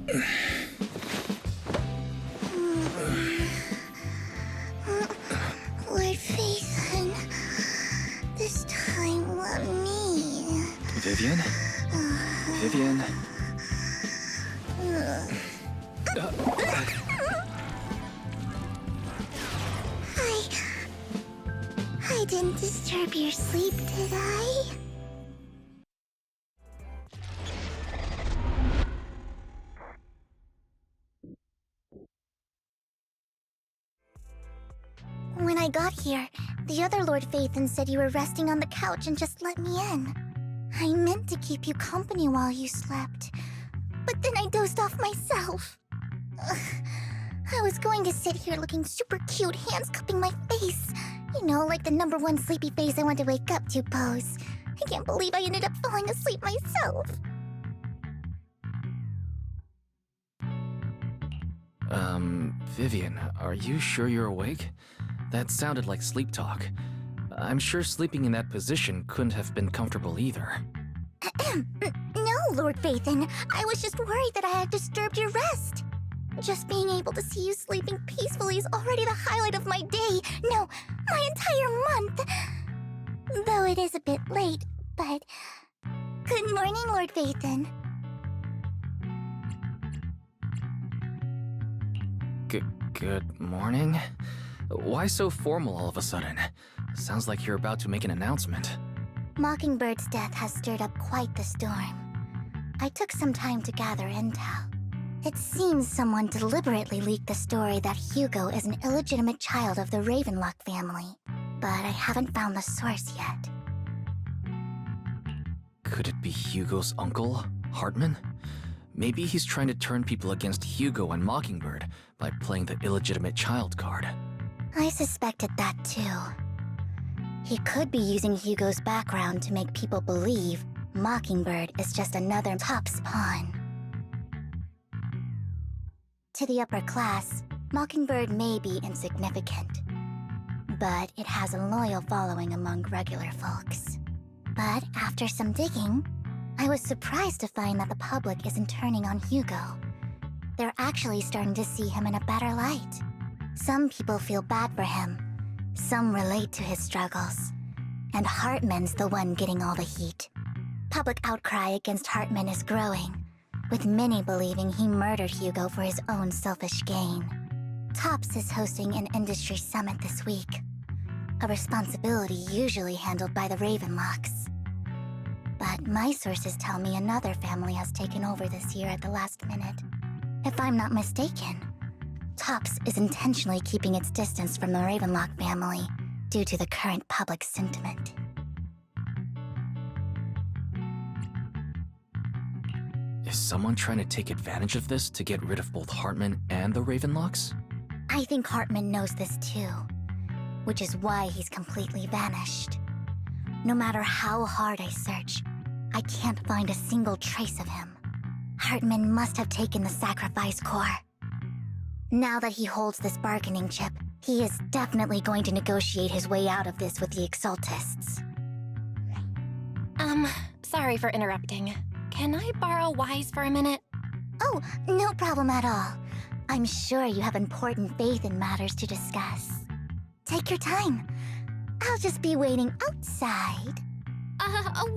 Lord Phaethon, this time let me. Vivian? Vivian? I didn't disturb your sleep, did I? When I got here, the other Lord Phaethon said you were resting on the couch and just let me in. I meant to keep you company while you slept, but then I dozed off myself. I was going to sit here looking super cute, hands cupping my face. You know, like the #1 sleepy face I want to wake up to pose. I can't believe I ended up falling asleep myself. Vivian, are you sure you're awake? That sounded like sleep talk. I'm sure sleeping in that position couldn't have been comfortable either. No, Lord Phaethon. I was just worried that I had disturbed your rest. Just being able to see you sleeping peacefully is already the highlight of my day. No, my entire month. Though it is a bit late, but... Good morning, Lord Phaethon. Good morning? Why so formal all of a sudden? Sounds like you're about to make an announcement. Mockingbird's death has stirred up quite the storm. I took some time to gather intel. It seems someone deliberately leaked the story that Hugo is an illegitimate child of the Ravenlock family, but I haven't found the source yet. Could it be Hugo's uncle, Hartman? Maybe he's trying to turn people against Hugo and Mockingbird by playing the illegitimate child card. I suspected that too. He could be using Hugo's background to make people believe Mockingbird is just another Top's pawn. To the upper class, Mockingbird may be insignificant, but it has a loyal following among regular folks. But after some digging, I was surprised to find that the public isn't turning on Hugo. They're actually starting to see him in a better light. Some people feel bad for him, some relate to his struggles, and Hartman's the one getting all the heat. Public outcry against Hartman is growing, with many believing he murdered Hugo for his own selfish gain. Tops is hosting an industry summit this week, a responsibility usually handled by the Ravenlocks. But my sources tell me another family has taken over this year at the last minute. If I'm not mistaken, Tops is intentionally keeping its distance from the Ravenlock family due to the current public sentiment. Is someone trying to take advantage of this to get rid of both Hartman and the Ravenlocks? I think Hartman knows this too, which is why he's completely vanished. No matter how hard I search, I can't find a single trace of him. Hartman must have taken the sacrifice core. Now that he holds this bargaining chip, he is definitely going to negotiate his way out of this with the Exaltists. Sorry for interrupting. Can I borrow Wise for a minute? Oh, no problem at all. I'm sure you have important faith in matters to discuss. Take your time. I'll just be waiting outside.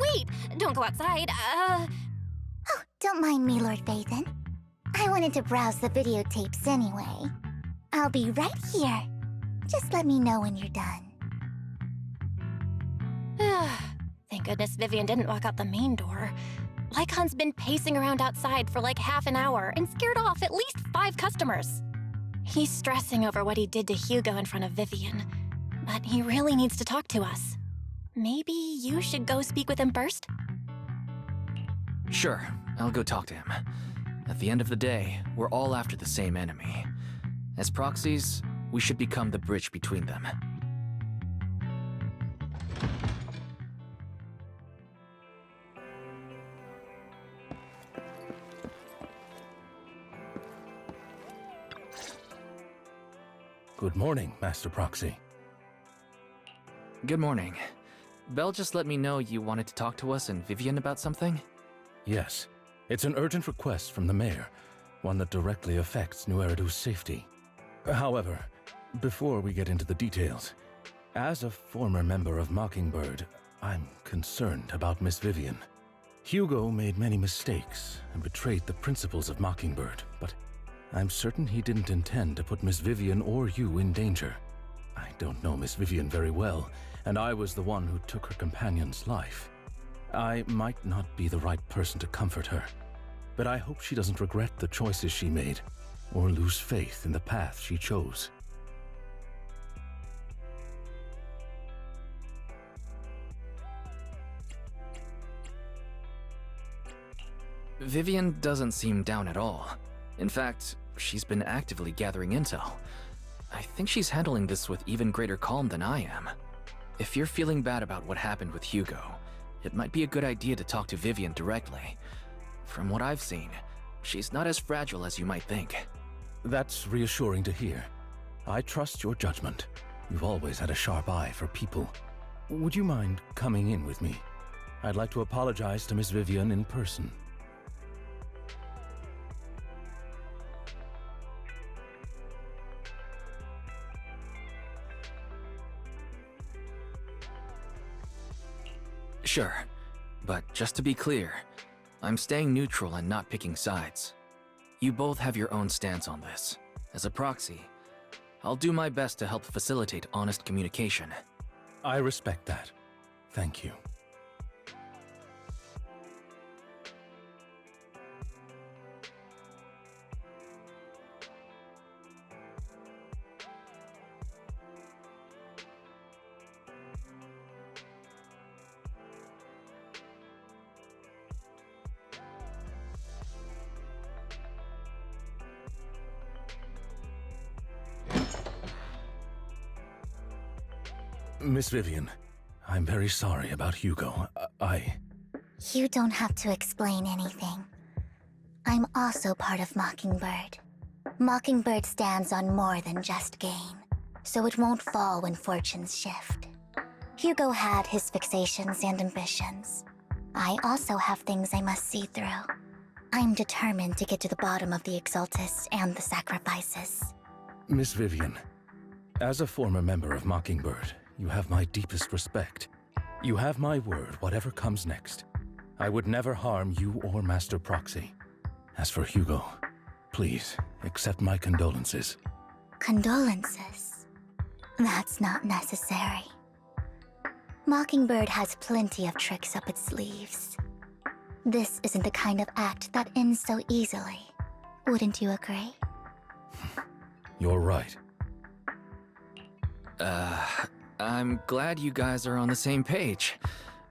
Wait! Don't go outside, Oh, don't mind me, Lord Phaethon. I wanted to browse the videotapes anyway. I'll be right here. Just let me know when you're done. Thank goodness Vivian didn't walk out the main door. Lycon's been pacing around outside for like half an hour and scared off at least 5 customers. He's stressing over what he did to Hugo in front of Vivian, but he really needs to talk to us. Maybe you should go speak with him first? Sure, I'll go talk to him. At the end of the day, we're all after the same enemy. As proxies, we should become the bridge between them. Good morning, Master Proxy. Good morning. Belle just let me know you wanted to talk to us and Vivian about something? Yes, it's an urgent request from the mayor. one that directly affects New Eridu's safety. However, before we get into the details, as a former member of Mockingbird, I'm concerned about Miss Vivian. Hugo made many mistakes and betrayed the principles of Mockingbird, but I'm certain he didn't intend to put Miss Vivian or you in danger. I don't know Miss Vivian very well, and I was the one who took her companion's life. I might not be the right person to comfort her, but I hope she doesn't regret the choices she made or lose faith in the path she chose. Vivian doesn't seem down at all. In fact, she's been actively gathering intel. I think she's handling this with even greater calm than I am. If you're feeling bad about what happened with Hugo, it might be a good idea to talk to Vivian directly. From what I've seen, she's not as fragile as you might think. That's reassuring to hear. I trust your judgment. You've always had a sharp eye for people. Would you mind coming in with me? I'd like to apologize to Miss Vivian in person. Sure, but just to be clear, I'm staying neutral and not picking sides. You both have your own stance on this. As a proxy, I'll do my best to help facilitate honest communication. I respect that. Thank you. Miss Vivian, I'm very sorry about Hugo. You don't have to explain anything. I'm also part of Mockingbird. Mockingbird stands on more than just gain, so it won't fall when fortunes shift. Hugo had his fixations and ambitions. I also have things I must see through. I'm determined to get to the bottom of the Exaltists and the sacrifices. Miss Vivian, as a former member of Mockingbird, you have my deepest respect. You have my word, whatever comes next. I would never harm you or Master Proxy. As for Hugo, please accept my condolences. Condolences? That's not necessary. Mockingbird has plenty of tricks up its sleeves. This isn't the kind of act that ends so easily. Wouldn't you agree? You're right. I'm glad you guys are on the same page,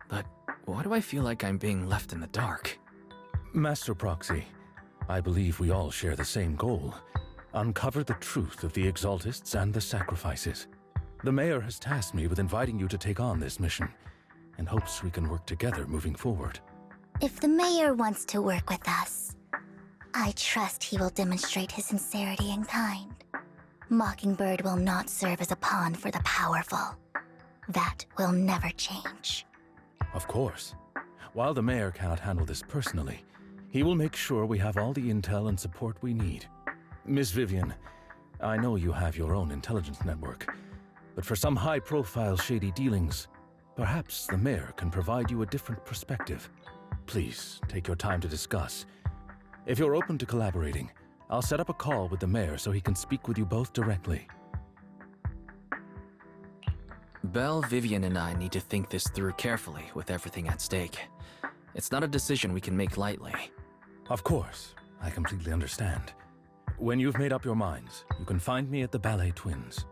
but why do I feel like I'm being left in the dark? Master Proxy, I believe we all share the same goal. Uncover the truth of the Exaltists and the sacrifices. The Mayor has tasked me with inviting you to take on this mission, and hopes we can work together moving forward. If the Mayor wants to work with us, I trust he will demonstrate his sincerity in kind. Mockingbird will not serve as a pawn for the powerful. That will never change. Of course. While the Mayor cannot handle this personally, he will make sure we have all the intel and support we need. Miss Vivian, I know you have your own intelligence network, but for some high-profile shady dealings, perhaps the Mayor can provide you a different perspective. Please, take your time to discuss. If you're open to collaborating, I'll set up a call with the Mayor so he can speak with you both directly. Belle, Vivian, and I need to think this through carefully with everything at stake. It's not a decision we can make lightly. Of course, I completely understand. When you've made up your minds, you can find me at the Ballet Twins.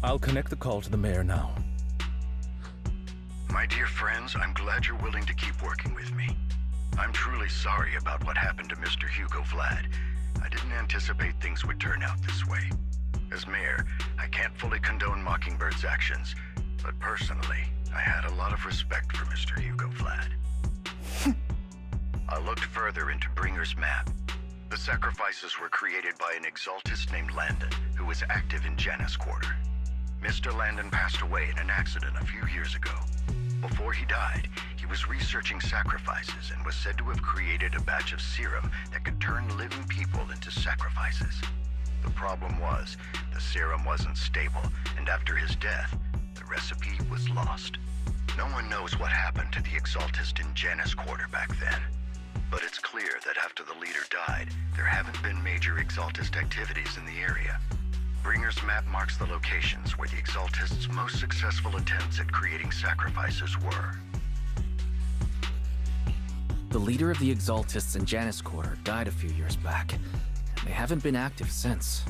I'll connect the call to the mayor now. My dear friends, I'm glad you're willing to keep working with me. I'm truly sorry about what happened to Mr. Hugo Vlad. I didn't anticipate things would turn out this way. As mayor, I can't fully condone Mockingbird's actions, but personally, I had a lot of respect for Mr. Hugo Vlad. I looked further into Bringer's map. The sacrifices were created by an exaltist named Landon, who was active in Janus Quarter. Mr. Landon passed away in an accident a few years ago. Before he died, he was researching sacrifices and was said to have created a batch of serum that could turn living people into sacrifices. The problem was, the serum wasn't stable, and after his death, the recipe was lost. No one knows what happened to the exaltist in Janus Quarter back then. But it's clear that after the leader died, there haven't been major exaltist activities in the area. Bringer's map marks the locations where the exaltists' most successful attempts at creating sacrifices were. The leader of the exaltists in Janus Quarter died a few years back, and they haven't been active since.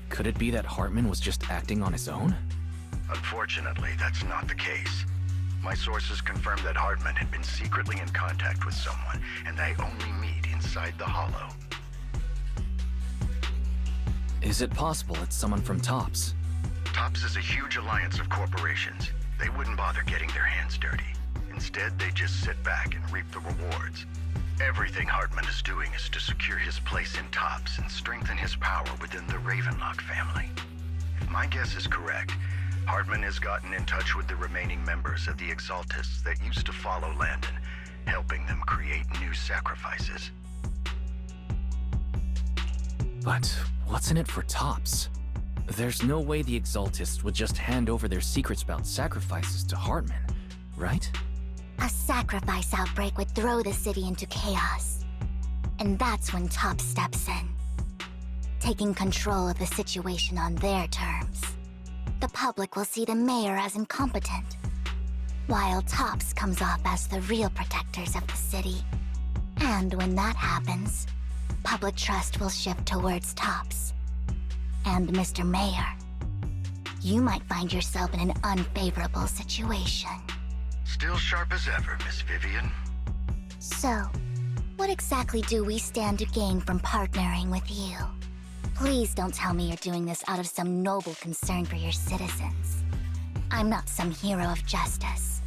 Could it be that Hartman was just acting on his own? Unfortunately, that's not the case. My sources confirmed that Hartman had been secretly in contact with someone, and they only meet inside the Hollow. Is it possible it's someone from TOPS? TOPS is a huge alliance of corporations. They wouldn't bother getting their hands dirty. Instead, they just sit back and reap the rewards. Everything Hartman is doing is to secure his place in TOPS and strengthen his power within the Ravenlock family. If my guess is correct, Hartman has gotten in touch with the remaining members of the Exaltists that used to follow Landon, helping them create new sacrifices. But what's in it for TOPS? There's no way the Exaltists would just hand over their secrets about sacrifices to Hartman, right? A sacrifice outbreak would throw the city into chaos. And that's when TOPS steps in, taking control of the situation on their terms. The public will see the mayor as incompetent, while TOPS comes off as the real protectors of the city. And when that happens, public trust will shift towards TOPS. And Mr. Mayor, you might find yourself in an unfavorable situation. Still sharp as ever, Miss Vivian. So, what exactly do we stand to gain from partnering with you? Please don't tell me you're doing this out of some noble concern for your citizens. I'm not some hero of justice,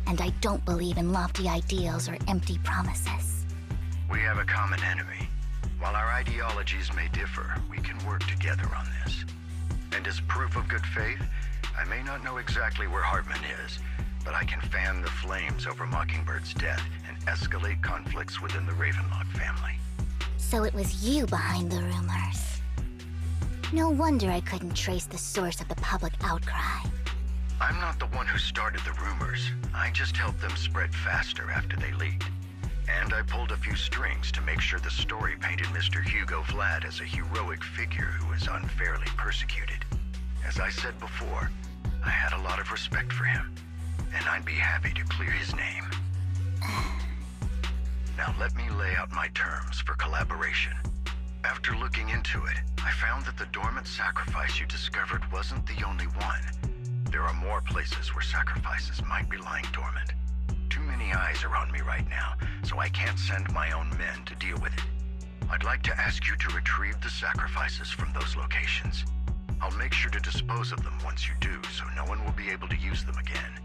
and I don't believe in lofty ideals or empty promises. We have a common enemy. While our ideologies may differ, we can work together on this. And as proof of good faith, I may not know exactly where Hartman is, but I can fan the flames over Mockingbird's death and escalate conflicts within the Ravenlock family. So it was you behind the rumors. No wonder I couldn't trace the source of the public outcry. I'm not the one who started the rumors. I just helped them spread faster after they leaked. And I pulled a few strings to make sure the story painted Mr. Hugo Vlad as a heroic figure who was unfairly persecuted. As I said before, I had a lot of respect for him, and I'd be happy to clear his name. Now let me lay out my terms for collaboration. After looking into it, I found that the dormant sacrifice you discovered wasn't the only one. There are more places where sacrifices might be lying dormant. Too many eyes are on me right now, so I can't send my own men to deal with it. I'd like to ask you to retrieve the sacrifices from those locations. I'll make sure to dispose of them once you do, so no one will be able to use them again.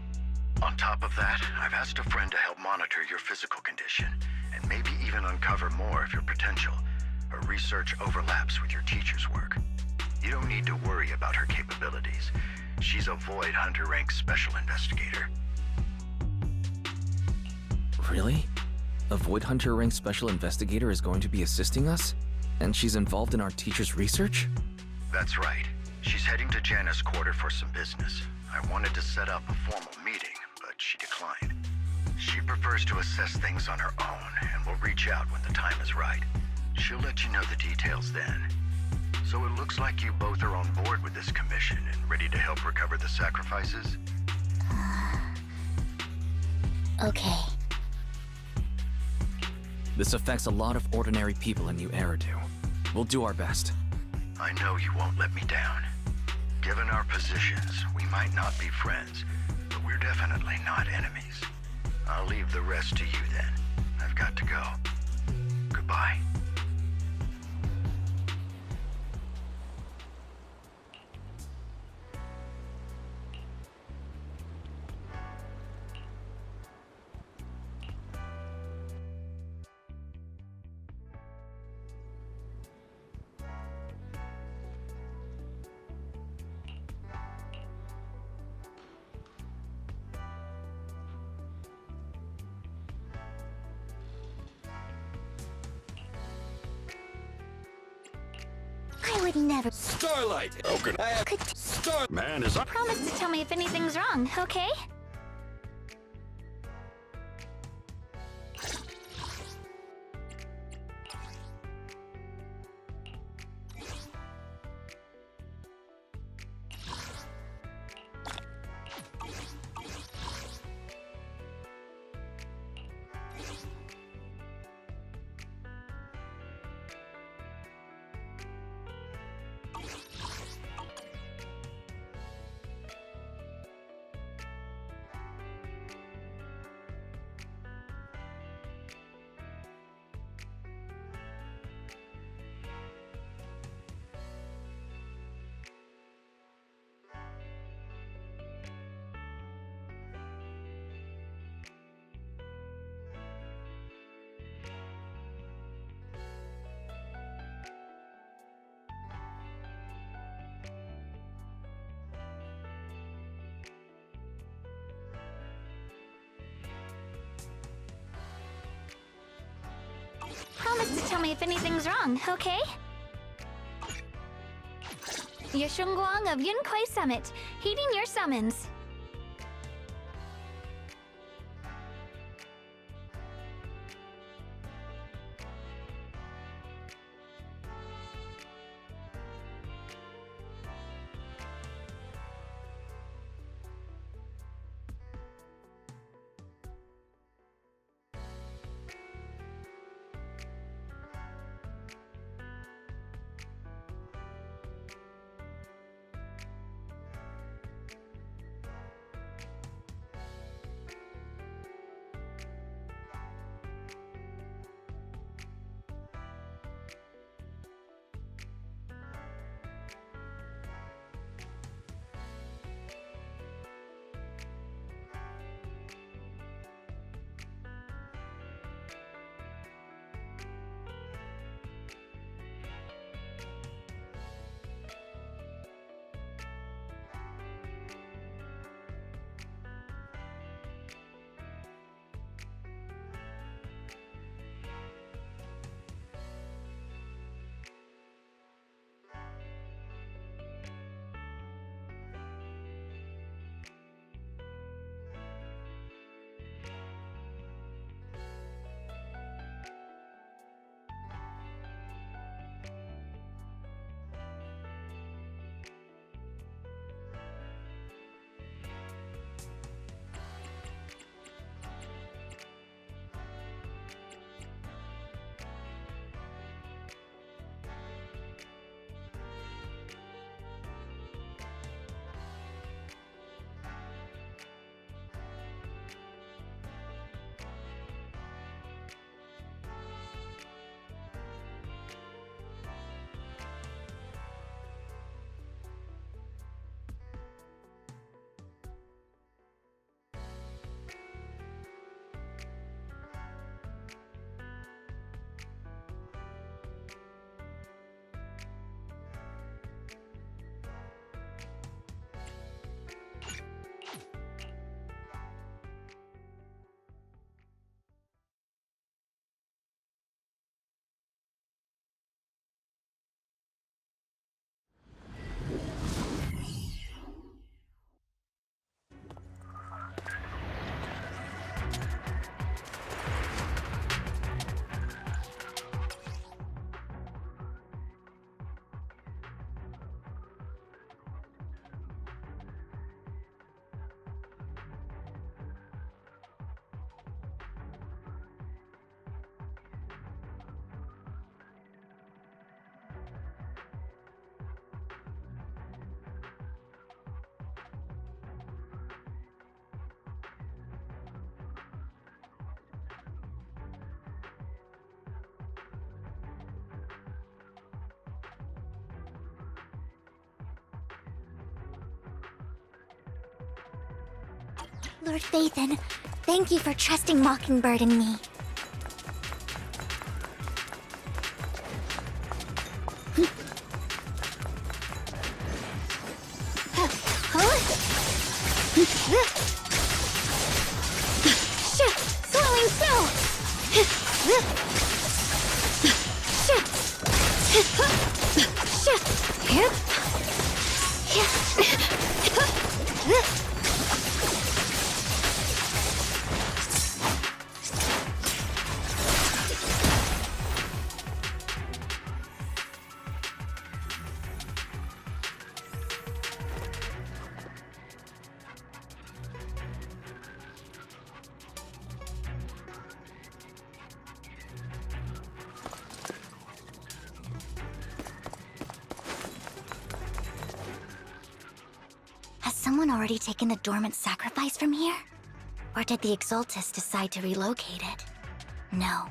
On top of that, I've asked a friend to help monitor your physical condition, and maybe even uncover more of your potential. Her research overlaps with your teacher's work. You don't need to worry about her capabilities. She's a Void Hunter rank special investigator. Really? A Void Hunter rank special investigator is going to be assisting us? And she's involved in our teacher's research? That's right. She's heading to Janus Quarter for some business. I wanted to set up a formal meeting, but she declined. She prefers to assess things on her own, and will reach out when the time is right. She'll let you know the details then. So it looks like you both are on board with this commission and ready to help recover the sacrifices? Okay. This affects a lot of ordinary people in New Eridu. We'll do our best. I know you won't let me down. Given our positions, we might not be friends, but we're definitely not enemies. I'll leave the rest to you then. I've got to go. Goodbye. I would never. Starlight! How can I have... Star... Man is up. Promise to tell me if anything's wrong, okay? Promise to tell me if anything's wrong, okay? Yashungguang of Yunkwei Summit, heeding your summons. Lord Phaethon, thank you for trusting Mockingbird and me. Swelling Has someone already taken the dormant sacrifice from here? Or did the Exaltus decide to relocate it? No.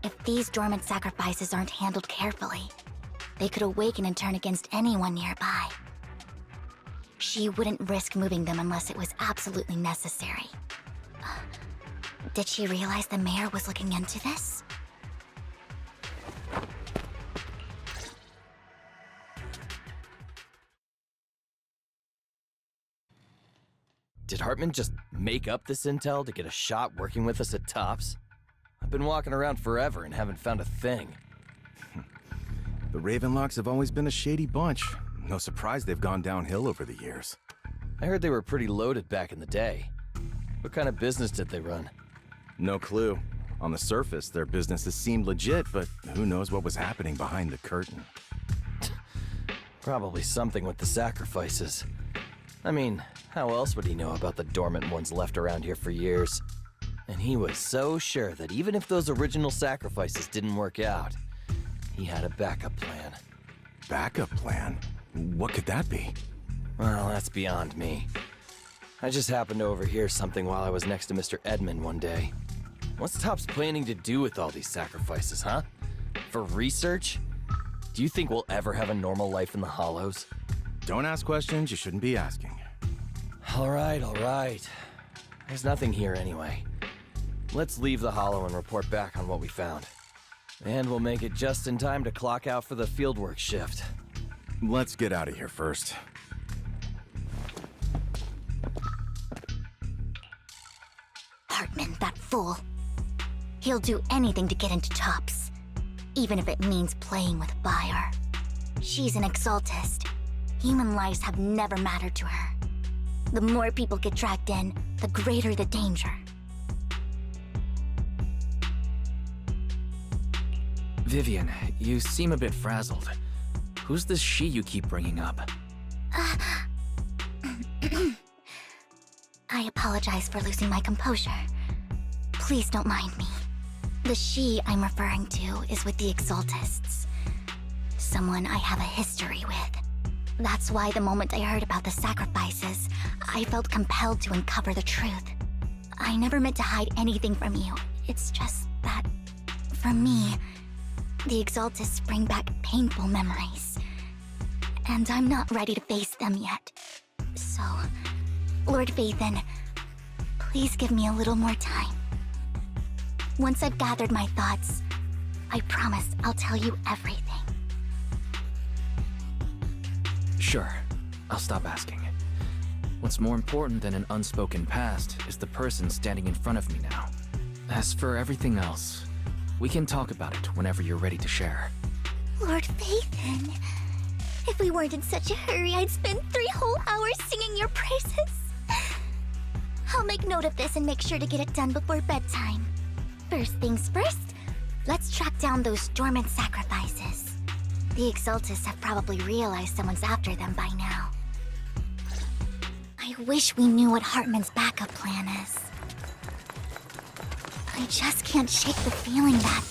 If these dormant sacrifices aren't handled carefully, they could awaken and turn against anyone nearby. She wouldn't risk moving them unless it was absolutely necessary. Did she realize the mayor was looking into this? Did Hartman just make up this intel to get a shot working with us at Tops? I've been walking around forever and haven't found a thing. The Ravenlocks have always been a shady bunch. No surprise they've gone downhill over the years. I heard they were pretty loaded back in the day. What kind of business did they run? No clue. On the surface, their businesses seemed legit, but who knows what was happening behind the curtain. Probably something with the sacrifices. I mean, how else would he know about the dormant ones left around here for years? And he was so sure that even if those original sacrifices didn't work out, he had a backup plan. Backup plan? What could that be? Well, that's beyond me. I just happened to overhear something while I was next to Mr. Edmund one day. What's Tops planning to do with all these sacrifices, huh? For research? Do you think we'll ever have a normal life in the Hollows? Don't ask questions you shouldn't be asking. All right. There's nothing here anyway. Let's leave the Hollow and report back on what we found. And we'll make it just in time to clock out for the fieldwork shift. Let's get out of here first. Hartman, that fool. He'll do anything to get into Tops, even if it means playing with fire. She's an Exaltist. Human lives have never mattered to her. The more people get dragged in, the greater the danger. Vivian, you seem a bit frazzled. Who's this she you keep bringing up? I apologize for losing my composure. Please don't mind me. The she I'm referring to is with the Exaltists. Someone I have a history with. That's why the moment I heard about the sacrifices, I felt compelled to uncover the truth. I never meant to hide anything from you. It's just that, for me, the Exaltists bring back painful memories. And I'm not ready to face them yet. So, Lord Phaethon, please give me a little more time. Once I've gathered my thoughts, I promise I'll tell you everything. Sure, I'll stop asking. What's more important than an unspoken past is the person standing in front of me now. As for everything else, we can talk about it whenever you're ready to share. Lord Phaethon, if we weren't in such a hurry, I'd spend 3 whole hours singing your praises. I'll make note of this and make sure to get it done before bedtime. First things first, let's track down those dormant sacrifices. The Exaltists have probably realized someone's after them by now. I wish we knew what Hartman's backup plan is. I just can't shake the feeling that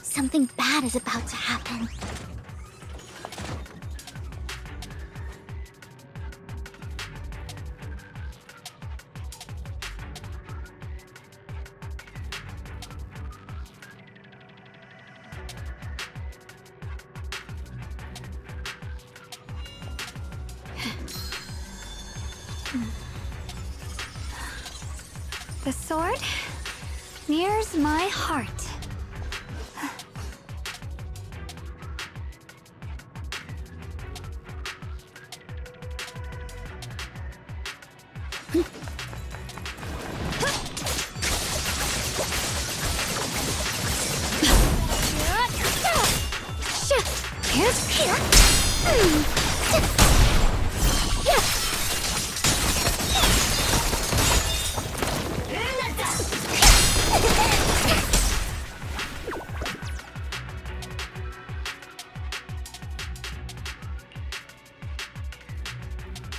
something bad is about to happen. The sword nears my heart.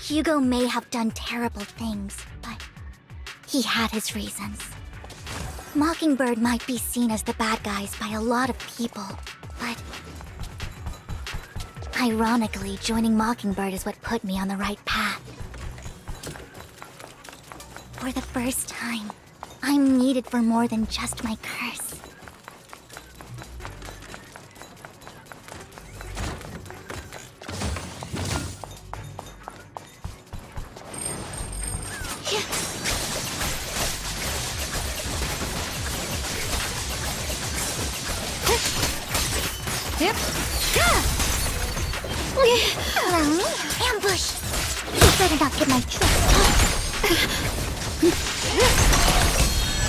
Hugo may have done terrible things, but he had his reasons. Mockingbird might be seen as the bad guys by a lot of people, but ironically, joining Mockingbird is what put me on the right path. For the first time, I'm needed for more than just my curse. Yep. Allow me? Ambush! You better not get my trust.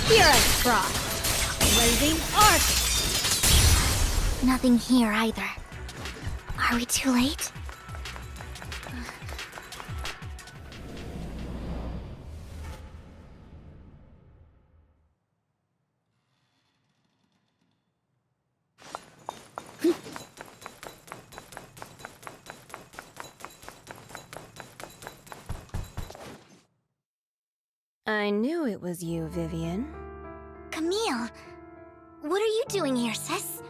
Here I frost. Blazing arc. Nothing here either. Are we too late? I knew it was you, Vivian. Camille! What are you doing here, sis?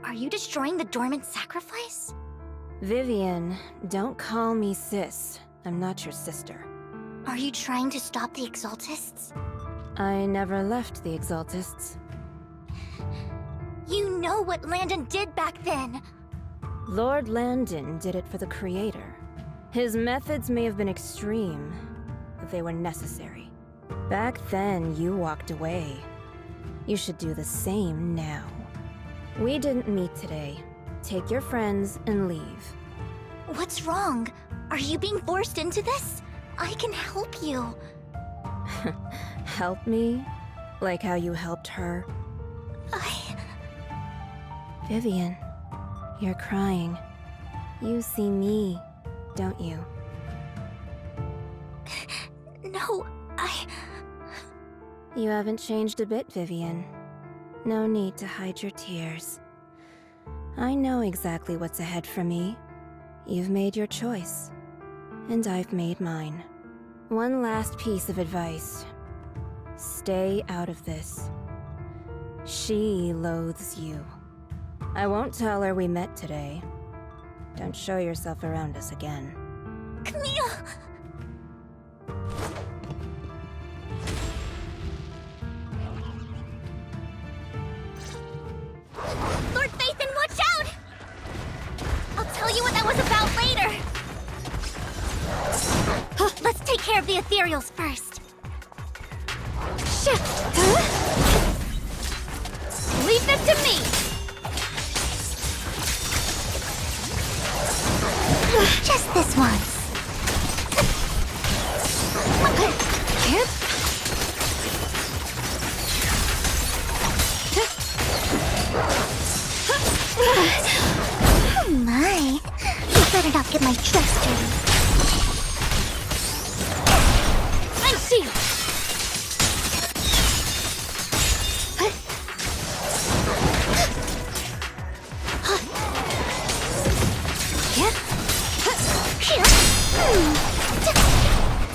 Are you destroying the dormant sacrifice? Vivian, don't call me sis. I'm not your sister. Are you trying to stop the Exaltists? I never left the Exaltists. You know what Landon did back then! Lord Landon did it for the Creator. His methods may have been extreme, but they were necessary. Back then, you walked away. You should do the same now. We didn't meet today. Take your friends and leave. What's wrong? Are you being forced into this? I can help you. Help me? Like how you helped her? Vivian, you're crying. You see me, don't you? No, You haven't changed a bit, Vivian. No need to hide your tears. I know exactly what's ahead for me. You've made your choice, and I've made mine. One last piece of advice. Stay out of this. She loathes you. I won't tell her we met today. Don't show yourself around us again. Camille! Lord Phaethon, watch out! I'll tell you what that was about later. Let's take care of the ethereals first. Leave them to me. Just this once. Oh my. You better not get my trust dirty. And shield.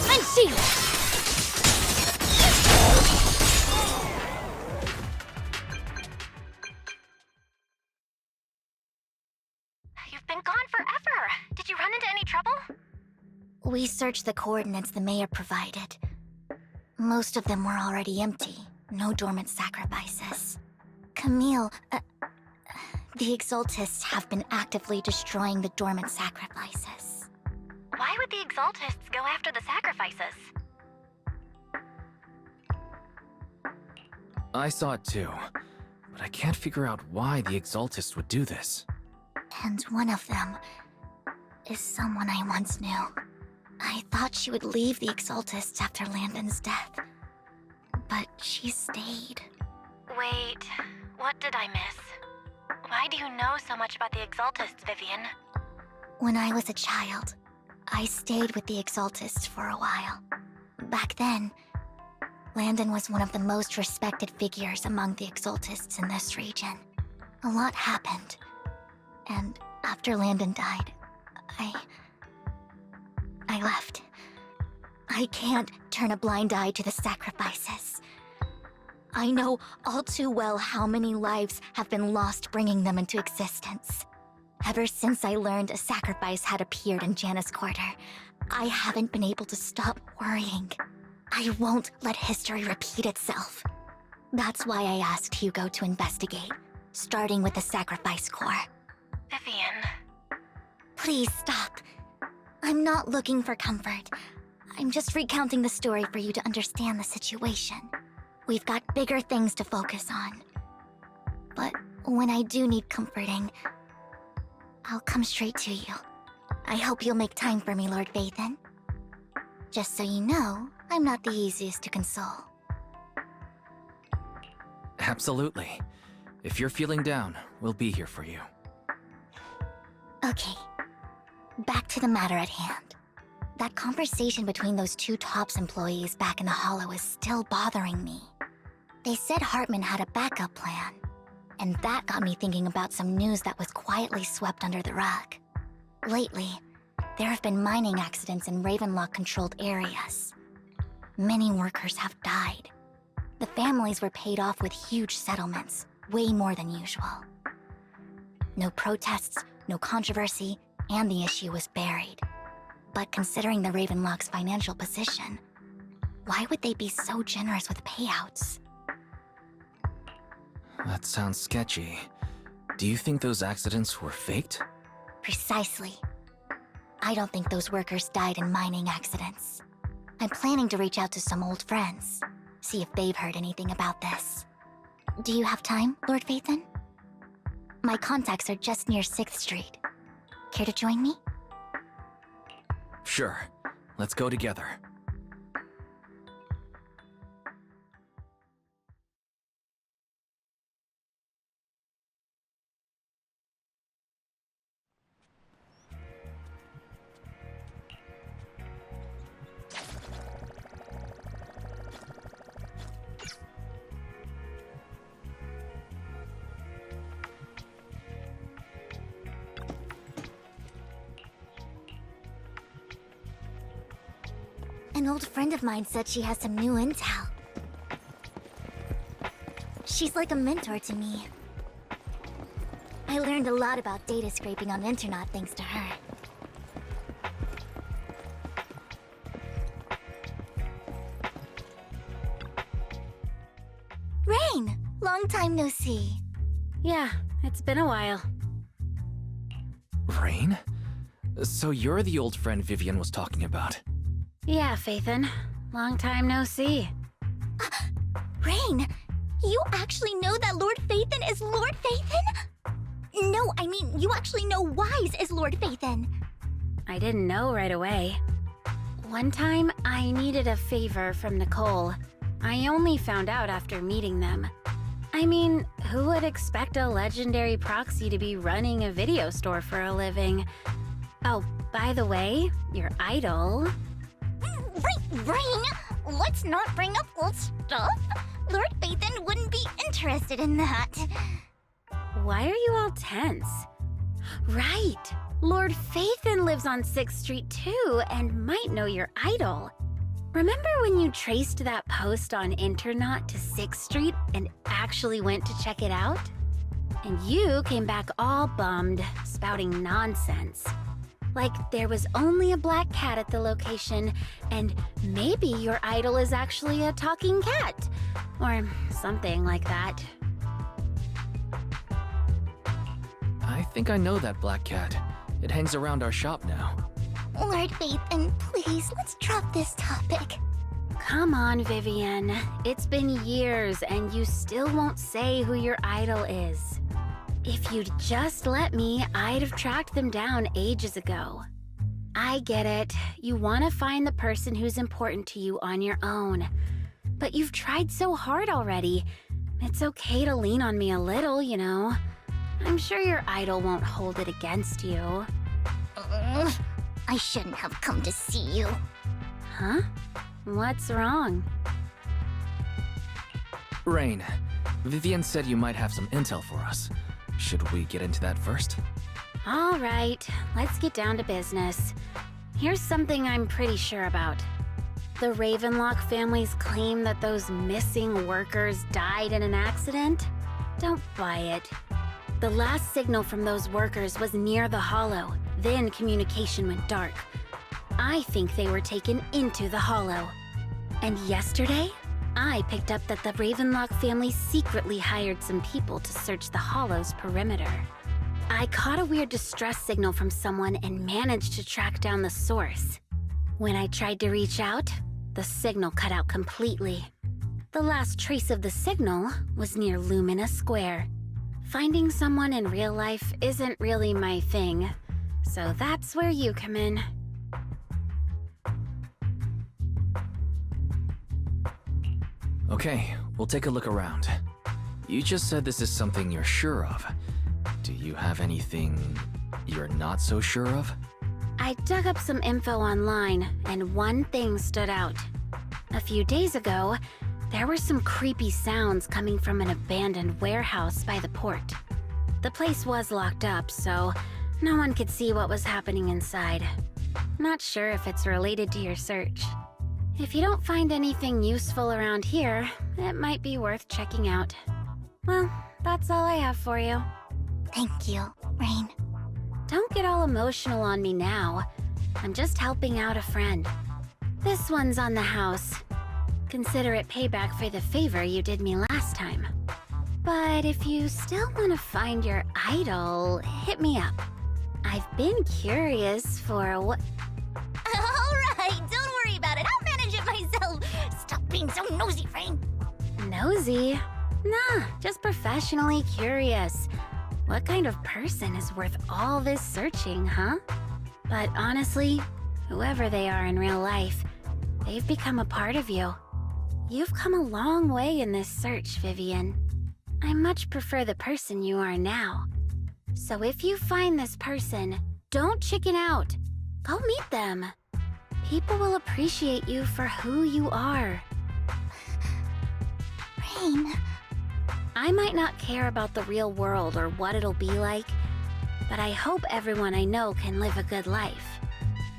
And shield. You've been gone forever. Did you run into any trouble? We searched the coordinates the mayor provided. Most of them were already empty. No dormant sacrifices. Camille, the Exaltists have been actively destroying the dormant sacrifices. Why would the Exaltists go after the sacrifices? I saw it too, but I can't figure out why the Exaltists would do this. And one of them is someone I once knew. I thought she would leave the Exaltists after Landon's death, but she stayed. Wait, what did I miss? Why do you know so much about the Exaltists, Vivian? When I was a child, I stayed with the Exaltists for a while. Back then, Landon was one of the most respected figures among the Exaltists in this region. A lot happened, and after Landon died, I left. I can't turn a blind eye to the sacrifices. I know all too well how many lives have been lost bringing them into existence. Ever since I learned a sacrifice had appeared in Janus Quarter, I haven't been able to stop worrying. I won't let history repeat itself. That's why I asked Hugo to investigate, starting with the Sacrifice Corps. Vivian. Please stop. I'm not looking for comfort. I'm just recounting the story for you to understand the situation. We've got bigger things to focus on. But when I do need comforting, I'll come straight to you. I hope you'll make time for me, Lord Vathan. Just so you know, I'm not the easiest to console. Absolutely. If you're feeling down, we'll be here for you. Okay, back to the matter at hand. That conversation between those two TOPS employees back in the Hollow is still bothering me. They said Hartman had a backup plan, and that got me thinking about some news that was quietly swept under the rug. Lately, there have been mining accidents in Ravenlock-controlled areas. Many workers have died. The families were paid off with huge settlements, way more than usual. No protests, no controversy, and the issue was buried. But considering the Ravenlock's financial position, why would they be so generous with payouts? That sounds sketchy. Do you think those accidents were faked? Precisely. I don't think those workers died in mining accidents. I'm planning to reach out to some old friends, see if they've heard anything about this. Do you have time, Lord Vathan? My contacts are just near 6th Street. Care to join me? Sure. Let's go together. An old friend of mine said she has some new intel. She's like a mentor to me. I learned a lot about data scraping on the internet thanks to her. Rain! Long time no see. Yeah, it's been a while. Rain? So you're the old friend Vivian was talking about. Yeah, Phaethon. Long time no see. Rain! You actually know that Lord Phaethon is Lord Phaethon? No, I mean, you actually know Wise is Lord Phaethon. I didn't know right away. One time, I needed a favor from Nicole. I only found out after meeting them. I mean, who would expect a legendary proxy to be running a video store for a living? Oh, by the way, your idol... Rain, let's not bring up old stuff. Lord Phaethon wouldn't be interested in that. Why are you all tense? Right! Lord Phaethon lives on 6th Street too, and might know your idol. Remember when you traced that post on Internet to 6th Street and actually went to check it out? And you came back all bummed, spouting nonsense. Like there was only a black cat at the location, and maybe your idol is actually a talking cat. Or something like that. I think I know that black cat. It hangs around our shop now. Lord Phaethon, please, let's drop this topic. Come on, Vivian. It's been years and you still won't say who your idol is. If you'd just let me, I'd have tracked them down ages ago. I get it. You want to find the person who's important to you on your own. But you've tried so hard already. It's okay to lean on me a little, you know. I'm sure your idol won't hold it against you. I shouldn't have come to see you. Huh? What's wrong? Rain, Vivian said you might have some intel for us. Should we get into that first? All right, let's get down to business. Here's something I'm pretty sure about. The Ravenlock family's claim that those missing workers died in an accident? Don't buy it. The last signal from those workers was near the Hollow, then communication went dark. I think they were taken into the Hollow. And yesterday, I picked up that the Ravenlock family secretly hired some people to search the Hollow's perimeter. I caught a weird distress signal from someone and managed to track down the source. When I tried to reach out, the signal cut out completely. The last trace of the signal was near Lumina Square. Finding someone in real life isn't really my thing, so that's where you come in. Okay, we'll take a look around. You just said this is something you're sure of. Do you have anything you're not so sure of? I dug up some info online, and one thing stood out. A few days ago, there were some creepy sounds coming from an abandoned warehouse by the port. The place was locked up, so no one could see what was happening inside. Not sure if it's related to your search. If you don't find anything useful around here, it might be worth checking out. Well, that's all I have for you. Thank you, Rain. Don't get all emotional on me now. I'm just helping out a friend. This one's on the house. Consider it payback for the favor you did me last time. But if you still want to find your idol, hit me up. I've been curious for what... Alright, don't worry about it. I'll manage it myself. Stop being so nosy, Rain. Nosy? Nah, just professionally curious. What kind of person is worth all this searching, huh? But honestly, whoever they are in real life, they've become a part of you. You've come a long way in this search, Vivian. I much prefer the person you are now. So if you find this person, don't chicken out. Go meet them. People will appreciate you for who you are. Rain. I might not care about the real world or what it'll be like, but I hope everyone I know can live a good life.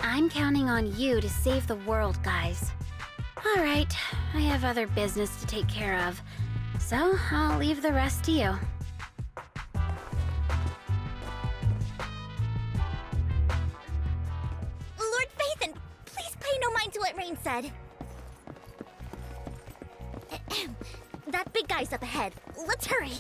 I'm counting on you to save the world, guys. All right, I have other business to take care of, so I'll leave the rest to you. Lord Phaethon, please pay no mind to what Rain said. That big guy's up ahead. Let's hurry.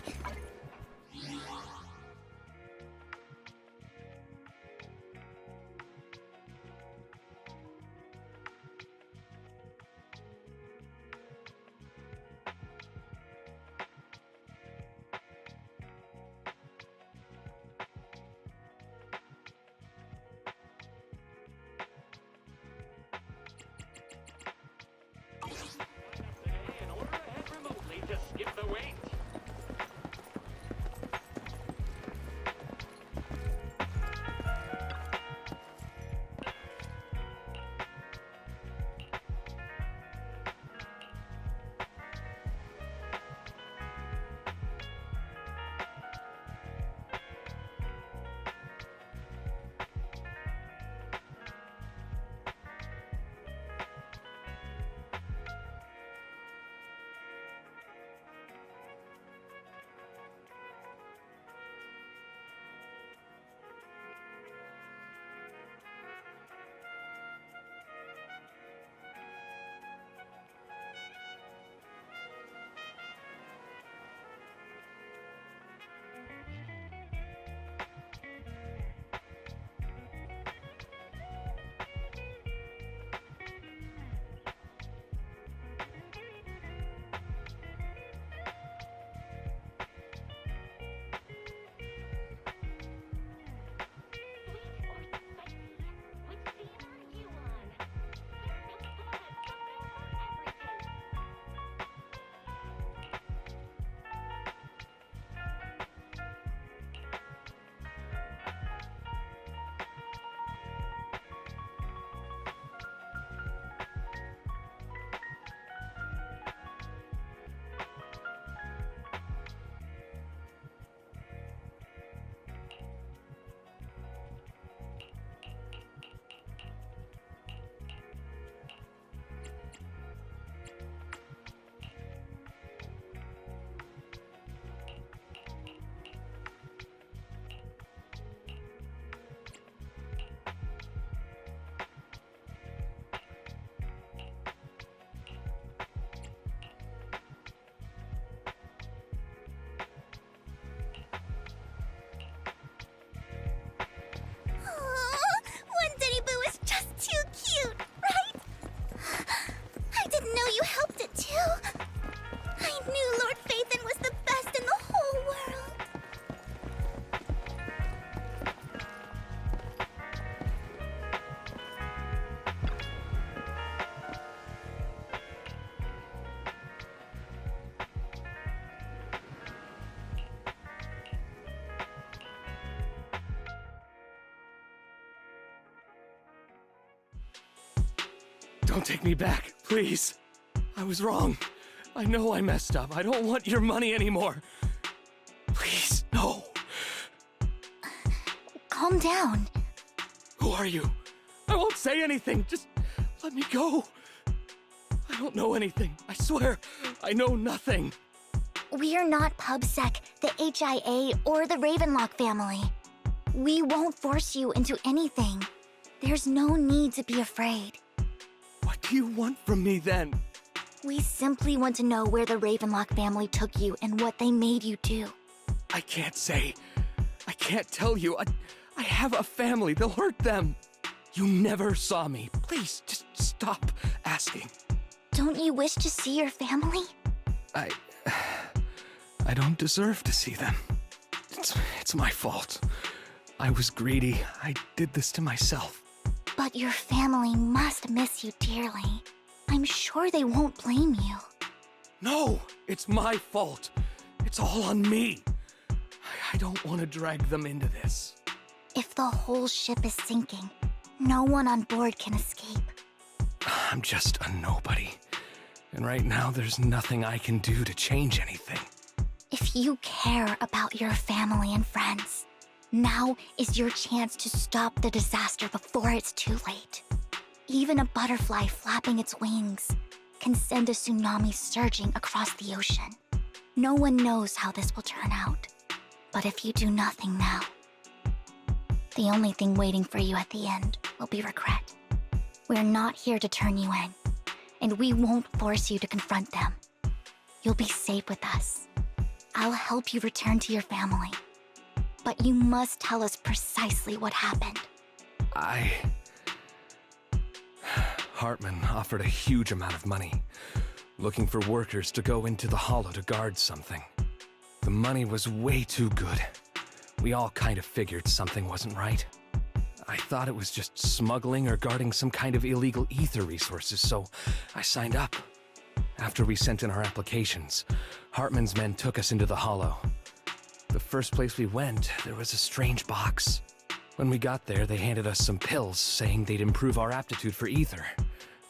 Don't take me back, please. I was wrong. I know I messed up. I don't want your money anymore. Please, no. Calm down. Who are you? I won't say anything. Just let me go. I don't know anything. I swear, I know nothing. We are not PubSec, the HIA, or the Ravenlock family. We won't force you into anything. There's no need to be afraid. What do you want from me then? We simply want to know where the Ravenlock family took you and what they made you do. I can't say. I can't tell you. I have a family. They'll hurt them. You never saw me. Please, just stop asking. Don't you wish to see your family? I don't deserve to see them. It's my fault. I was greedy. I did this to myself. But your family must miss you dearly. I'm sure they won't blame you. No, it's my fault. It's all on me. I don't want to drag them into this. If the whole ship is sinking, no one on board can escape. I'm just a nobody. And right now, there's nothing I can do to change anything. If you care about your family and friends, now is your chance to stop the disaster before it's too late. Even a butterfly flapping its wings can send a tsunami surging across the ocean. No one knows how this will turn out. But if you do nothing now, the only thing waiting for you at the end will be regret. We're not here to turn you in, and we won't force you to confront them. You'll be safe with us. I'll help you return to your family. But you must tell us precisely what happened. Hartman offered a huge amount of money, looking for workers to go into the hollow to guard something. The money was way too good. We all kind of figured something wasn't right. I thought it was just smuggling or guarding some kind of illegal ether resources, so I signed up. After we sent in our applications, Hartman's men took us into the hollow. The first place we went, there was a strange box. When we got there, they handed us some pills, saying they'd improve our aptitude for ether,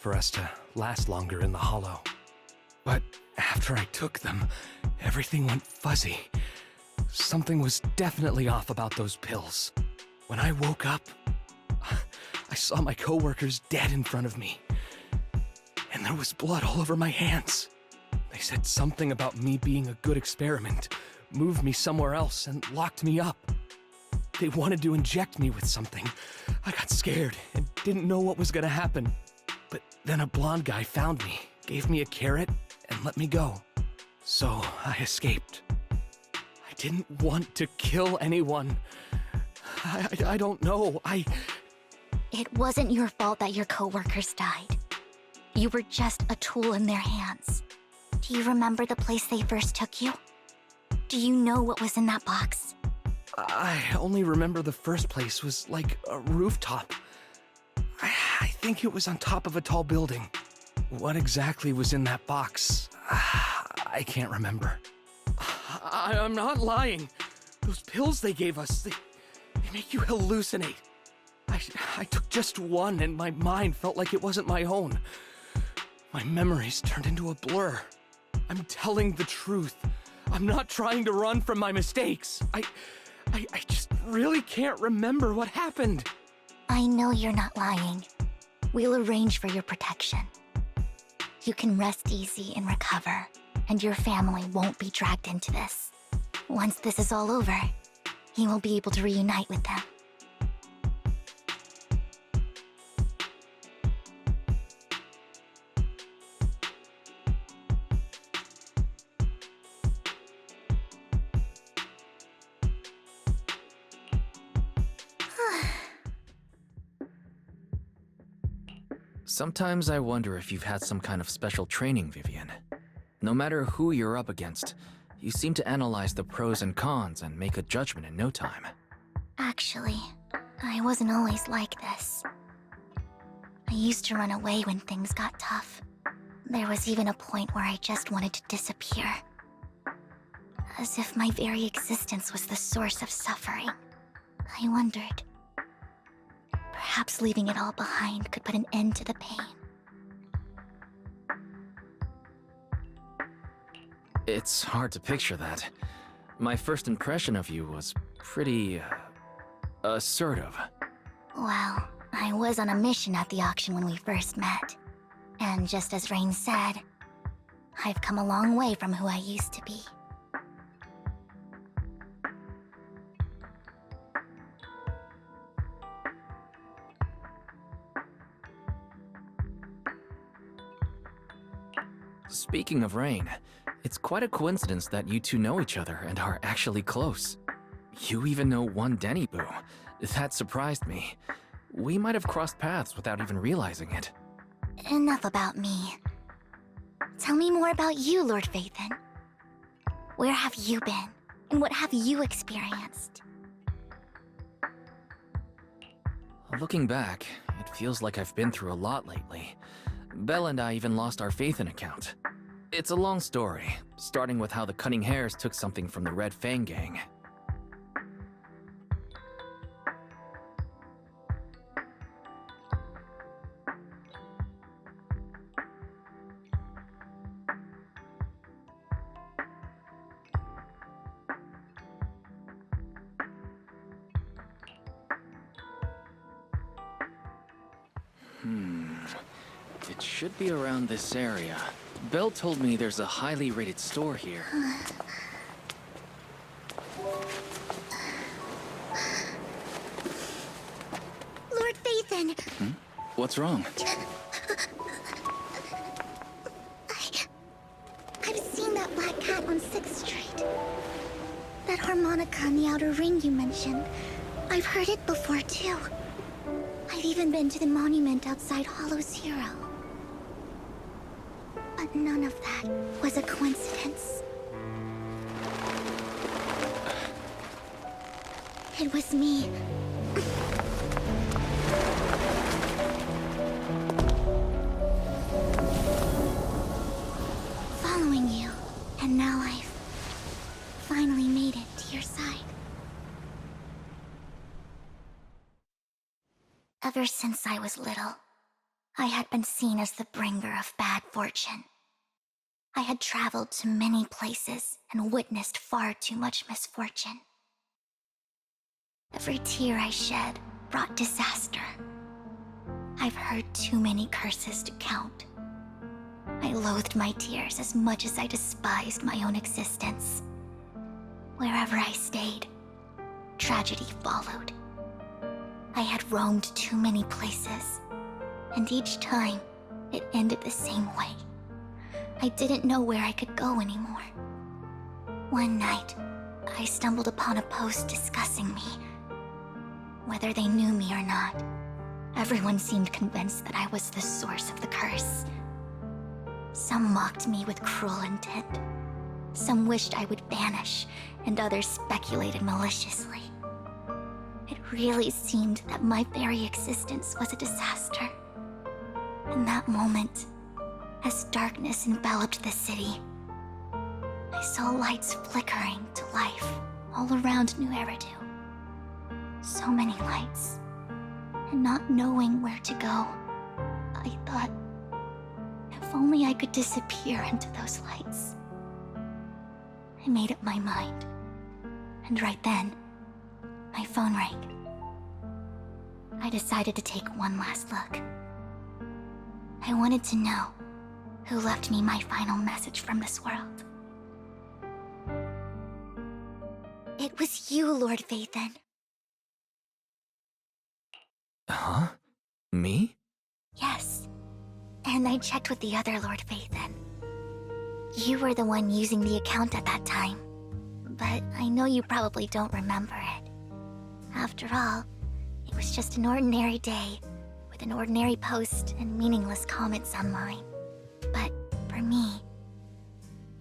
for us to last longer in the hollow. But after I took them, everything went fuzzy. Something was definitely off about those pills. When I woke up, I saw my coworkers dead in front of me. And there was blood all over my hands. They said something about me being a good experiment, moved me somewhere else, and locked me up. They wanted to inject me with something. I got scared and didn't know what was gonna happen. But then a blonde guy found me, gave me a carrot, and let me go. So I escaped. I didn't want to kill anyone. I don't know. It wasn't your fault that your coworkers died. You were just a tool in their hands. Do you remember the place they first took you? Do you know what was in that box? I only remember the first place was like a rooftop. I think it was on top of a tall building. What exactly was in that box? I can't remember. I'm not lying. Those pills they gave us, they make you hallucinate. I took just one and my mind felt like it wasn't my own. My memories turned into a blur. I'm telling the truth. I'm not trying to run from my mistakes. I just really can't remember what happened. I know you're not lying. We'll arrange for your protection. You can rest easy and recover, and your family won't be dragged into this. Once this is all over, you will be able to reunite with them. Sometimes I wonder if you've had some kind of special training, Vivian. No matter who you're up against, you seem to analyze the pros and cons and make a judgment in no time. Actually, I wasn't always like this. I used to run away when things got tough. There was even a point where I just wanted to disappear. As if my very existence was the source of suffering. I wondered. Perhaps leaving it all behind could put an end to the pain. It's hard to picture that. My first impression of you was pretty, assertive. Well, I was on a mission at the auction when we first met. And just as Rain said, I've come a long way from who I used to be. Speaking of Rain, it's quite a coincidence that you two know each other and are actually close. You even know one Denny Boo. That surprised me. We might have crossed paths without even realizing it. Enough about me. Tell me more about you, Lord Phaethon. Where have you been? And what have you experienced? Looking back, it feels like I've been through a lot lately. Belle and I even lost our Phaethon account. It's a long story, starting with how the Cunning Hares took something from the Red Fang gang. It should be around this area. Belle told me there's a highly rated store here. Lord Phaethon! What's wrong? I've seen that black cat on 6th Street. That harmonica in the outer ring you mentioned. I've heard it before, too. I've even been to the monument outside Hollow Zero. But none of that was a coincidence. It was me. Following you, and now I've finally made it to your side. Ever since I was little, I had been seen as the bringer of bad fortune. I had traveled to many places and witnessed far too much misfortune. Every tear I shed brought disaster. I've heard too many curses to count. I loathed my tears as much as I despised my own existence. Wherever I stayed, tragedy followed. I had roamed too many places, and each time, it ended the same way. I didn't know where I could go anymore. One night, I stumbled upon a post discussing me. Whether they knew me or not, everyone seemed convinced that I was the source of the curse. Some mocked me with cruel intent. Some wished I would vanish, and others speculated maliciously. It really seemed that my very existence was a disaster. In that moment, as darkness enveloped the city, I saw lights flickering to life all around New Eridu. So many lights, and not knowing where to go, I thought, if only I could disappear into those lights. I made up my mind, and right then, my phone rang. I decided to take one last look. I wanted to know who left me my final message from this world. It was you, Lord Phaethon. Huh? Me? Yes. And I checked with the other Lord Phaethon. You were the one using the account at that time, but I know you probably don't remember it. After all, it was just an ordinary day, with an ordinary post and meaningless comments online. But for me,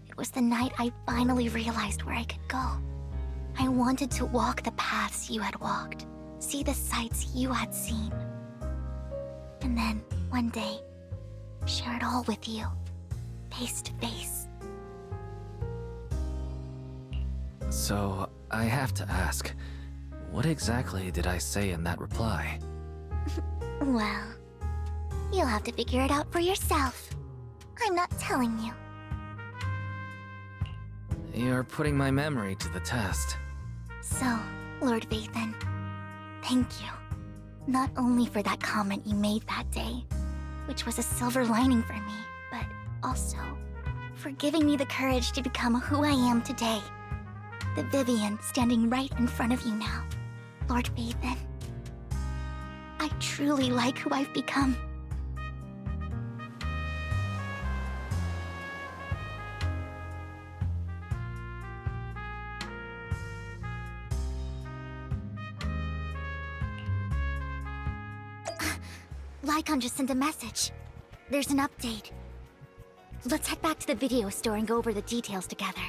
it was the night I finally realized where I could go. I wanted to walk the paths you had walked, see the sights you had seen. And then, one day, share it all with you, face to face. So, I have to ask, what exactly did I say in that reply? Well, you'll have to figure it out for yourself. I'm not telling you. You're putting my memory to the test. So, Lord Vathan, thank you. Not only for that comment you made that day, which was a silver lining for me, but also for giving me the courage to become who I am today. The Vivian standing right in front of you now. Lord Vathan, I truly like who I've become. Lycon just sent a message. There's an update. Let's head back to the video store and go over the details together.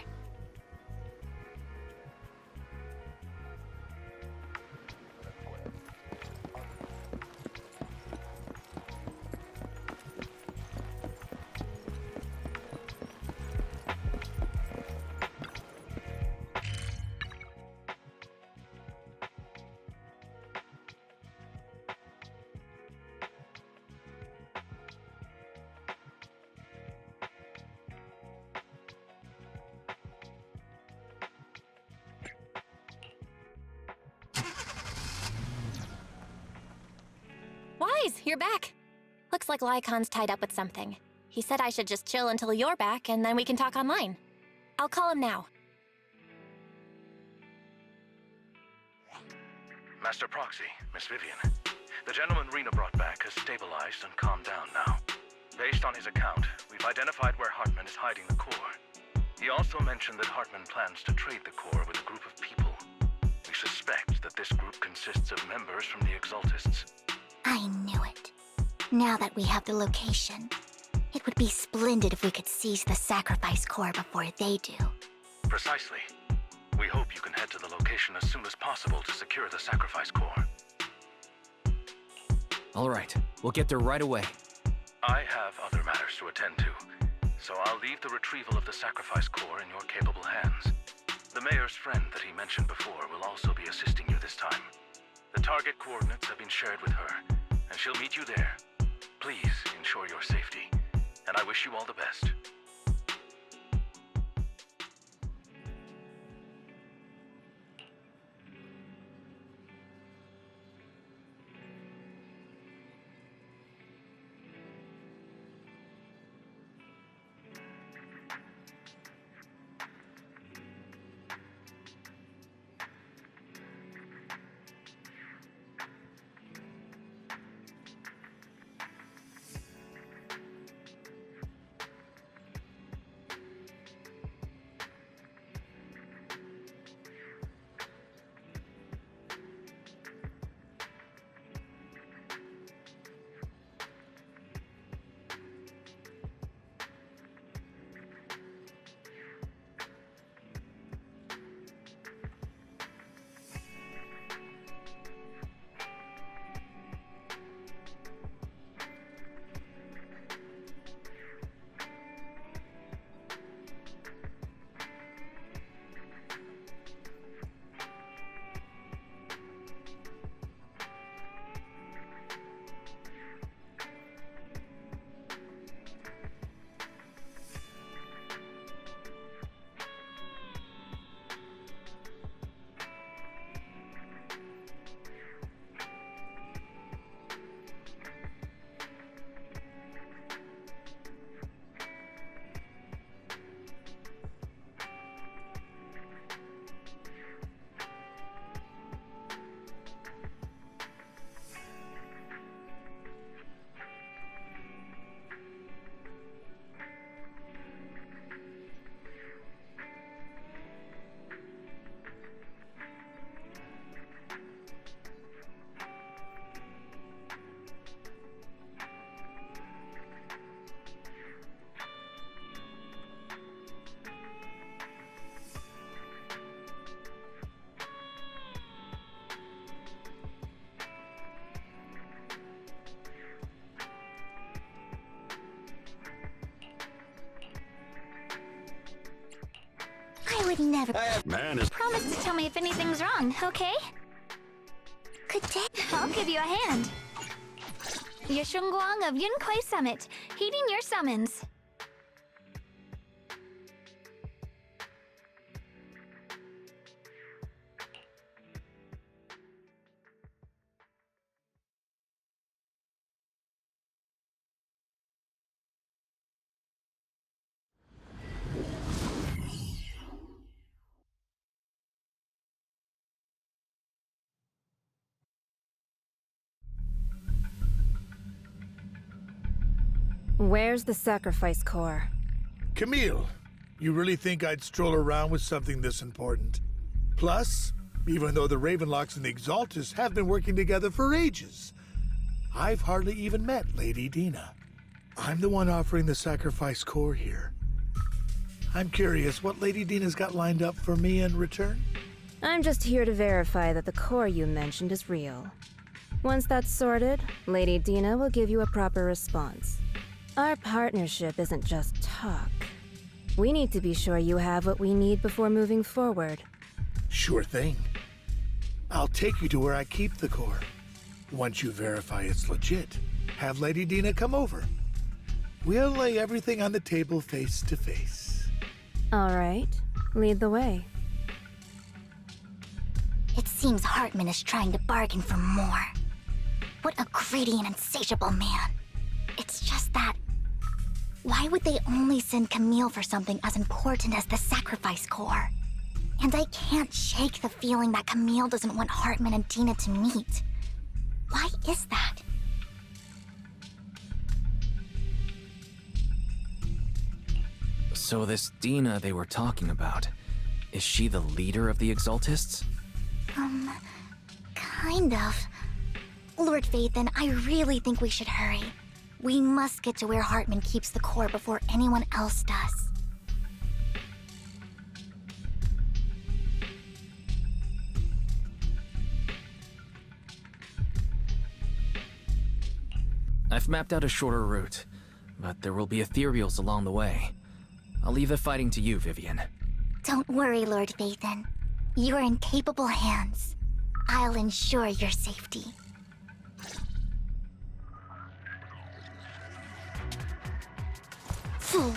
Wise, you're back. Looks like Lycon's tied up with something. He said I should just chill until you're back, and then we can talk online. I'll call him now. Master Proxy, Miss Vivian. The gentleman Rena brought back has stabilized and calmed down now. Based on his account, we've identified where Hartman is hiding the core. He also mentioned that Hartman plans to trade the core with a group of people. We suspect that this group consists of members from the Exaltists. I knew it. Now that we have the location, it would be splendid if we could seize the sacrifice core before they do. Precisely. We hope you can head to the location as soon as possible to secure the sacrifice core. All right, we'll get there right away. I have other matters to attend to, so I'll leave the retrieval of the sacrifice core in your capable hands. The mayor's friend that he mentioned before will also be assisting you this time. The target coordinates have been shared with her, and she'll meet you there. Please ensure your safety, and I wish you all the best. I would never. Man is Promise to tell me if anything's wrong, okay? Good day. I'll give you a hand. Yashunguang of Yunkwei Summit, heeding your summons. Where's the sacrifice core? Camille, you really think I'd stroll around with something this important? Plus, even though the Ravenlocks and the Exaltus have been working together for ages, I've hardly even met Lady Dina. I'm the one offering the sacrifice core here. I'm curious what Lady Dina's got lined up for me in return? I'm just here to verify that the core you mentioned is real. Once that's sorted, Lady Dina will give you a proper response. Our partnership isn't just talk. We need to be sure you have what we need before moving forward. Sure thing. I'll take you to where I keep the core. Once you verify it's legit, have Lady Dina come over. We'll lay everything on the table face to face. All right, lead the way. It seems Hartman is trying to bargain for more. What a greedy and insatiable man. It's just that... why would they only send Camille for something as important as the sacrifice core? And I can't shake the feeling that Camille doesn't want Hartman and Dina to meet. Why is that? So this Dina they were talking about, is she the leader of the Exaltists? Kind of. Lord Vathan, I really think we should hurry. We must get to where Hartman keeps the core before anyone else does. I've mapped out a shorter route, but there will be ethereals along the way. I'll leave the fighting to you, Vivian. Don't worry, Lord Vathan. You're in capable hands. I'll ensure your safety. Fool.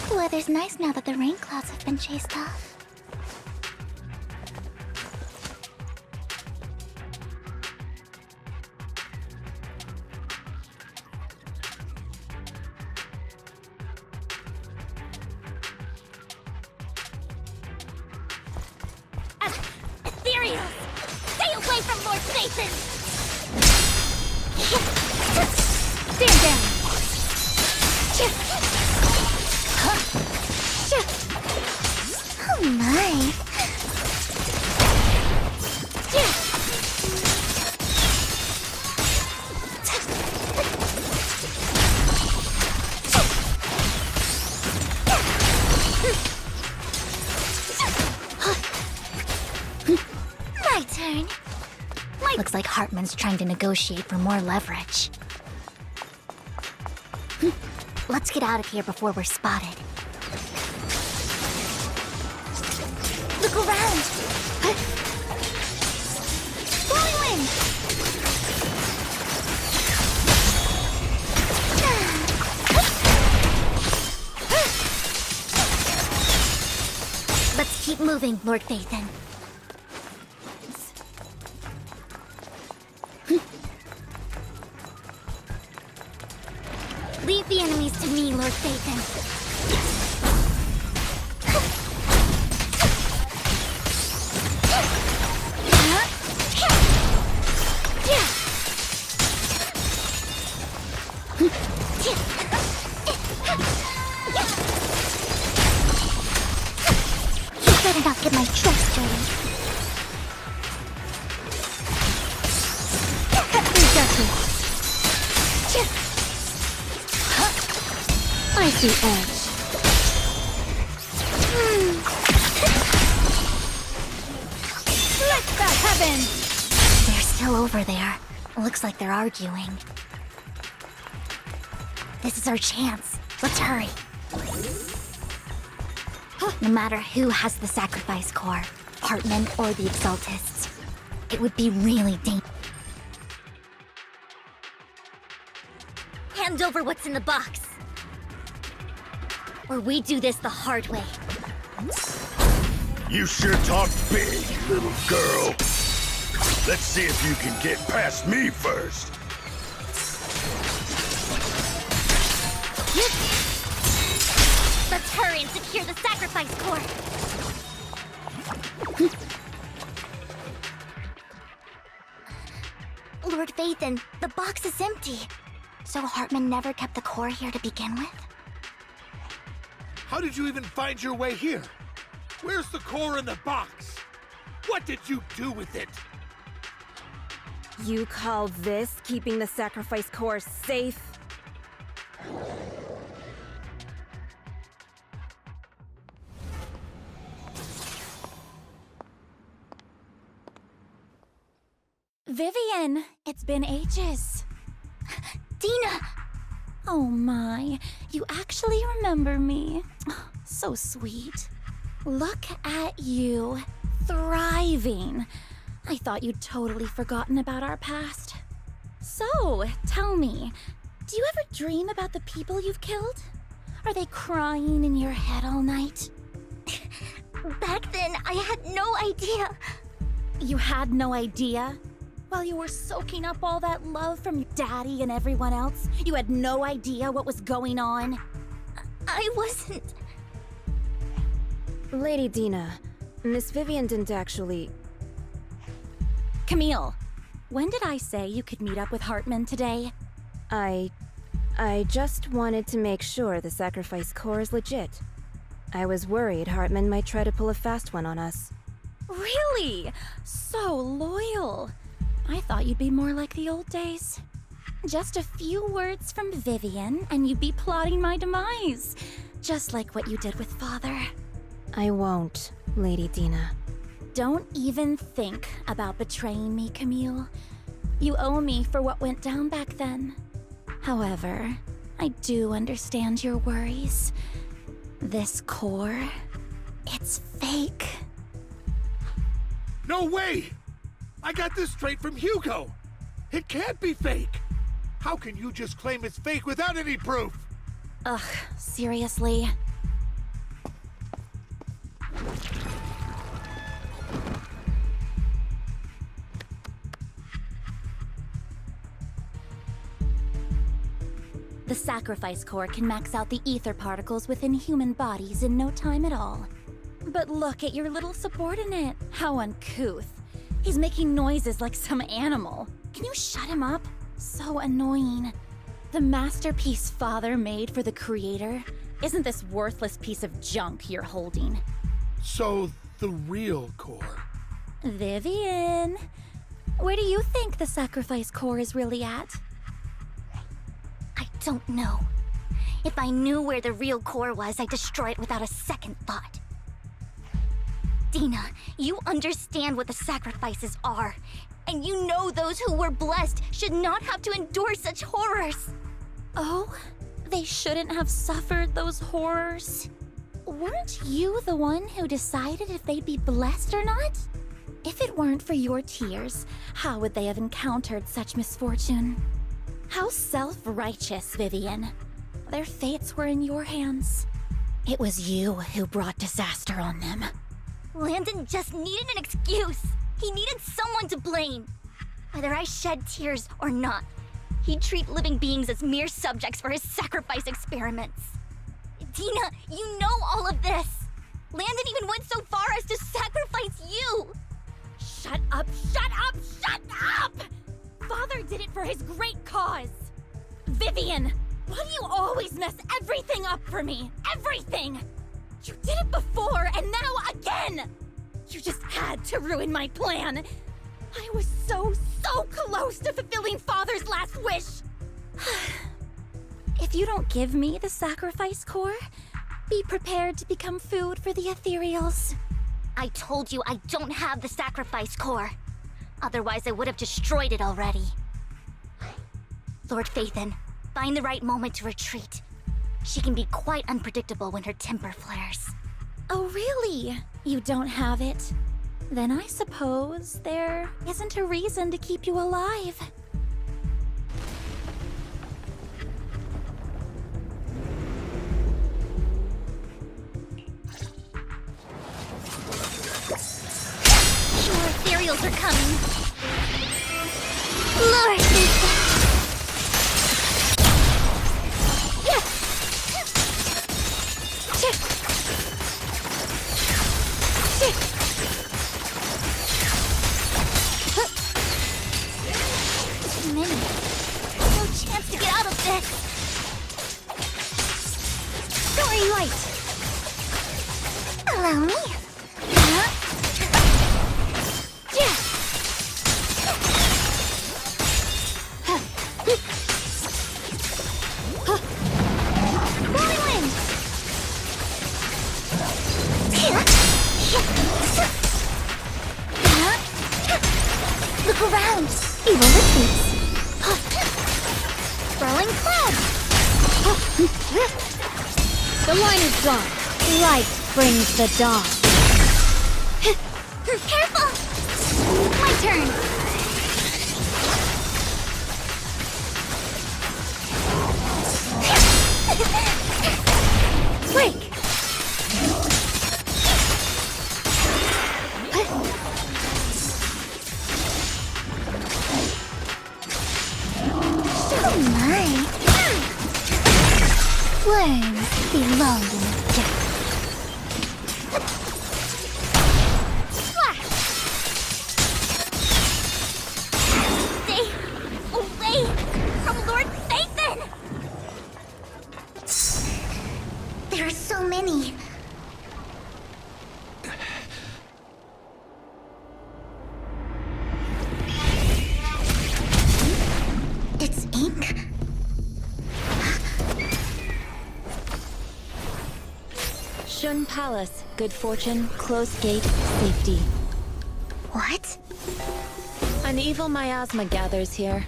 The weather's nice now that the rain clouds have been chased off. Ethereal! Stay away from Lord Vathan! Stand down! Oh my! My turn. Looks like Hartman's trying to negotiate for more leverage. Let's get out of here before we're spotted. Look around! Blowing wind! Let's keep moving, Lord Vathan. Leave the enemies to me, Lord Vathan. You better not get my trust dirty. Cut through darkness. Icy edge. Let the heavens! They're still over there. Looks like they're arguing. This is our chance. Let's hurry. No matter who has the sacrifice core, Hartman or the Exaltists, it would be really dangerous. Hand over what's in the box. Or we do this the hard way. You sure talk big, little girl. Let's see if you can get past me first. Hurry and secure the sacrifice core! Lord Vathan, the box is empty. So Hartman never kept the core here to begin with? How did you even find your way here? Where's the core in the box? What did you do with it? You call this keeping the sacrifice core safe? Vivian, it's been ages. Dina! Oh my, you actually remember me. So sweet. Look at you, thriving. I thought you'd totally forgotten about our past. So, tell me, do you ever dream about the people you've killed? Are they crying in your head all night? Back then, I had no idea. You had no idea? While you were soaking up all that love from your daddy and everyone else, you had no idea what was going on? I wasn't... Lady Dina, Miss Vivian didn't actually... Camille, when did I say you could meet up with Hartman today? I just wanted to make sure the sacrifice core is legit. I was worried Hartman might try to pull a fast one on us. Really? So loyal. I thought you'd be more like the old days. Just a few words from Vivian, and you'd be plotting my demise. Just like what you did with Father. I won't, Lady Dina. Don't even think about betraying me, Camille. You owe me for what went down back then. However, I do understand your worries. This core, it's fake. No way! I got this straight from Hugo! It can't be fake! How can you just claim it's fake without any proof? Ugh, seriously? The sacrifice core can max out the ether particles within human bodies in no time at all. But look at your little subordinate. How uncouth. He's making noises like some animal. Can you shut him up? So annoying. The masterpiece Father made for the Creator isn't this worthless piece of junk you're holding. So, the real core. Vivian, where do you think the sacrifice core is really at? I don't know. If I knew where the real core was, I'd destroy it without a second thought. Dina, you understand what the sacrifices are. And you know those who were blessed should not have to endure such horrors. Oh, they shouldn't have suffered those horrors. Weren't you the one who decided if they'd be blessed or not? If it weren't for your tears, how would they have encountered such misfortune? How self-righteous, Vivian. Their fates were in your hands. It was you who brought disaster on them. Landon just needed an excuse. He needed someone to blame. Whether I shed tears or not, he'd treat living beings as mere subjects for his sacrifice experiments. Dina, you know all of this. Landon even went so far as to sacrifice you. Shut up, shut up, shut up! Father did it for his great cause. Vivian, why do you always mess everything up for me? Everything! You did it before, and now again! You just had to ruin my plan. I was so close to fulfilling Father's last wish. If you don't give me the sacrifice core, be prepared to become food for the ethereals. I told you I don't have the sacrifice core. Otherwise, I would have destroyed it already. Lord Phaethon, find the right moment to retreat. She can be quite unpredictable when her temper flares. Oh, really? You don't have it? Then I suppose there isn't a reason to keep you alive. Sure, ethereals are coming. Lord Phaethon! Yes! around! Evil retreats! Throwing cloud! The line is drawn. Light brings the dawn. Careful! My turn! Break! Oh my! Worms belong in the dirt. Flash! Stay away from Lord Phaethon! There are so many. It's ink. Shun Palace, good fortune, closed gate, safety. What? An evil miasma gathers here.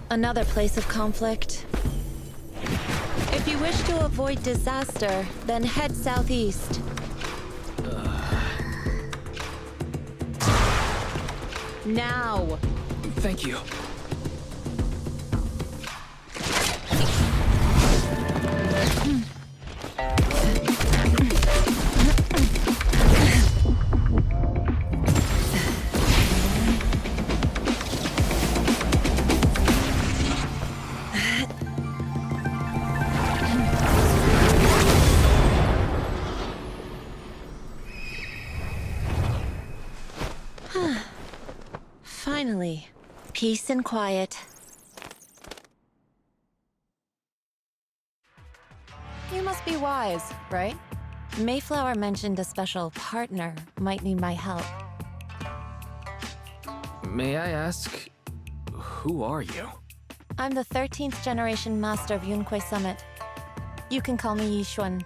Another place of conflict. If you wish to avoid disaster, then head southeast. Now! Thank you. Finally, peace and quiet. You must be wise, right? Mayflower mentioned a special partner might need my help. May I ask, who are you? I'm the 13th generation master of Yunque Summit. You can call me Yishuan.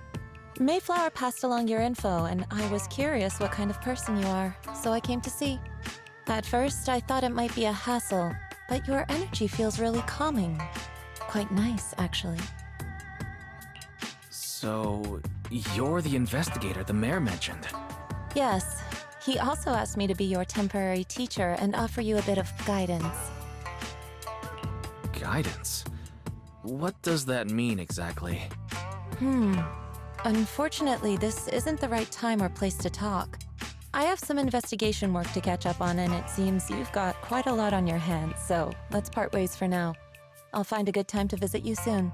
Mayflower passed along your info, and I was curious what kind of person you are, so I came to see. At first, I thought it might be a hassle, but your energy feels really calming. Quite nice, actually. So, you're the investigator the mayor mentioned. Yes. He also asked me to be your temporary teacher and offer you a bit of guidance. Guidance? What does that mean exactly? Unfortunately, this isn't the right time or place to talk. I have some investigation work to catch up on, and it seems you've got quite a lot on your hands, so let's part ways for now. I'll find a good time to visit you soon.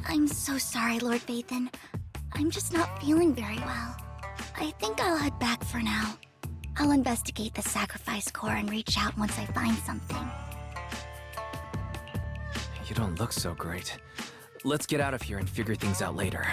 I'm so sorry, Lord Phaethon. I'm just not feeling very well. I think I'll head back for now. I'll investigate the sacrifice core and reach out once I find something. You don't look so great. Let's get out of here and figure things out later.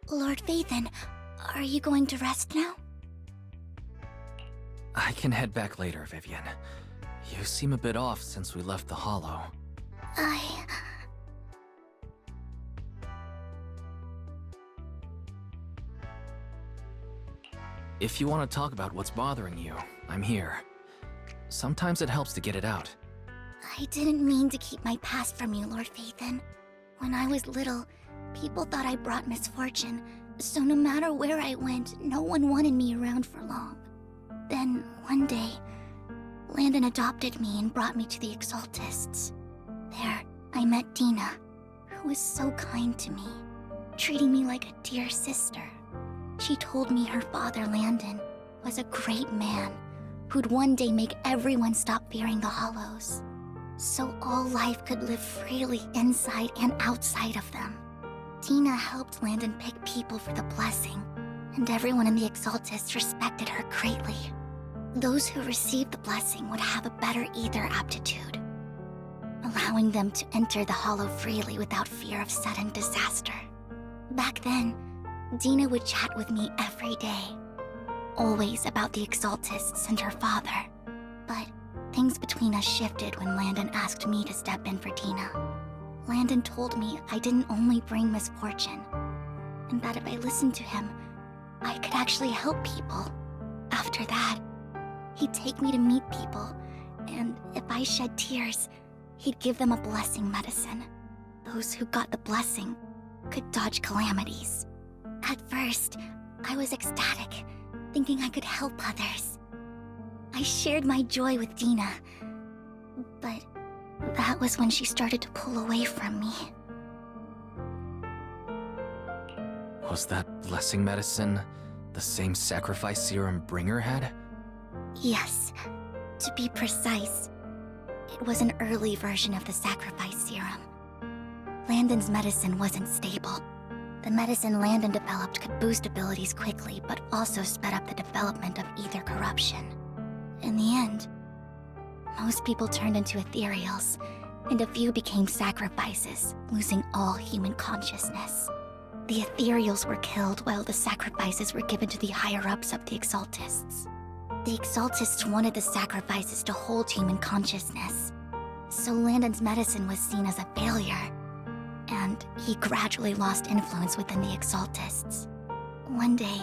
Lord Phaethon, are you going to rest now? I can head back later, Vivian. You seem a bit off since we left the Hollow. If you want to talk about what's bothering you, I'm here. Sometimes it helps to get it out. I didn't mean to keep my past from you, Lord Phaethon. When I was little, people thought I brought misfortune, so no matter where I went, no one wanted me around for long. Then, one day, Landon adopted me and brought me to the Exaltists. There, I met Dina, who was so kind to me, treating me like a dear sister. She told me her father, Landon, was a great man who'd one day make everyone stop fearing the Hollows, so all life could live freely inside and outside of them. Dina helped Landon pick people for the blessing, and everyone in the Exaltists respected her greatly. those who received the blessing would have a better ether aptitude, allowing them to enter the hollow freely without fear of sudden disaster. Back then, Dina would chat with me every day, always about the Exaltists and her father. But things between us shifted when Landon asked me to step in for Dina. Landon told me I didn't only bring misfortune, and that if I listened to him, I could actually help people. After that, he'd take me to meet people, and if I shed tears, he'd give them a blessing medicine. Those who got the blessing could dodge calamities. At first, I was ecstatic, thinking I could help others. I shared my joy with Dina, but that was when she started to pull away from me. Was that blessing medicine the same sacrifice serum Bringer had? Yes. To be precise, it was an early version of the sacrifice serum. Landon's medicine wasn't stable. The medicine Landon developed could boost abilities quickly, but also sped up the development of ether corruption. In the end, most people turned into ethereals, and a few became sacrifices, losing all human consciousness. The ethereals were killed while the sacrifices were given to the higher-ups of the Exaltists. The Exaltists wanted the sacrifices to hold human consciousness, so Landon's medicine was seen as a failure, and he gradually lost influence within the Exaltists. One day,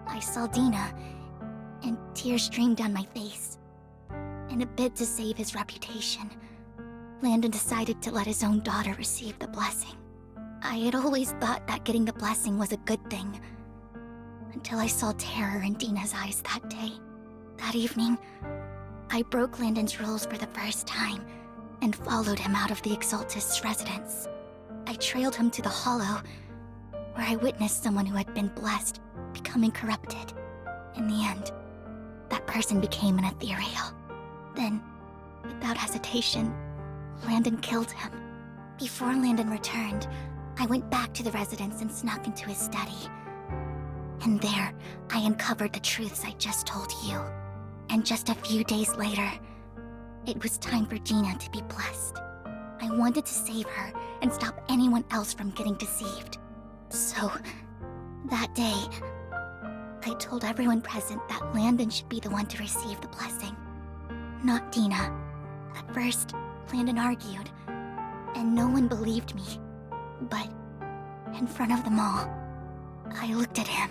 I saw Dina, and tears streamed down my face. In a bid to save his reputation, Landon decided to let his own daughter receive the blessing. I had always thought that getting the blessing was a good thing, until I saw terror in Dina's eyes that day. That evening, I broke Landon's rules for the first time and followed him out of the Exaltist's residence. I trailed him to the Hollow, where I witnessed someone who had been blessed becoming corrupted. In the end, that person became an ethereal. Then, without hesitation, Landon killed him. Before Landon returned, I went back to the residence and snuck into his study. And there, I uncovered the truths I just told you. And just a few days later, it was time for Dina to be blessed. I wanted to save her and stop anyone else from getting deceived. So, that day, I told everyone present that Landon should be the one to receive the blessing, not Dina. At first, Landon argued, and no one believed me. But, in front of them all, I looked at him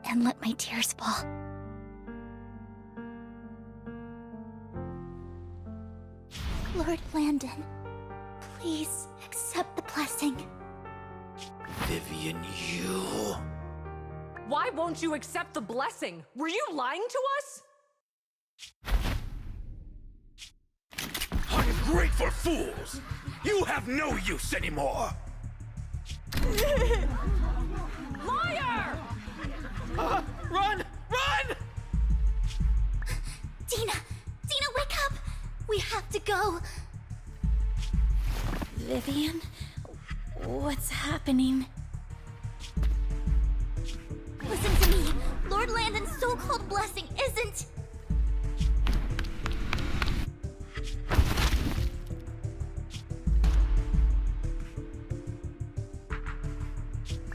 and let my tears fall. Lord Landon, please accept the blessing. Vivian, you... Why won't you accept the blessing? Were you lying to us? Ungrateful fools! You have no use anymore! Liar! Run! Run! Dina! Dina, wake up! We have to go! Vivian? What's happening? Listen to me! Lord Landon's so-called blessing isn't...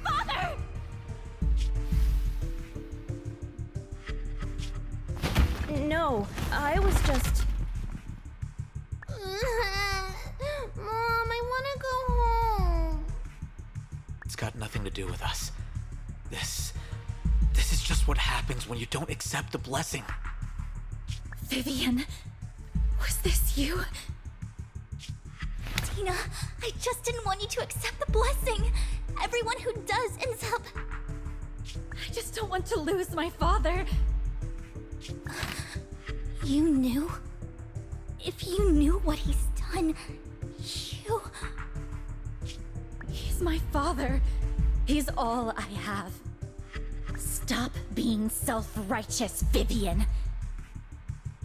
Father! No, I was just... Mom, I want to go home. It's got nothing to do with us. This is just what happens when you don't accept the blessing. Vivian, was this you? Tina, I just didn't want you to accept the blessing. Everyone who does ends up... I just don't want to lose my father. You knew? If you knew what he's done, you... He's my father. He's all I have. Stop being self-righteous, Vivian.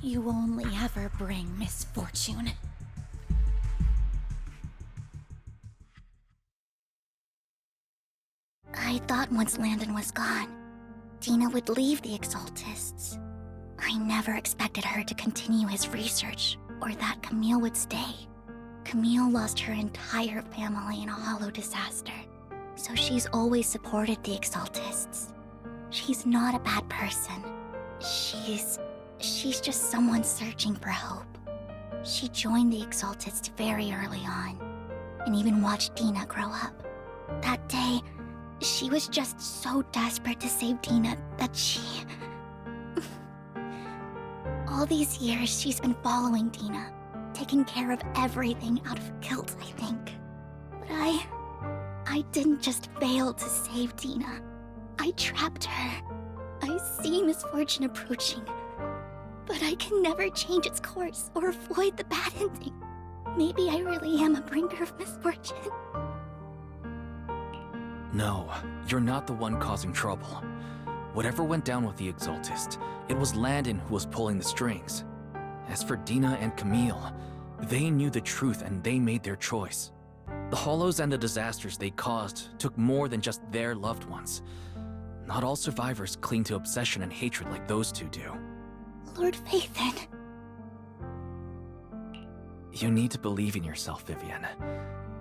You only ever bring misfortune. I thought once Landon was gone, Dina would leave the Exaltists. I never expected her to continue his research, or that Camille would stay. Camille lost her entire family in a hollow disaster, so she's always supported the Exaltists. She's not a bad person. She's just someone searching for hope. She joined the Exaltists very early on, and even watched Dina grow up. That day, she was just so desperate to save Dina that she... All these years, she's been following Dina, taking care of everything out of guilt, I think. But I didn't just fail to save Dina. I trapped her. I see misfortune approaching, but I can never change its course or avoid the bad ending. Maybe I really am a bringer of misfortune. No, you're not the one causing trouble. Whatever went down with the Exaltist, it was Landon who was pulling the strings. As for Dina and Camille, they knew the truth and they made their choice. The hollows and the disasters they caused took more than just their loved ones. Not all survivors cling to obsession and hatred like those two do. Lord Phaethon. You need to believe in yourself, Vivian.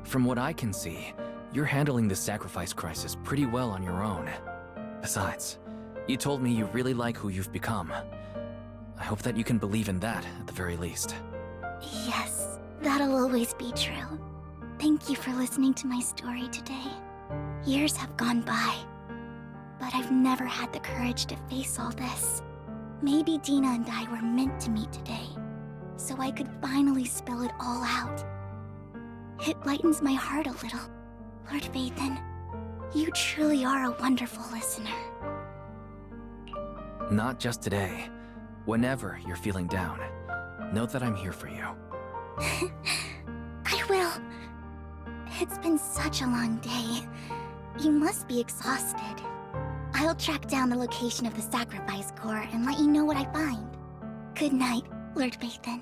From what I can see, you're handling this sacrifice crisis pretty well on your own. Besides, you told me you really like who you've become. I hope that you can believe in that, at the very least. Yes, that'll always be true. Thank you for listening to my story today. Years have gone by, but I've never had the courage to face all this. Maybe Dina and I were meant to meet today, so I could finally spill it all out. It lightens my heart a little. Lord Phaethon, you truly are a wonderful listener. Not just today. Whenever you're feeling down, know that I'm here for you. I will. It's been such a long day. You must be exhausted. I'll track down the location of the sacrifice core and let you know what I find. Good night, Lord Phaethon.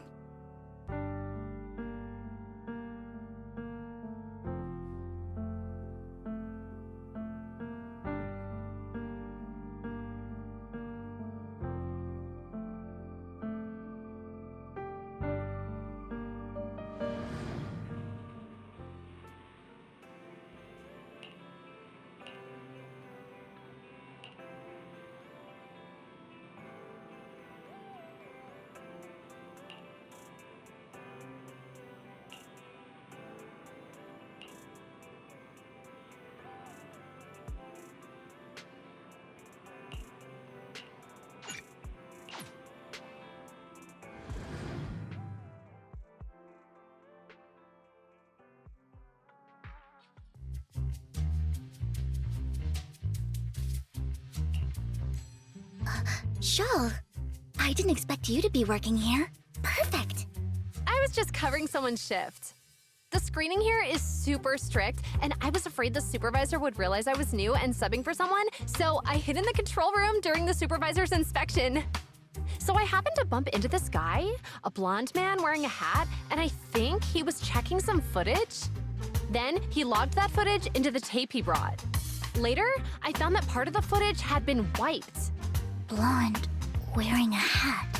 Shawl, I didn't expect you to be working here. Perfect. I was just covering someone's shift. The screening here is super strict, and I was afraid the supervisor would realize I was new and subbing for someone, so I hid in the control room during the supervisor's inspection. So I happened to bump into this guy, a blonde man wearing a hat, and I think he was checking some footage. Then he logged that footage into the tape he brought. Later, I found that part of the footage had been wiped. Blonde, wearing a hat.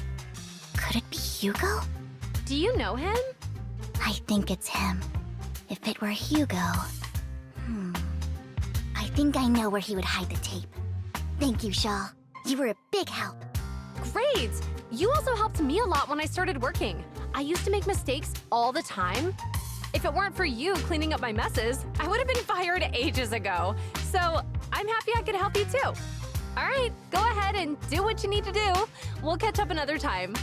Could it be Hugo? Do you know him? I think it's him. If it were Hugo... I think I know where he would hide the tape. Thank you, Shaw. You were a big help. Great! You also helped me a lot when I started working. I used to make mistakes all the time. If it weren't for you cleaning up my messes, I would have been fired ages ago. So I'm happy I could help you too. All right, go ahead and do what you need to do. We'll catch up another time.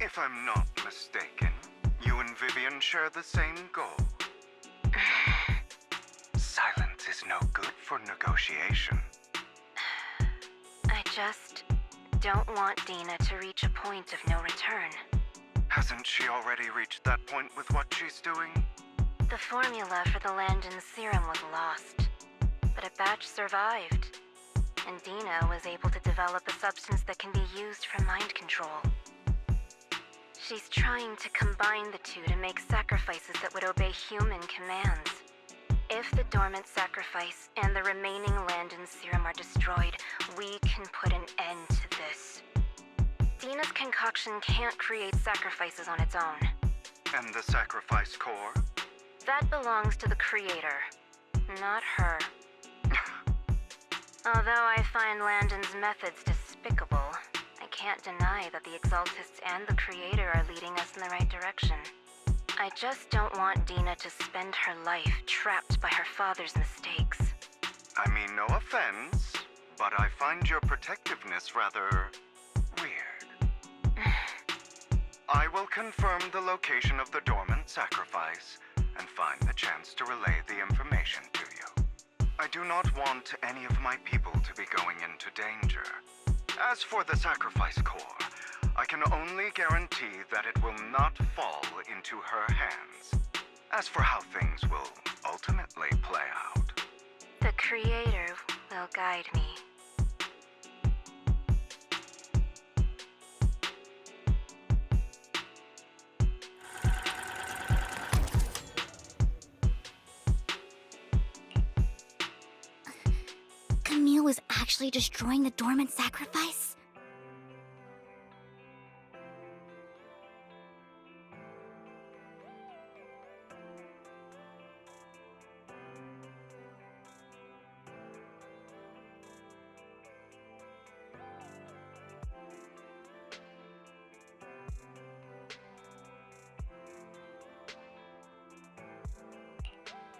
If I'm not mistaken, you and Vivian share the same goal. Silence is no good for negotiation. I just don't want Dina to reach a point of no return. Hasn't she already reached that point with what she's doing? The formula for the Landon serum was lost, but a batch survived, and Dina was able to develop a substance that can be used for mind control. She's trying to combine the two to make sacrifices that would obey human commands. If the dormant sacrifice and the remaining Landon serum are destroyed, we can put an end to this. Dina's concoction can't create sacrifices on its own. And the sacrifice core? That belongs to the creator, not her. Although I find Landon's methods despicable, I can't deny that the Exaltists and the creator are leading us in the right direction. I just don't want Dina to spend her life trapped by her father's mistakes. I mean, no offense, but I find your protectiveness rather weird. I will confirm the location of the dormant sacrifice and find the chance to relay the information to you. I do not want any of my people to be going into danger. As for the sacrifice core, I can only guarantee that it will not fall into her hands. As for how things will ultimately play out, the creator will guide me. Camille was actually destroying the dormant sacrifice?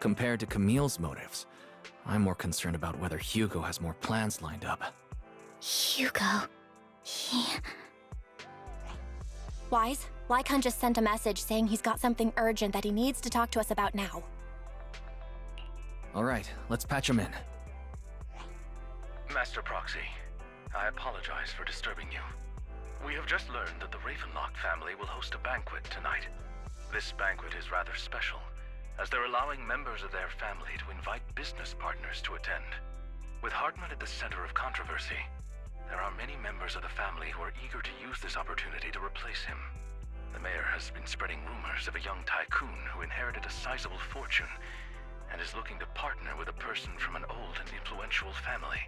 Compared to Camille's motives, I'm more concerned about whether Hugo has more plans lined up. Hugo... he... Wise, Lycon just sent a message saying he's got something urgent that he needs to talk to us about now. Alright, let's patch him in. Master Proxy, I apologize for disturbing you. We have just learned that the Ravenlock family will host a banquet tonight. This banquet is rather special, as they're allowing members of their family to invite business partners to attend. With Hartman at the center of controversy, there are many members of the family who are eager to use this opportunity to replace him. The mayor has been spreading rumors of a young tycoon who inherited a sizable fortune and is looking to partner with a person from an old and influential family.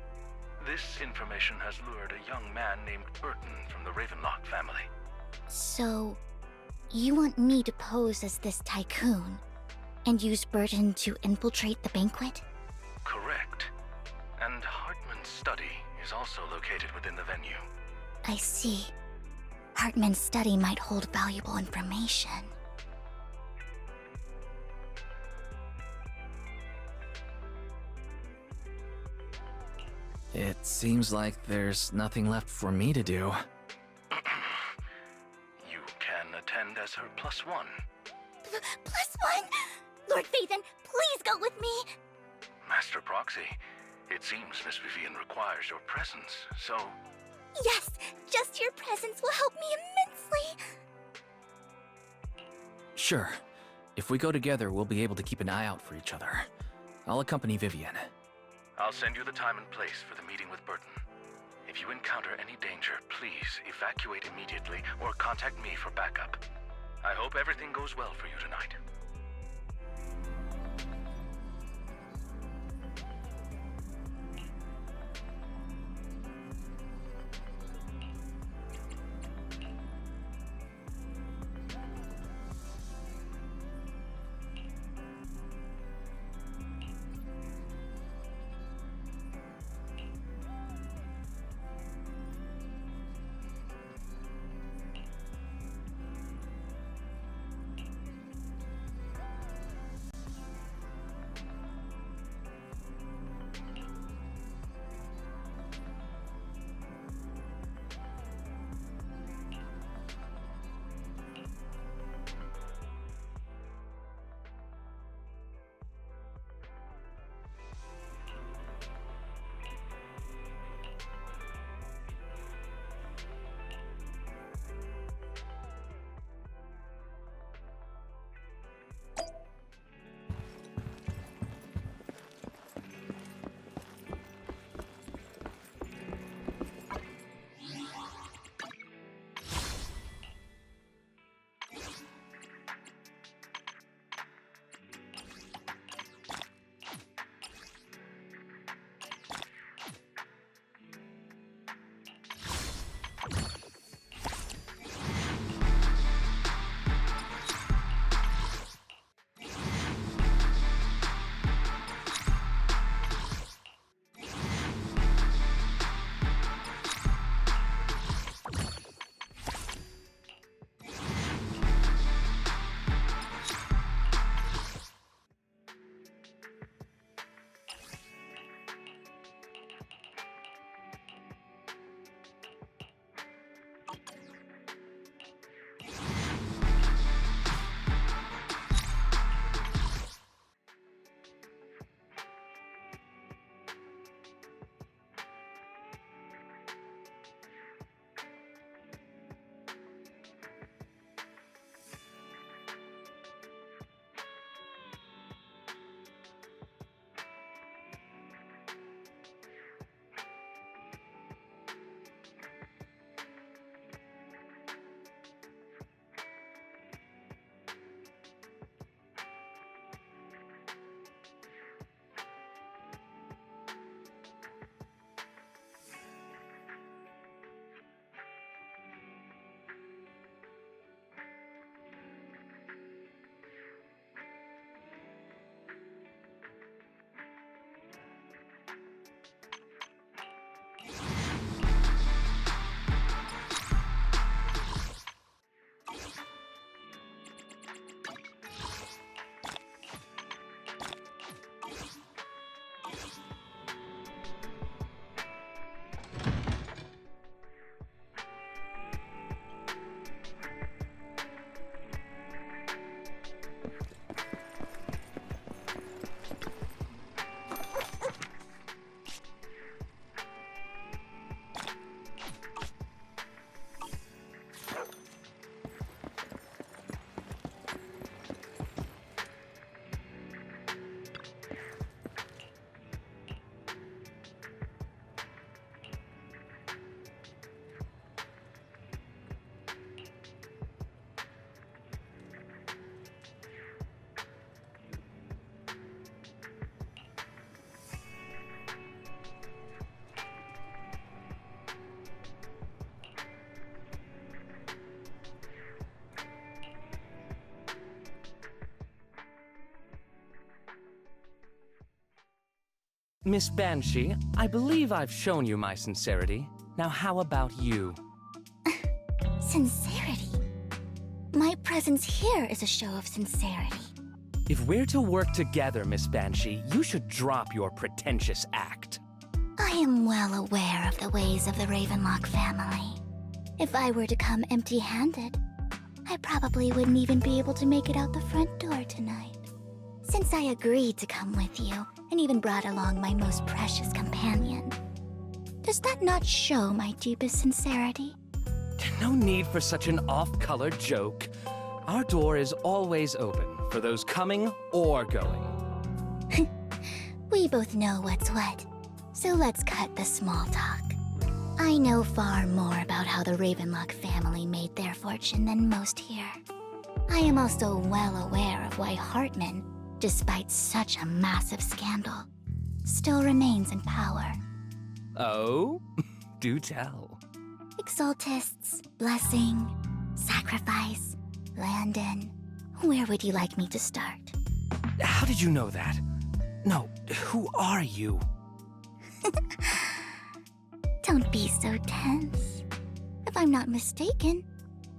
This information has lured a young man named Burton from the Ravenlock family. So, you want me to pose as this tycoon and use Burton to infiltrate the banquet? Correct. And Hartman's study is also located within the venue. I see. Hartman's study might hold valuable information. It seems like there's nothing left for me to do. You can attend as her +1. +1? Lord Phaethon, please go with me! Master Proxy, it seems Miss Vivian requires your presence, so... Yes, just your presence will help me immensely! Sure. If we go together, we'll be able to keep an eye out for each other. I'll accompany Vivian. I'll send you the time and place for the meeting with Burton. If you encounter any danger, please evacuate immediately or contact me for backup. I hope everything goes well for you tonight. Miss Banshee, I believe I've shown you my sincerity. Now how about you? Sincerity? My presence here is a show of sincerity. If we're to work together, Miss Banshee, you should drop your pretentious act. I am well aware of the ways of the Ravenlock family. If I were to come empty-handed, I probably wouldn't even be able to make it out the front door tonight. Since I agreed to come with you, and even brought along my most precious companion, does that not show my deepest sincerity? No need for such an off-color joke. Our door is always open for those coming or going. We both know what's what, so let's cut the small talk. I know far more about how the Ravenlock family made their fortune than most here. I am also well aware of why Hartman, despite such a massive scandal, still remains in power. Oh? Do tell. Exaltists, blessing, sacrifice, Landon. Where would you like me to start? How did you know that? No, who are you? Don't be so tense. If I'm not mistaken,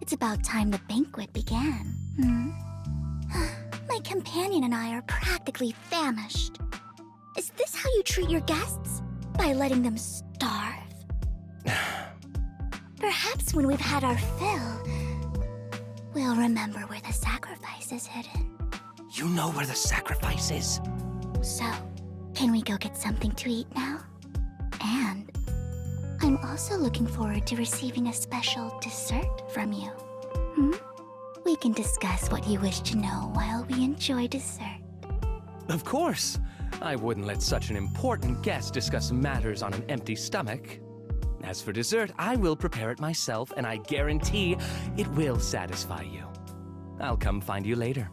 it's about time the banquet began. My companion and I are practically famished. Is this how you treat your guests? By letting them starve? Perhaps when we've had our fill, we'll remember where the sacrifice is hidden. You know where the sacrifice is? So, can we go get something to eat now? And I'm also looking forward to receiving a special dessert from you. We can discuss what you wish to know while we enjoy dessert. Of course. I wouldn't let such an important guest discuss matters on an empty stomach. As for dessert, I will prepare it myself, and I guarantee it will satisfy you. I'll come find you later.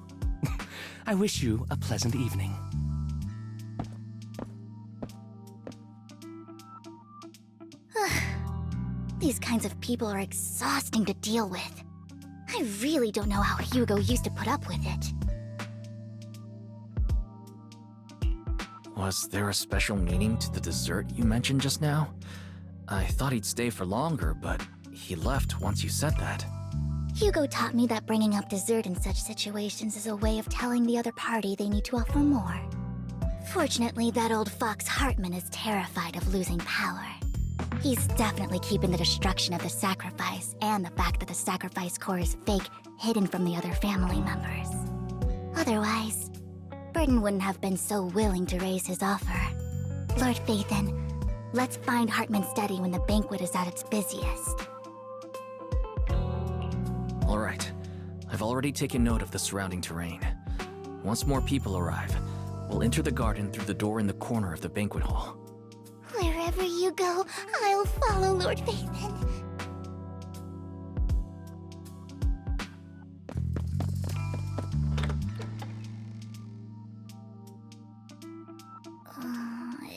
I wish you a pleasant evening. These kinds of people are exhausting to deal with. I really don't know how Hugo used to put up with it. Was there a special meaning to the dessert you mentioned just now? I thought he'd stay for longer, but he left once you said that. Hugo taught me that bringing up dessert in such situations is a way of telling the other party they need to offer more. Fortunately, that old fox Hartman is terrified of losing power. He's definitely keeping the destruction of the sacrifice and the fact that the sacrifice core is fake hidden from the other family members. Otherwise, Burden wouldn't have been so willing to raise his offer. Lord Phaethon, let's find Hartman's study when the banquet is at its busiest. All right. I've already taken note of the surrounding terrain. Once more people arrive, we'll enter the garden through the door in the corner of the banquet hall. Wherever you go, I'll follow, Lord Phaethon.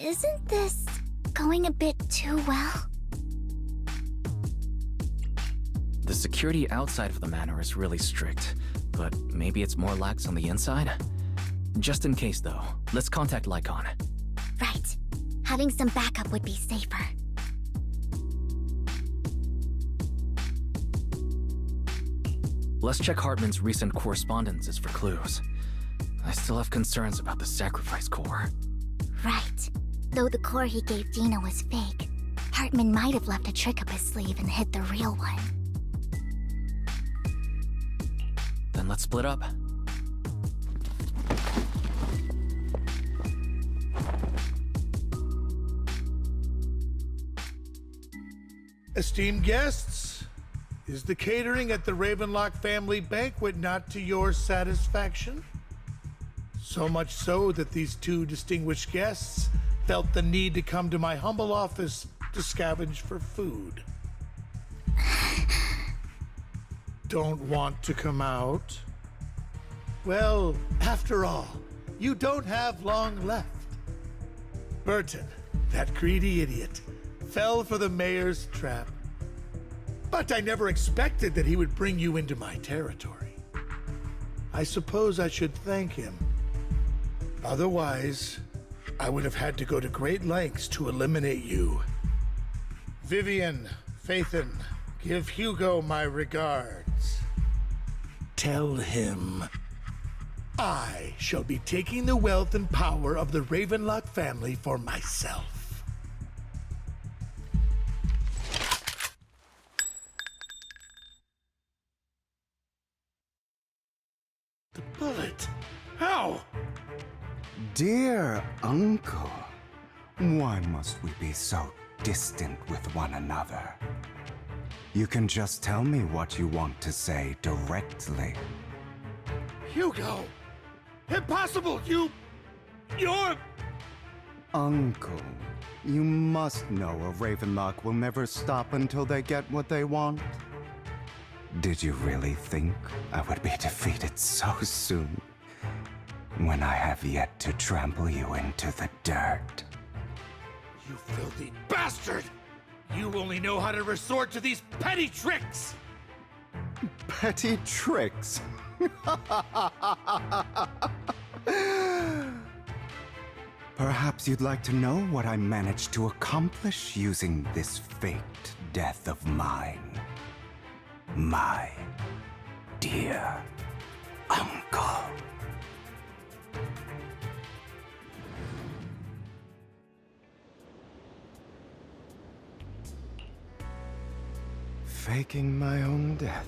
Isn't this going a bit too well? The security outside of the manor is really strict, but maybe it's more lax on the inside? Just in case, though, let's contact Lycon. Right. Having some backup would be safer. Let's check Hartman's recent correspondences for clues. I still have concerns about the sacrifice core. Right. Though the core he gave Dina was fake, Hartman might have left a trick up his sleeve and hid the real one. Then let's split up. Esteemed guests, is the catering at the Ravenlock family banquet not to your satisfaction? So much so that these two distinguished guests felt the need to come to my humble office to scavenge for food. Don't want to come out? Well, after all, you don't have long left. Burton, that greedy idiot, fell for the mayor's trap. But I never expected that he would bring you into my territory. I suppose I should thank him. Otherwise, I would have had to go to great lengths to eliminate you. Vivian, Phaethon, give Hugo my regards. Tell him I shall be taking the wealth and power of the Ravenlock family for myself. The bullet? How? Dear Uncle, why must we be so distant with one another? You can just tell me what you want to say directly. Hugo! Impossible! You're... Uncle, you must know a Ravenlock will never stop until they get what they want. Did you really think I would be defeated so soon, when I have yet to trample you into the dirt? You filthy bastard! You only know how to resort to these petty tricks! Petty tricks? Perhaps you'd like to know what I managed to accomplish using this faked death of mine. My dear uncle. Faking my own death.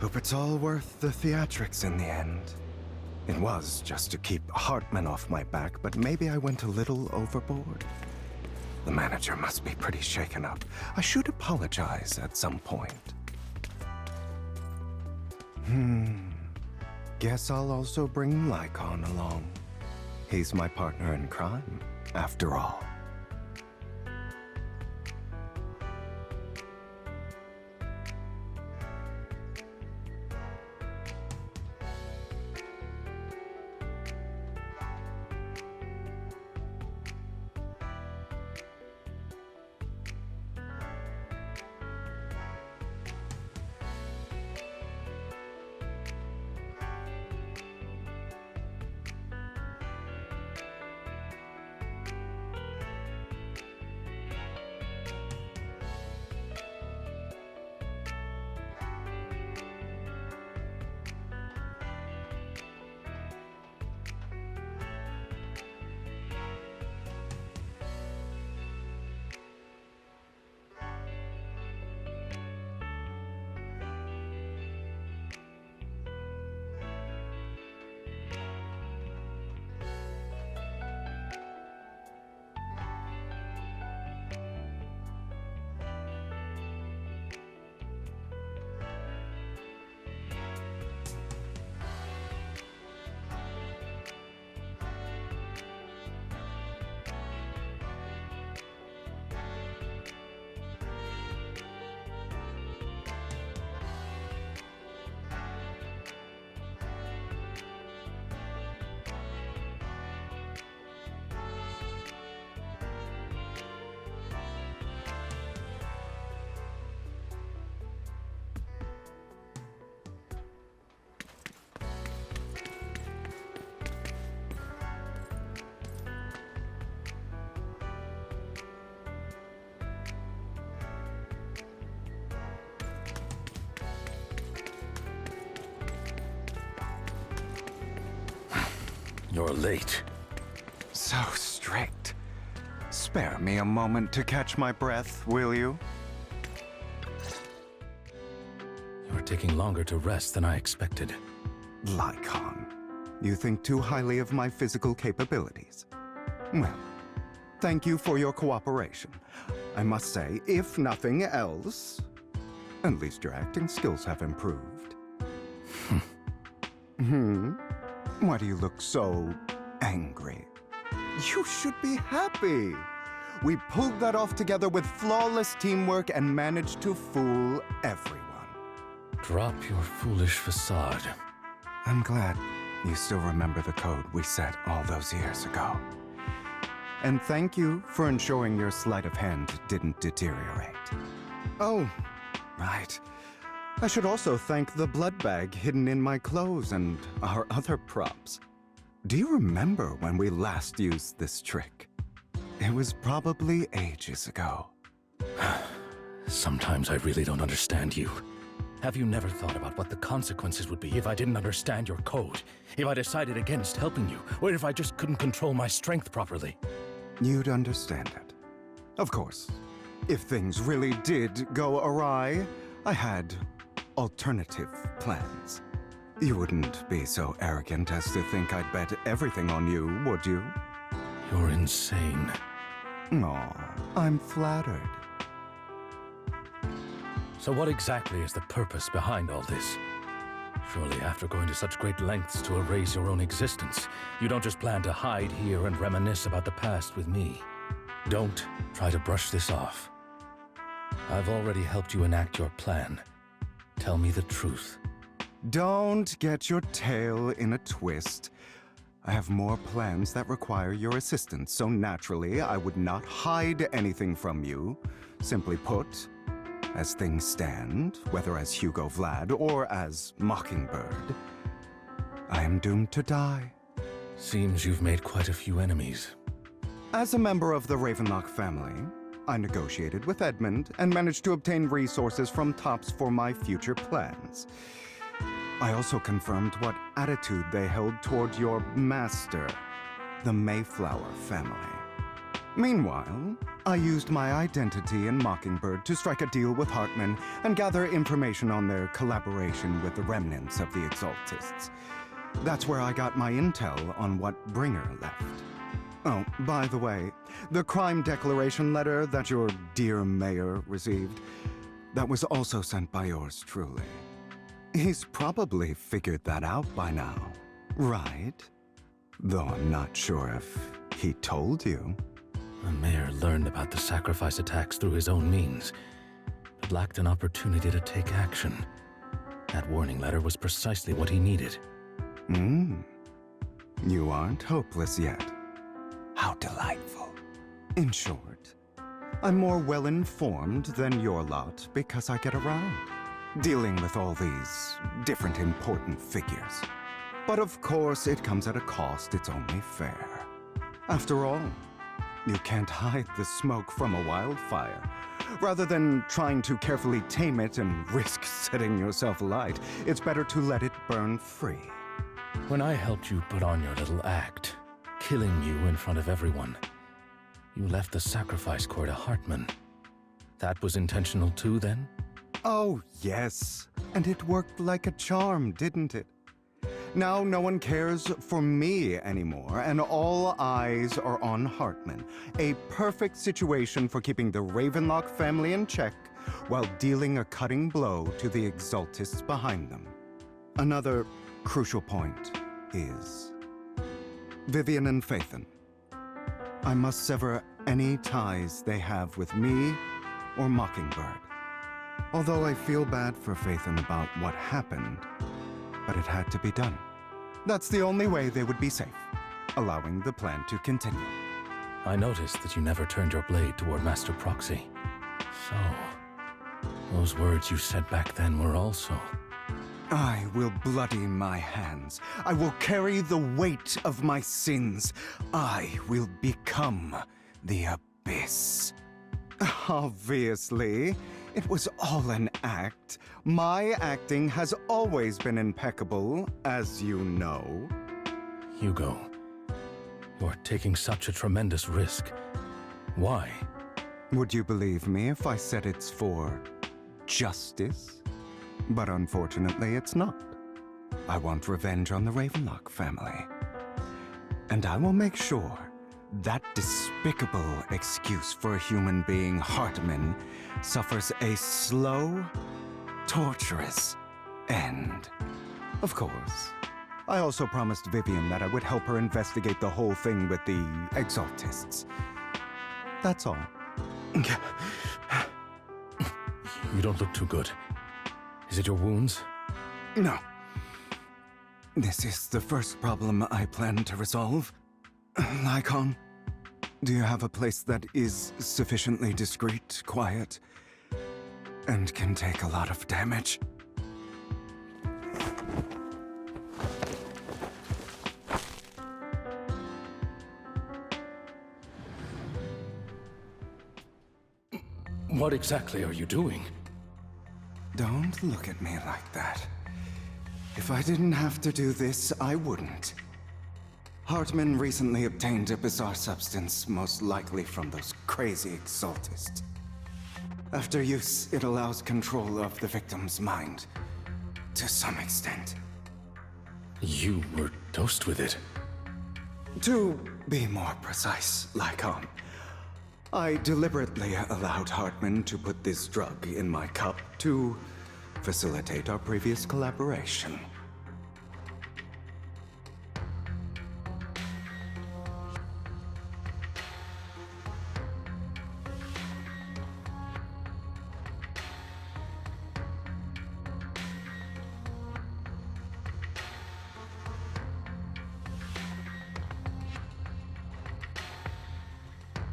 Hope it's all worth the theatrics in the end. It was just to keep Hartman off my back, but maybe I went a little overboard. The manager must be pretty shaken up. I should apologize at some point. Guess I'll also bring Lycon along. He's my partner in crime, after all. You're late. So strict. Spare me a moment to catch my breath, will you? You're taking longer to rest than I expected. Lycon, you think too highly of my physical capabilities. Well, thank you for your cooperation. I must say, if nothing else, at least your acting skills have improved. Why do you look so angry? You should be happy. We pulled that off together with flawless teamwork and managed to fool everyone. Drop your foolish facade. I'm glad you still remember the code we set all those years ago. And thank you for ensuring your sleight of hand didn't deteriorate. Oh, right. I should also thank the blood bag hidden in my clothes and our other props. Do you remember when we last used this trick? It was probably ages ago. Sometimes I really don't understand you. Have you never thought about what the consequences would be if I didn't understand your code? If I decided against helping you? Or if I just couldn't control my strength properly? You'd understand it. Of course, if things really did go awry, I had alternative plans. You wouldn't be so arrogant as to think I'd bet everything on you, would you? You're insane. Aw, I'm flattered. So what exactly is the purpose behind all this? Surely after going to such great lengths to erase your own existence, you don't just plan to hide here and reminisce about the past with me. Don't try to brush this off. I've already helped you enact your plan. Tell me the truth. Don't get your tail in a twist. I have more plans that require your assistance, so naturally I would not hide anything from you. Simply put, as things stand, whether as Hugo Vlad or as Mockingbird, I am doomed to die. Seems you've made quite a few enemies. As a member of the Ravenlock family, I negotiated with Edmund and managed to obtain resources from Tops for my future plans. I also confirmed what attitude they held toward your master, the Mayflower family. Meanwhile, I used my identity in Mockingbird to strike a deal with Hartman and gather information on their collaboration with the remnants of the Exaltists. That's where I got my intel on what Bringer left. Oh, by the way, the crime declaration letter that your dear mayor received, that was also sent by yours truly. He's probably figured that out by now, right? Though I'm not sure if he told you. The mayor learned about the sacrifice attacks through his own means, but lacked an opportunity to take action. That warning letter was precisely what he needed. You aren't hopeless yet. How delightful. In short, I'm more well-informed than your lot because I get around, dealing with all these different important figures. But of course, it comes at a cost, it's only fair. After all, you can't hide the smoke from a wildfire. Rather than trying to carefully tame it and risk setting yourself alight, it's better to let it burn free. When I helped you put on your little act, killing you in front of everyone, you left the sacrifice core to Hartman. That was intentional too, then? Oh, yes. And it worked like a charm, didn't it? Now no one cares for me anymore, and all eyes are on Hartman. A perfect situation for keeping the Ravenlock family in check while dealing a cutting blow to the Exaltists behind them. Another crucial point is Vivian and Phaethon. I must sever any ties they have with me or Mockingbird. Although I feel bad for Phaethon about what happened, but it had to be done. That's the only way they would be safe, allowing the plan to continue. I noticed that you never turned your blade toward Master Proxy. So, those words you said back then were also... I will bloody my hands. I will carry the weight of my sins. I will become the Abyss. Obviously, it was all an act. My acting has always been impeccable, as you know. Hugo, you're taking such a tremendous risk. Why? Would you believe me if I said it's for justice? But unfortunately, it's not. I want revenge on the Ravenlock family. And I will make sure that despicable excuse for a human being, Hartman, suffers a slow, torturous end. Of course, I also promised Vivian that I would help her investigate the whole thing with the Exaltists. That's all. You don't look too good. Is it your wounds? No. This is the first problem I plan to resolve. Lycon, do you have a place that is sufficiently discreet, quiet, and can take a lot of damage? What exactly are you doing? Don't look at me like that. If I didn't have to do this, I wouldn't. Hartman recently obtained a bizarre substance, most likely from those crazy exaltists. After use, it allows control of the victim's mind. To some extent. You were dosed with it? To be more precise, Lycon, I deliberately allowed Hartman to put this drug in my cup to facilitate our previous collaboration.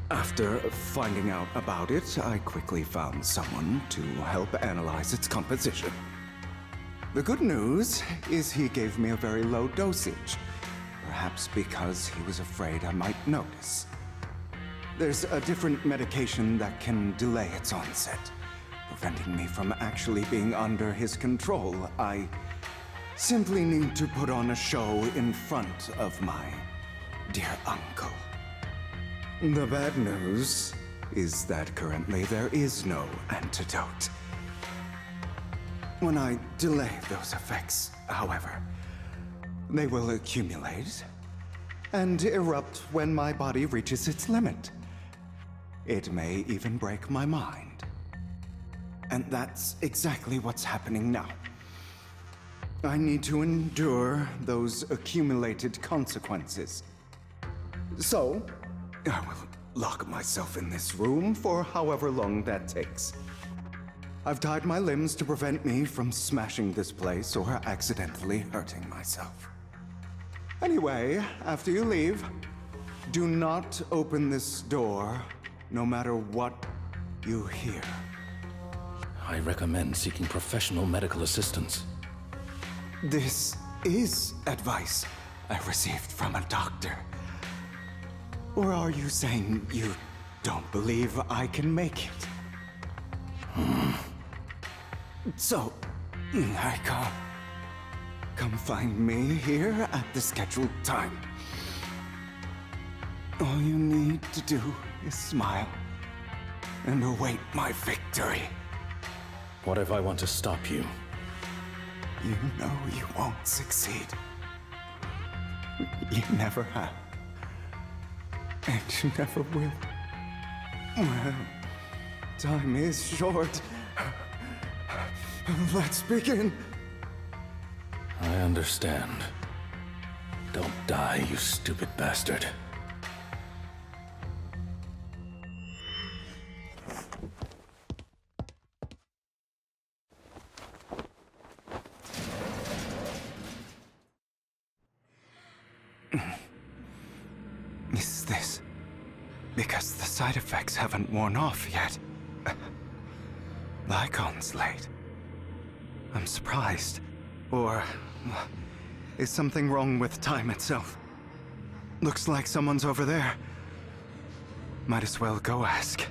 After finding out about it, I quickly found someone to help analyze its composition. The good news is he gave me a very low dosage, perhaps because he was afraid I might notice. There's a different medication that can delay its onset, preventing me from actually being under his control. I simply need to put on a show in front of my dear uncle. The bad news is that currently there is no antidote. When I delay those effects, however, they will accumulate and erupt when my body reaches its limit. It may even break my mind. And that's exactly what's happening now. I need to endure those accumulated consequences. So, I will lock myself in this room for however long that takes. I've tied my limbs to prevent me from smashing this place or accidentally hurting myself. Anyway, after you leave, do not open this door, no matter what you hear. I recommend seeking professional medical assistance. This is advice I received from a doctor. Or are you saying you don't believe I can make it? So, Lycon, come find me here at the scheduled time. All you need to do is smile and await my victory. What if I want to stop you? You know you won't succeed. You never have. And you never will. Well, time is short. Let's begin. I understand. Don't die, you stupid bastard. Is this because the side effects haven't worn off yet? Lycon's late. I'm surprised. Or is something wrong with time itself? Looks like someone's over there. Might as well go ask.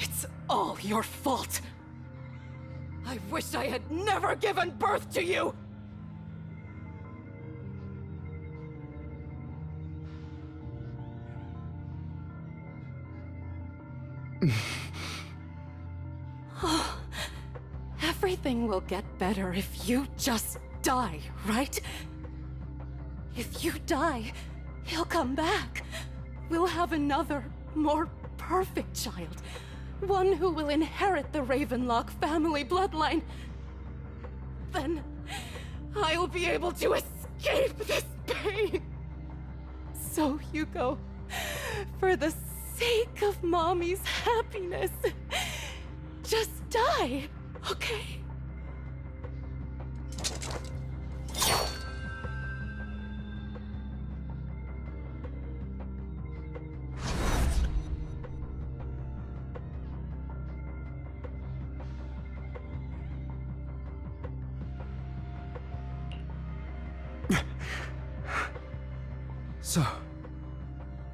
It's all your fault. I wish I had never given birth to you! Oh, everything will get better if you just die, right? If you die, he'll come back. We'll have another, more perfect child. One who will inherit the Ravenlock family bloodline. Then I'll be able to escape this pain. So, Hugo, for the sake of Mommy's happiness, just die, okay? So,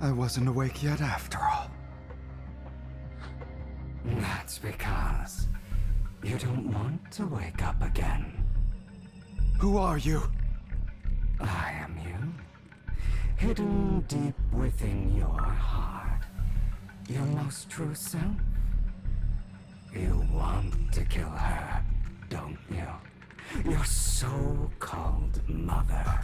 I wasn't awake yet after all. That's because you don't want to wake up again. Who are you? I am you. Hidden deep within your heart. Your most true self. You want to kill her, don't you? Your so-called mother.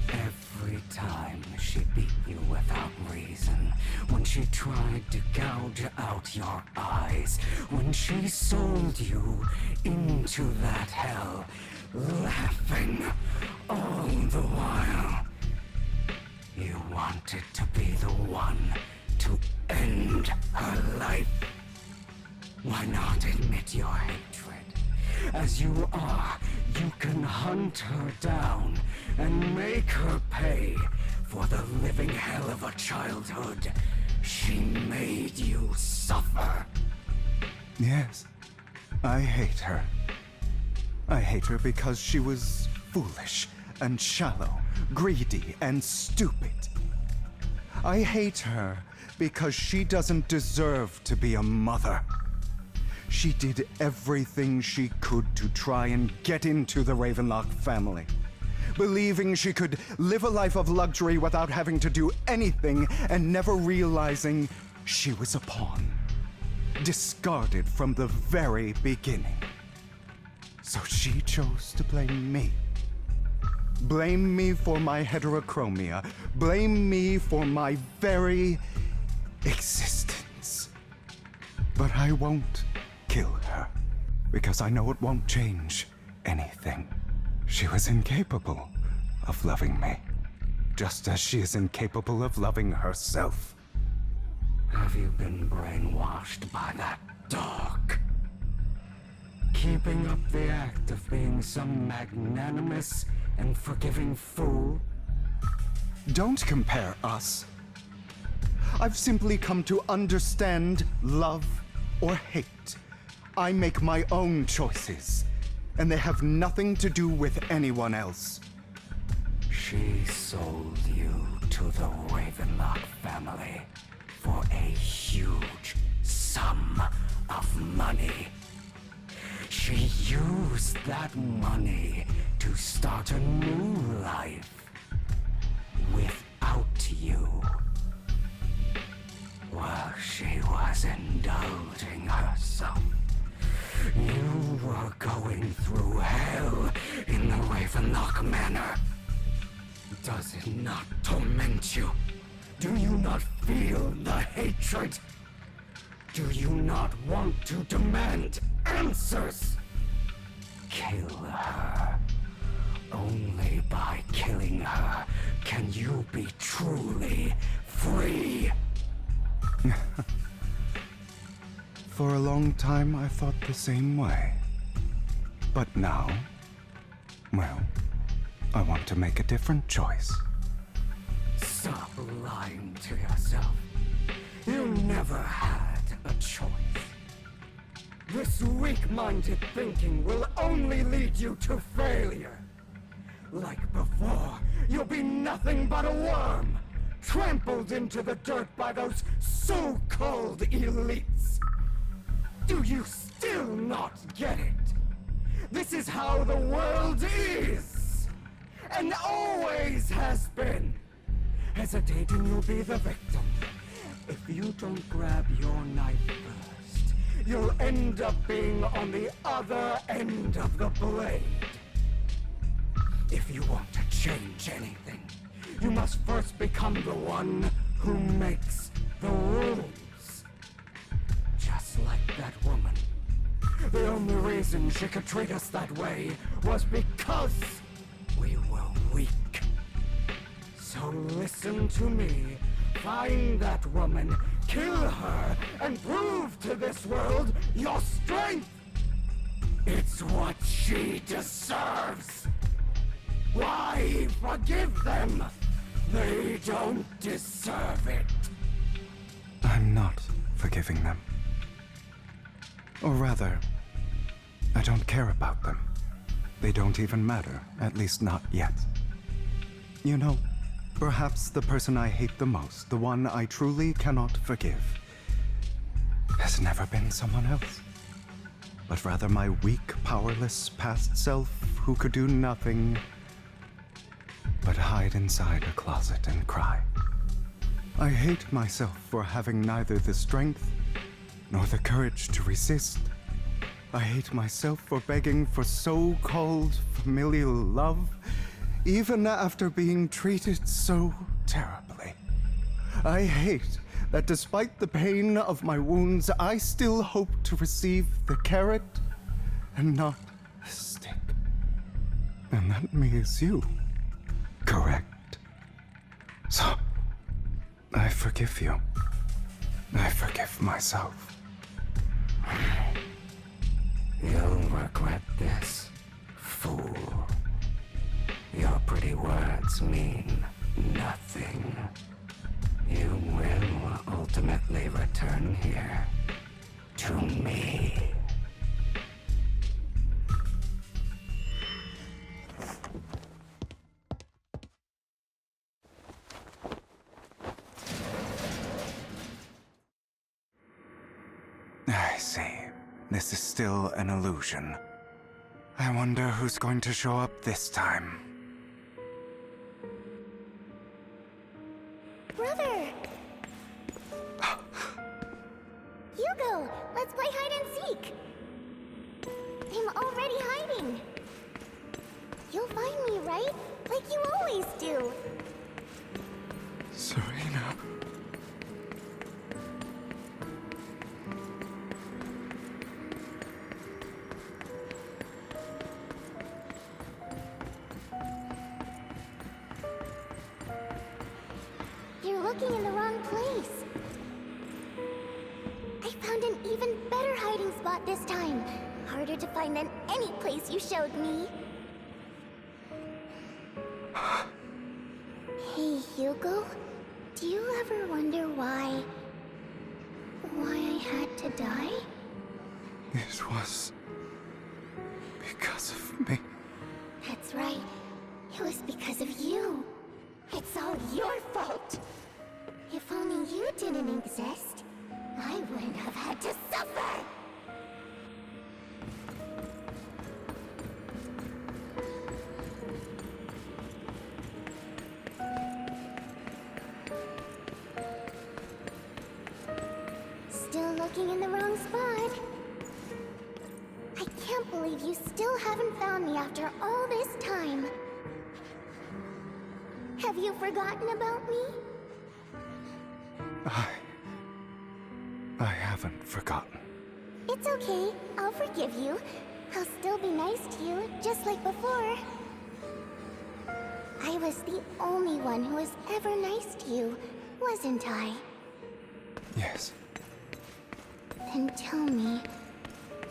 Every time she beat you without reason, when she tried to gouge out your eyes, when she sold you into that hell, laughing all the while. You wanted to be the one to end her life. Why not admit your hatred? As you are, you can hunt her down and make her pay for the living hell of a childhood she made you suffer. Yes, I hate her. I hate her because she was foolish and shallow, greedy and stupid. I hate her because she doesn't deserve to be a mother. She did everything she could to try and get into the Ravenlock family, believing she could live a life of luxury without having to do anything and never realizing she was a pawn, discarded from the very beginning. So she chose to blame me. Blame me for my heterochromia. Blame me for my very existence. But I won't kill her, because I know it won't change anything. She was incapable of loving me, just as she is incapable of loving herself. Have you been brainwashed by that dog? Keeping up the act of being some magnanimous and forgiving fool? Don't compare us. I've simply come to understand love or hate. I make my own choices, and they have nothing to do with anyone else. She sold you to the Ravenlock family for a huge sum of money. She used that money to start a new life without you. While she was indulging herself, you were going through hell in the Ravenlock Manor. Does it not torment you? Do you not feel the hatred? Do you not want to demand answers? Kill her. Only by killing her can you be truly free. For a long time, I thought the same way. But now, well, I want to make a different choice. Stop lying to yourself. You never had a choice. This weak-minded thinking will only lead you to failure. Like before, you'll be nothing but a worm, trampled into the dirt by those so-called elites. Do you still not get it? This is how the world is, and always has been. Hesitating, you'll be the victim. If you don't grab your knife first, you'll end up being on the other end of the blade. If you want to change anything, you must first become the one who makes the rules. Just like that woman. The only reason she could treat us that way was because we were weak. So listen to me. Find that woman, kill her, and prove to this world your strength! It's what she deserves! Why forgive them? They don't deserve it. I'm not forgiving them. Or rather, I don't care about them. They don't even matter, at least not yet. You know, perhaps the person I hate the most, the one I truly cannot forgive, has never been someone else, but rather my weak, powerless past self who could do nothing but hide inside a closet and cry. I hate myself for having neither the strength nor the courage to resist. I hate myself for begging for so-called familial love, even after being treated so terribly. I hate that despite the pain of my wounds, I still hope to receive the carrot and not the stick. And that means you, correct? So, I forgive you. I forgive myself. You'll regret this, fool. Your pretty words mean nothing. You will ultimately return here to me. I see. This is still an illusion. I wonder who's going to show up this time. Brother! Hugo, let's play hide and seek! I'm already hiding! You'll find me, right? Like you always do! Serena. You're looking in the wrong place. I found an even better hiding spot this time. Harder to find than any place you showed me. Hey, Hugo. Do you ever wonder why I had to die? It was because of me. That's right. It was because of you. It's all your fault. If only you didn't exist, I wouldn't have had to suffer. Still looking in the wrong spot. I can't believe you still haven't found me after all this time. Have you forgotten about me? I haven't forgotten. It's okay. I'll forgive you. I'll still be nice to you, just like before. I was the only one who was ever nice to you, wasn't I? Yes. Then tell me,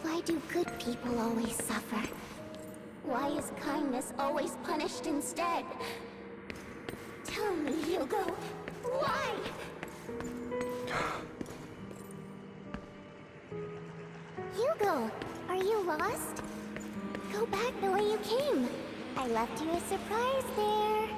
why do good people always suffer? Why is kindness always punished instead? Tell me, Hugo, why? Hugo, are you lost? Go back the way you came. I left you a surprise there.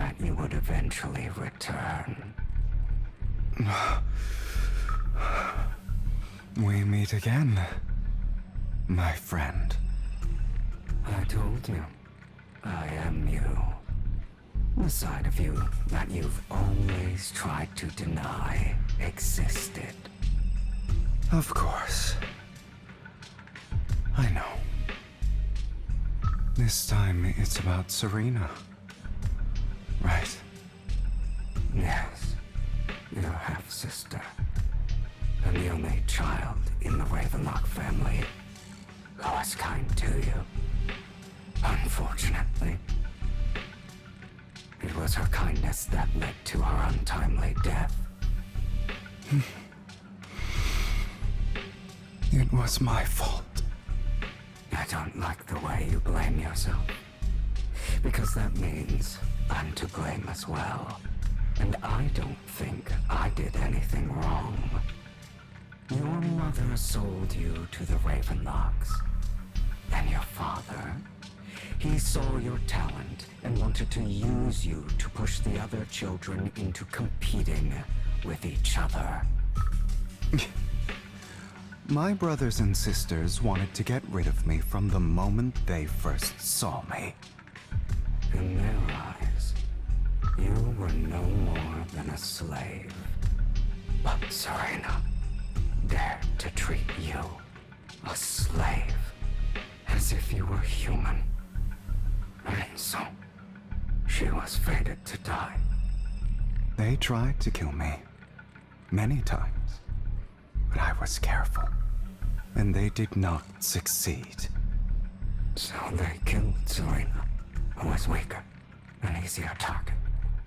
that you would eventually return. We meet again, my friend. I told you, I am you. The side of you that you've always tried to deny existed. Of course. I know. This time it's about Serena. Right? Yes, your half-sister. And the only child in the Ravenlock family who was kind to you. Unfortunately, it was her kindness that led to her untimely death. It was my fault. I don't like the way you blame yourself. Because that means I'm to blame as well. And I don't think I did anything wrong. Your mother sold you to the Ravenlocks. And your father, he saw your talent and wanted to use you to push the other children into competing with each other. My brothers and sisters wanted to get rid of me from the moment they first saw me. In their eyes, you were no more than a slave. But Serena dared to treat you, a slave, as if you were human. And so, she was fated to die. They tried to kill me. Many times. But I was careful. And they did not succeed. So they killed Serena, who was weaker, an easier target,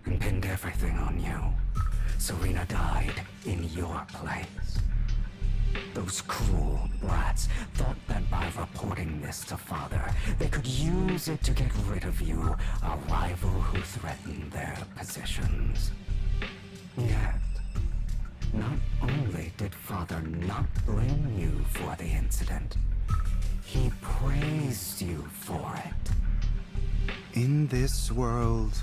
and pinned everything on you. Serena died in your place. Those cruel brats thought that by reporting this to Father, they could use it to get rid of you, a rival who threatened their positions. Yet, not only did Father not blame you for the incident, he praised you for it. In this world,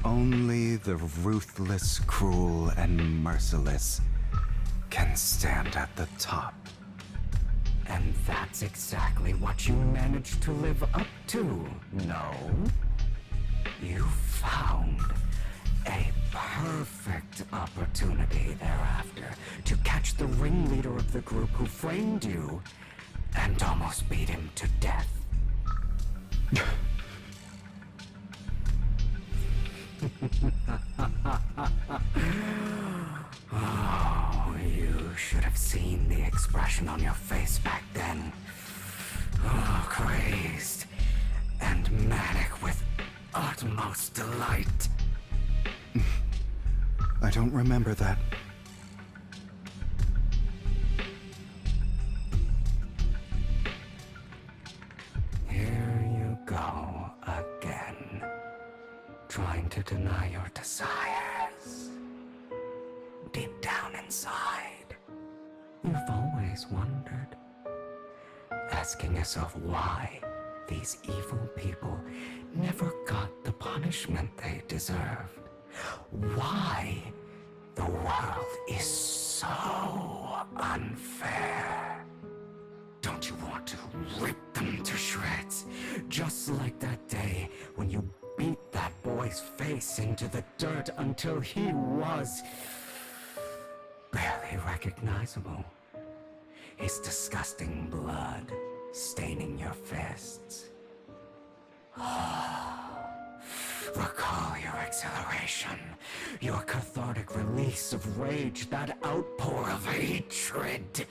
only the ruthless, cruel, and merciless can stand at the top. And that's exactly what you managed to live up to, no? You found a perfect opportunity thereafter to catch the ringleader of the group who framed you and almost beat him to death. Oh, you should have seen the expression on your face back then. Oh, crazed and manic with utmost delight. I don't remember that. Here you go again, trying to deny your desires. Deep down inside, you've always wondered, asking yourself why these evil people never got the punishment they deserved. Why the world is so unfair. Don't you want to rip them to shreds? Just like that day when you beat that boy's face into the dirt until he was barely recognizable. His disgusting blood staining your fists. Recall your exhilaration, your cathartic release of rage, that outpour of hatred.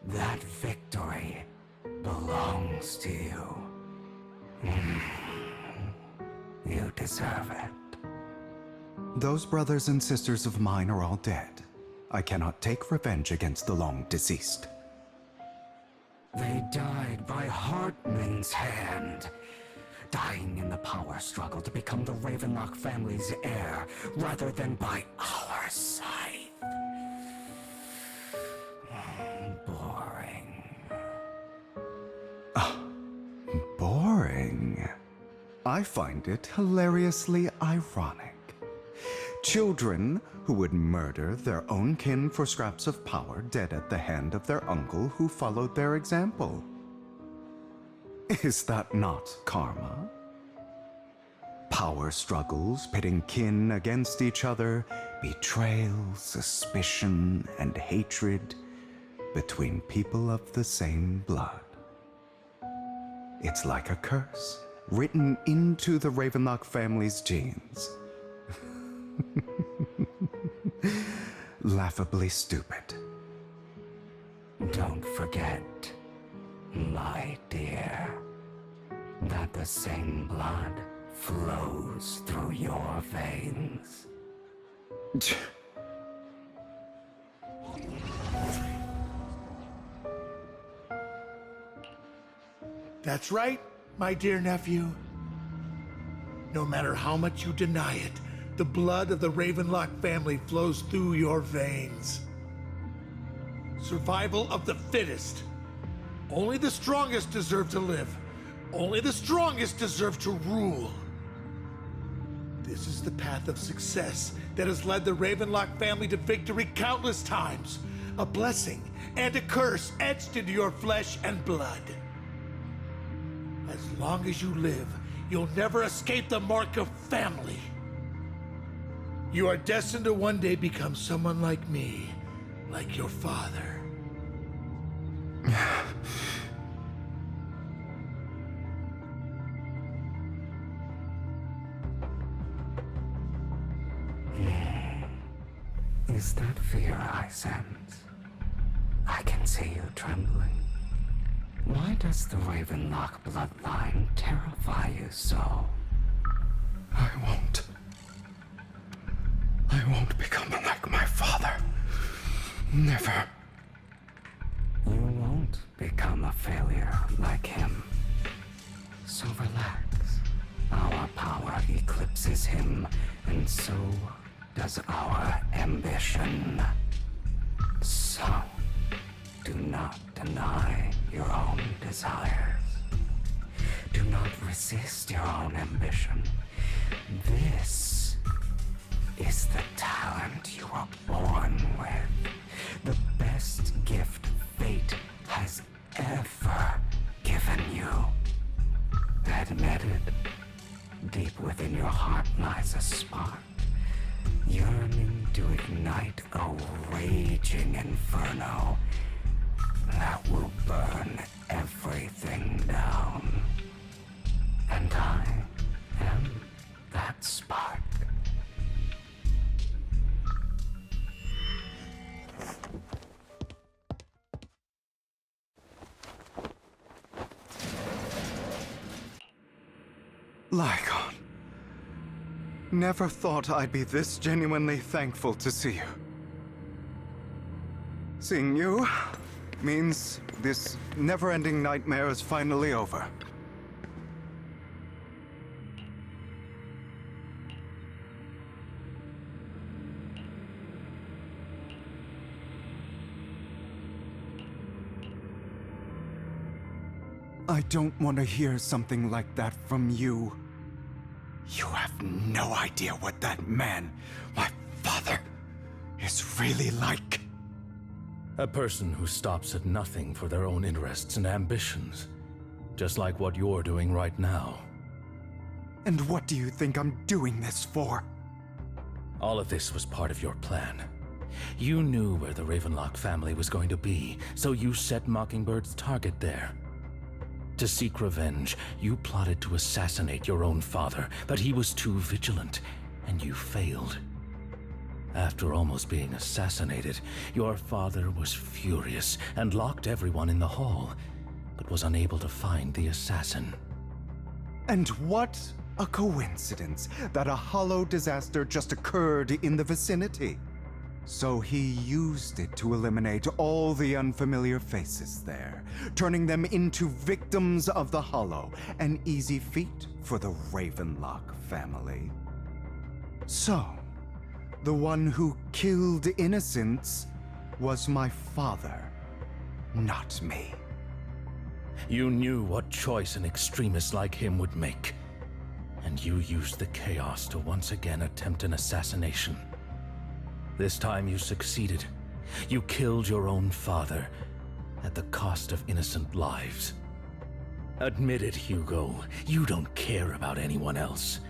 That victory belongs to you. You deserve it. Those brothers and sisters of mine are all dead. I cannot take revenge against the long deceased. They died by Hartman's hand. Dying in the power struggle to become the Ravenlock family's heir, rather than by our scythe. Boring. Boring. I find it hilariously ironic. Children who would murder their own kin for scraps of power dead at the hand of their uncle who followed their example. Is that not karma? Power struggles pitting kin against each other, betrayal, suspicion, and hatred between people of the same blood. It's like a curse written into the Ravenlock family's genes. Laughably stupid. Don't forget, my dear, that the same blood flows through your veins. That's right, my dear nephew. No matter how much you deny it, the blood of the Ravenlock family flows through your veins. Survival of the fittest. Only the strongest deserve to live. Only the strongest deserve to rule. This is the path of success that has led the Ravenlock family to victory countless times. A blessing and a curse etched into your flesh and blood. As long as you live, you'll never escape the mark of family. You are destined to one day become someone like me, like your father. Is that fear I sense? I can see you trembling. Why does the Ravenlock bloodline terrify you so? I won't become like my father. Never. You won't become a failure like him. So relax. Our power eclipses him, and so does our ambition. So, do not deny your own desires. Do not resist your own ambition. This is the talent you were born with. The best gift fate has ever given you. Admit it. Deep within your heart lies a spark, yearning to ignite a raging inferno that will burn everything down. And I am that spark. Lycon. Never thought I'd be this genuinely thankful to see you. Seeing you means this never-ending nightmare is finally over. I don't want to hear something like that from you. You have no idea what that man, my father, is really like. A person who stops at nothing for their own interests and ambitions. Just like what you're doing right now. And what do you think I'm doing this for? All of this was part of your plan. You knew where the Ravenlock family was going to be, so you set Mockingbird's target there. To seek revenge, you plotted to assassinate your own father, but he was too vigilant, and you failed. After almost being assassinated, your father was furious and locked everyone in the hall, but was unable to find the assassin. And what a coincidence that a hollow disaster just occurred in the vicinity. So he used it to eliminate all the unfamiliar faces there, turning them into victims of the hollow, an easy feat for the Ravenlock family. So, the one who killed innocents was my father, not me. You knew what choice an extremist like him would make. and you used the chaos to once again attempt an assassination. This time you succeeded. You killed your own father at the cost of innocent lives. Admit it, Hugo. You don't care about anyone else.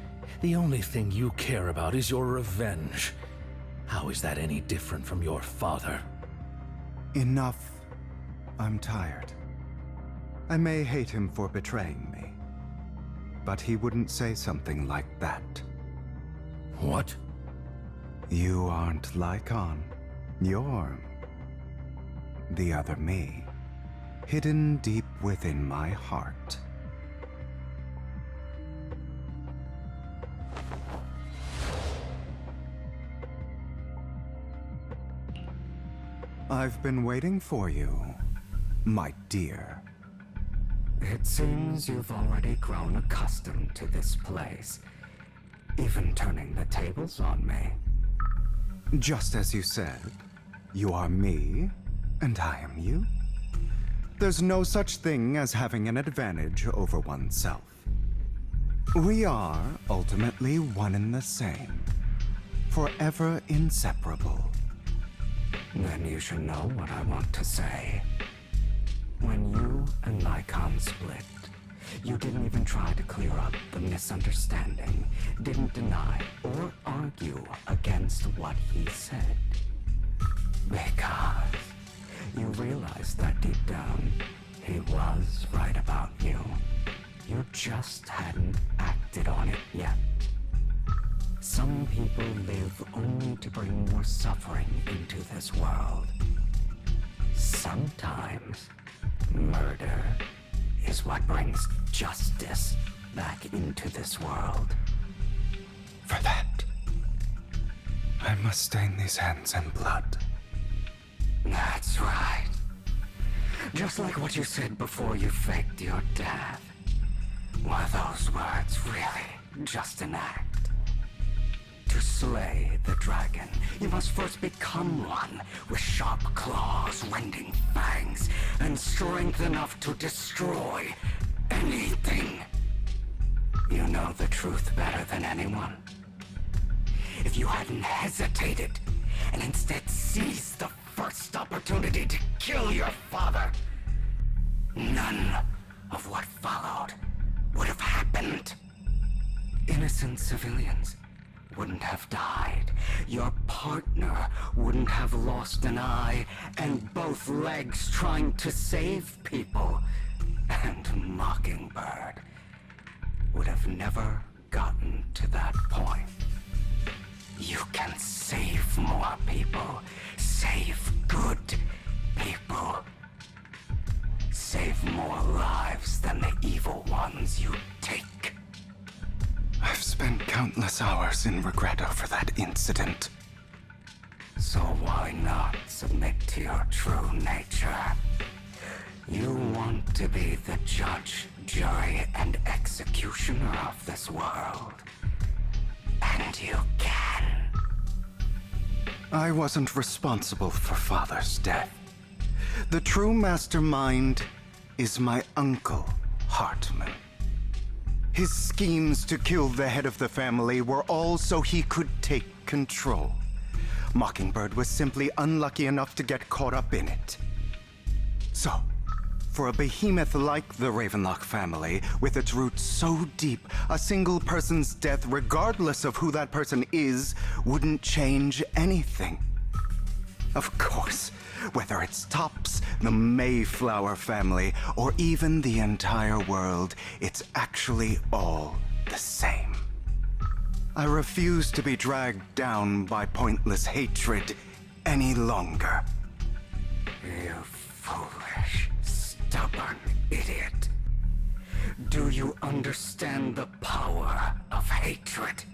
The only thing you care about is your revenge. How is that any different from your father? Enough. I'm tired. I may hate him for betraying me, but he wouldn't say something like that. What? You aren't Lycon. You're the other me, hidden deep within my heart. I've been waiting for you, my dear. It seems you've already grown accustomed to this place, even turning the tables on me. Just as you said, you are me, and I am you. There's no such thing as having an advantage over oneself. We are ultimately one and the same, forever inseparable. Then you should know what I want to say. When you and Lycon split, you didn't even try to clear up the misunderstanding, didn't deny or argue against what he said. Because you realized that deep down, he was right about you. You just hadn't acted on it yet. Some people live only to bring more suffering into this world. Sometimes, murder is what brings justice back into this world. For that, I must stain these hands in blood. That's right. Just like what you said before you faked your death. Were those words really just an act? To slay the dragon, you must first become one with sharp claws, rending fangs, and strength enough to destroy anything. You know the truth better than anyone. If you hadn't hesitated and instead seized the first opportunity to kill your father, none of what followed would have happened. Innocent civilians wouldn't have died. Your partner wouldn't have lost an eye and both legs trying to save people. And Mockingbird would have never gotten to that point. You can save more people. Save good people. Save more lives than the evil ones you take. I've spent countless hours in regret over that incident. So why not submit to your true nature? You want to be the judge, jury, and executioner of this world. And you can. I wasn't responsible for Father's death. The true mastermind is my uncle, Hartman. His schemes to kill the head of the family were all so he could take control. Mockingbird was simply unlucky enough to get caught up in it. So, for a behemoth like the Ravenlock family, with its roots so deep, a single person's death, regardless of who that person is, wouldn't change anything. Of course, whether it's Tops, the Mayflower family, or even the entire world, it's actually all the same. I refuse to be dragged down by pointless hatred any longer. You foolish, stubborn idiot. Do you understand the power of hatred?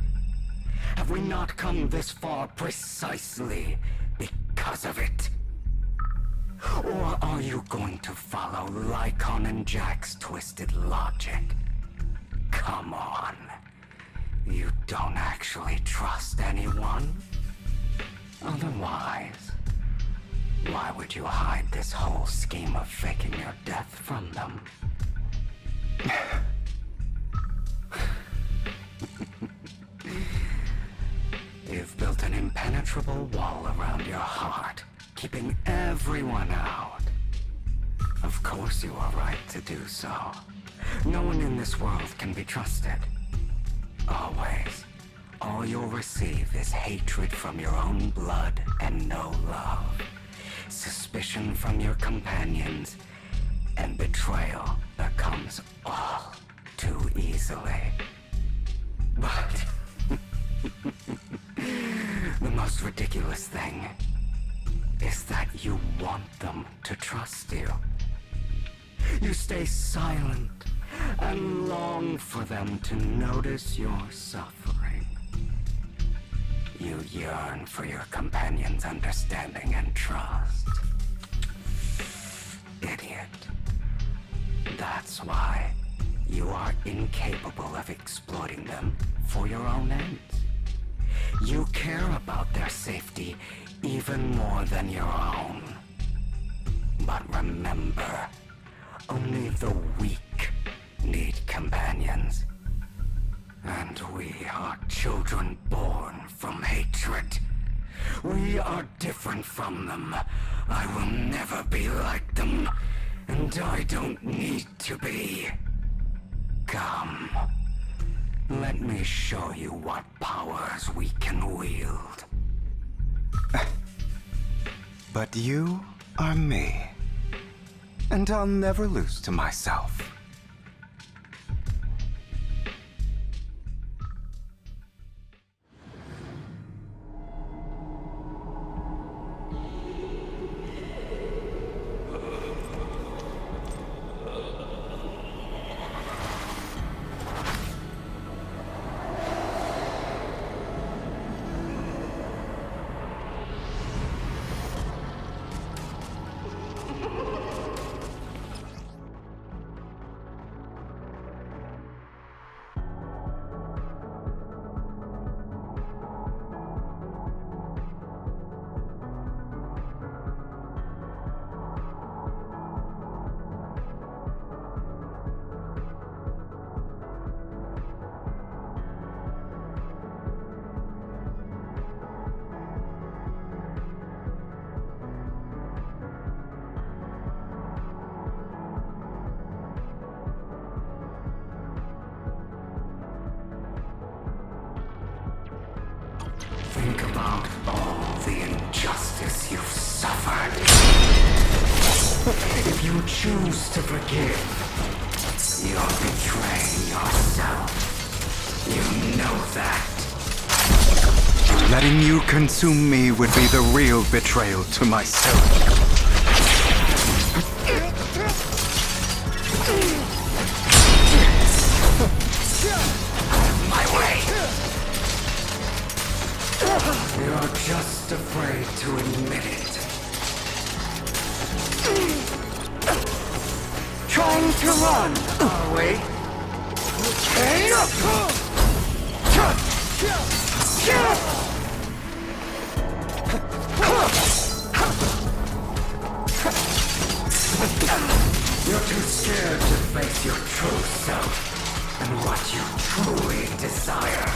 Have we not come this far precisely because of it? Or are you going to follow Lycon and Jack's twisted logic? Come on. You don't actually trust anyone? Otherwise, why would you hide this whole scheme of faking your death from them? built an impenetrable wall around your heart, keeping everyone out. Of course you are right to do so. No one in this world can be trusted. Always. All you'll receive is hatred from your own blood and no love. Suspicion from your companions, and betrayal that comes all too easily. But the most ridiculous thing is that you want them to trust you. You stay silent and long for them to notice your suffering. You yearn for your companion's understanding and trust. Idiot. That's why you are incapable of exploiting them for your own ends. You care about their safety even more than your own. But remember, only the weak need companions. And we are children born from hatred. We are different from them. I will never be like them, and I don't need to be. Come, let me show you what powers we can wield. But you are me, and I'll never lose to myself. Think about all the injustice you've suffered. If you choose to forgive, you're betraying yourself. You know that. Letting you consume me would be the real betrayal to myself. My way. You're just afraid to admit it. Trying to run, are we? You're too scared to face your true self and what you truly desire.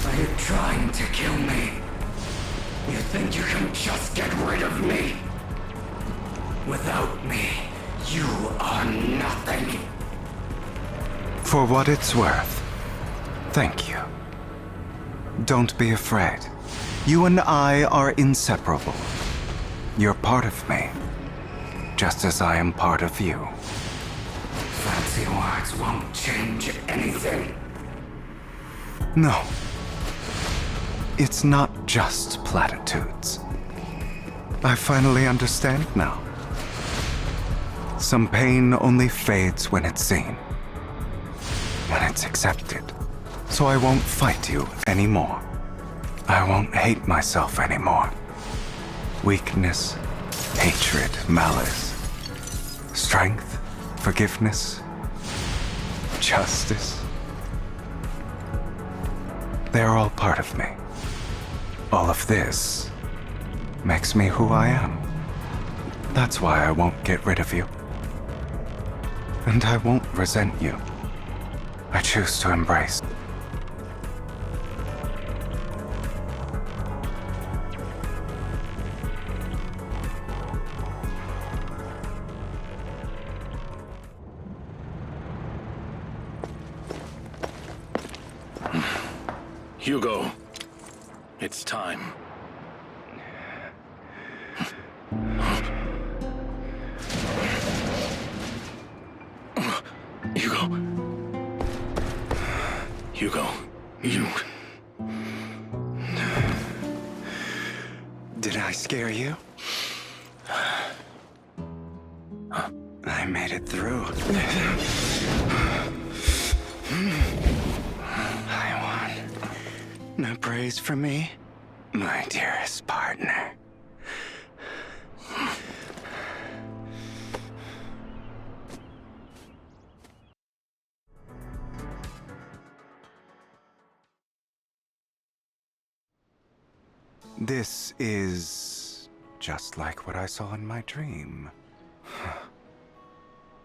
Are you trying to kill me? You think you can just get rid of me? Without me, you are nothing. For what it's worth, thank you. Don't be afraid. You and I are inseparable. You're part of me, just as I am part of you. Fancy words won't change anything. No. It's not just platitudes. I finally understand now. Some pain only fades when it's seen, when it's accepted. So I won't fight you anymore. I won't hate myself anymore. Weakness, hatred, malice, strength, forgiveness, justice. They're all part of me. All of this makes me who I am. That's why I won't get rid of you. And I won't resent you. I choose to embrace. Hugo, it's time. Hugo, you... Did I scare you? I made it through. I won. No praise for me, my dearest partner. This is just like what I saw in my dream.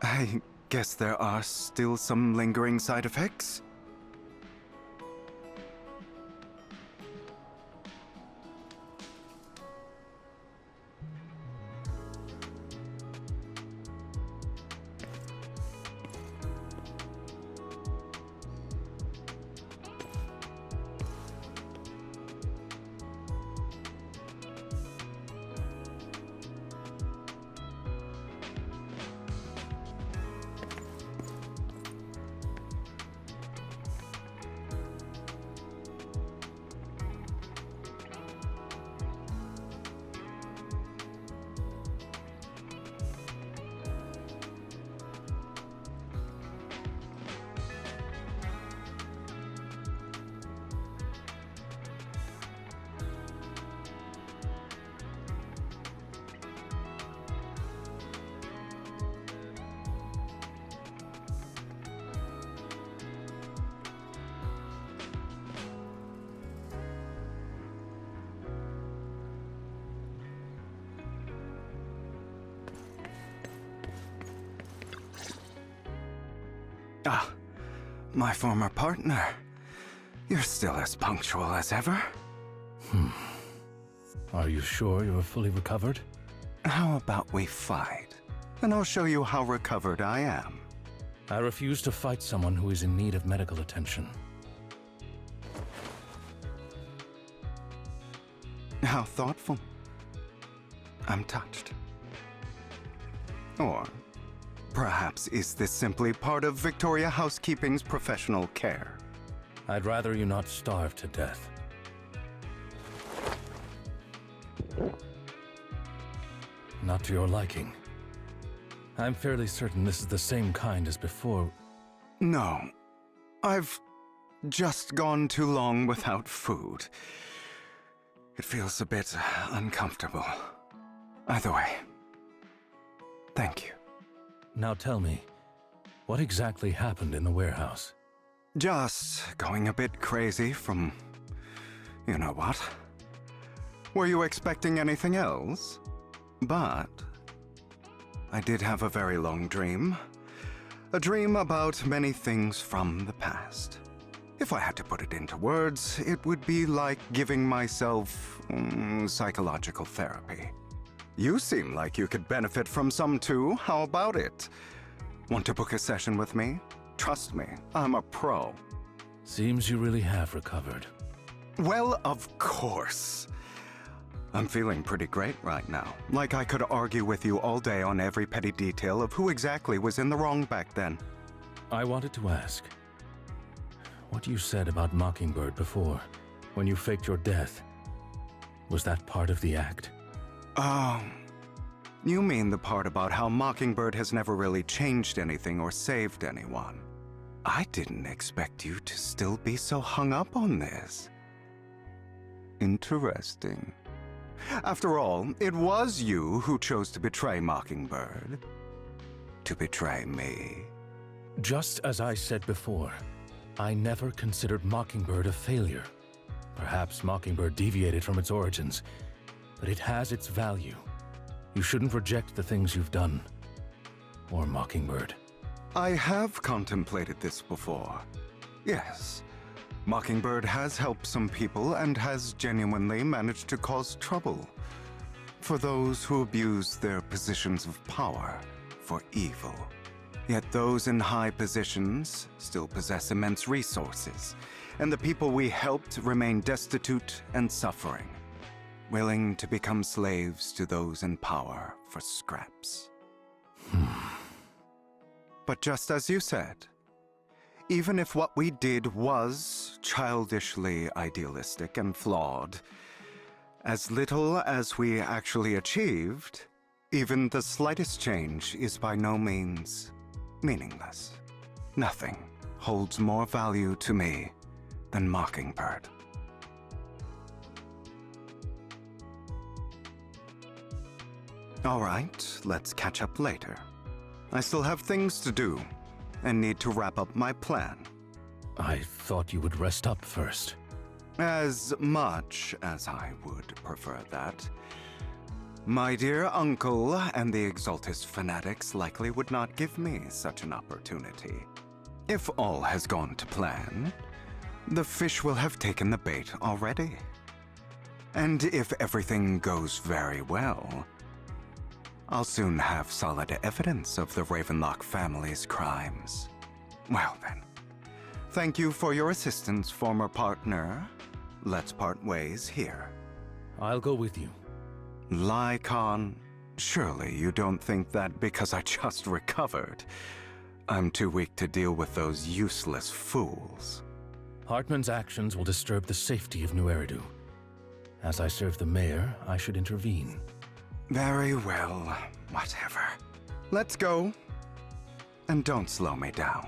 I guess there are still some lingering side effects. Ah, my former partner. You're still as punctual as ever. Are you sure you're fully recovered? How about we fight? And I'll show you how recovered I am. I refuse to fight someone who is in need of medical attention. How thoughtful. I'm touched. Or perhaps is this simply part of Victoria Housekeeping's professional care? I'd rather you not starve to death. Not to your liking. I'm fairly certain this is the same kind as before. No. I've just gone too long without food. It feels a bit uncomfortable. Either way, thank you. Now tell me, what exactly happened in the warehouse? Just going a bit crazy from... you know what? Were you expecting anything else? But I did have a very long dream. A dream about many things from the past. If I had to put it into words, it would be like giving myself psychological therapy. You seem like you could benefit from some too. How about it? Want to book a session with me? Trust me, I'm a pro. Seems you really have recovered. Well, of course. I'm feeling pretty great right now. Like I could argue with you all day on every petty detail of who exactly was in the wrong back then. I wanted to ask, what you said about Mockingbird before, when you faked your death, was that part of the act? You mean the part about how Mockingbird has never really changed anything or saved anyone. I didn't expect you to still be so hung up on this. Interesting. After all, it was you who chose to betray Mockingbird. To betray me. Just as I said before, I never considered Mockingbird a failure. Perhaps Mockingbird deviated from its origins, but it has its value. You shouldn't reject the things you've done. Or Mockingbird. I have contemplated this before. Yes, Mockingbird has helped some people and has genuinely managed to cause trouble for those who abuse their positions of power for evil. Yet those in high positions still possess immense resources, and the people we helped remain destitute and suffering, willing to become slaves to those in power for scraps. But just as you said, even if what we did was childishly idealistic and flawed, as little as we actually achieved, even the slightest change is by no means meaningless. Nothing holds more value to me than Mockingbird. All right, let's catch up later. I still have things to do, and need to wrap up my plan. I thought you would rest up first. As much as I would prefer that. My dear uncle and the Exaltist fanatics likely would not give me such an opportunity. If all has gone to plan, the fish will have taken the bait already. And if everything goes very well, I'll soon have solid evidence of the Ravenlock family's crimes. Well then, thank you for your assistance, former partner. Let's part ways here. I'll go with you. Lycon, surely you don't think that because I just recovered, I'm too weak to deal with those useless fools. Hartman's actions will disturb the safety of New Eridu. As I serve the mayor, I should intervene. Very well, whatever. Let's go. And don't slow me down.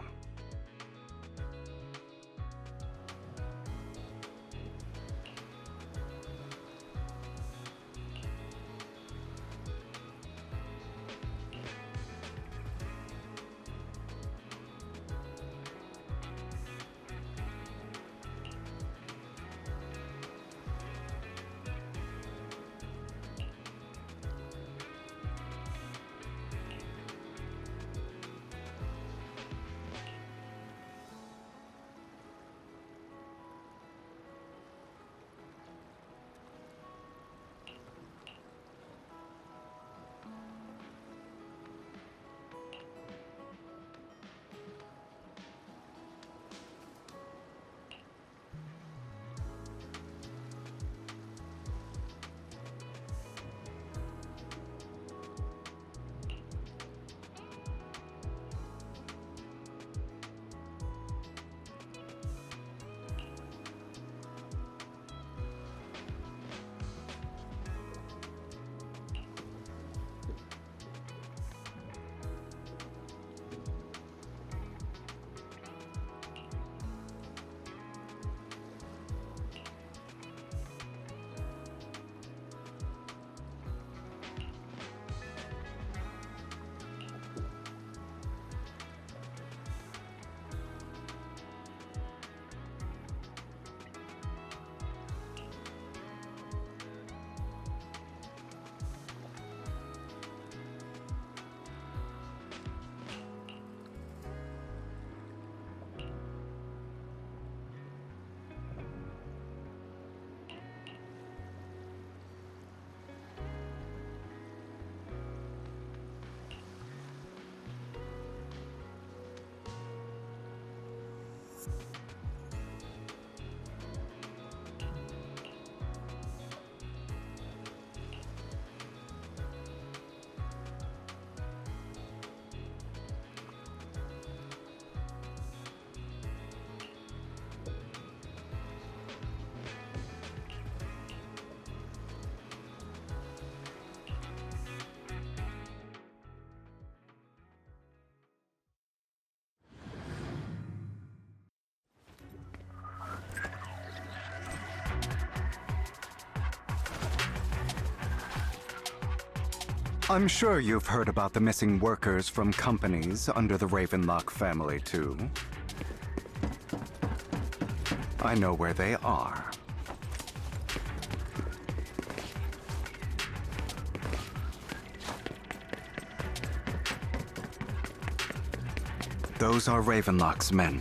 I'm sure you've heard about the missing workers from companies under the Ravenlock family, too. I know where they are. Those are Ravenlock's men.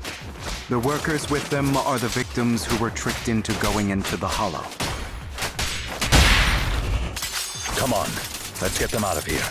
The workers with them are the victims who were tricked into going into the Hollow. Come on, let's get them out of here.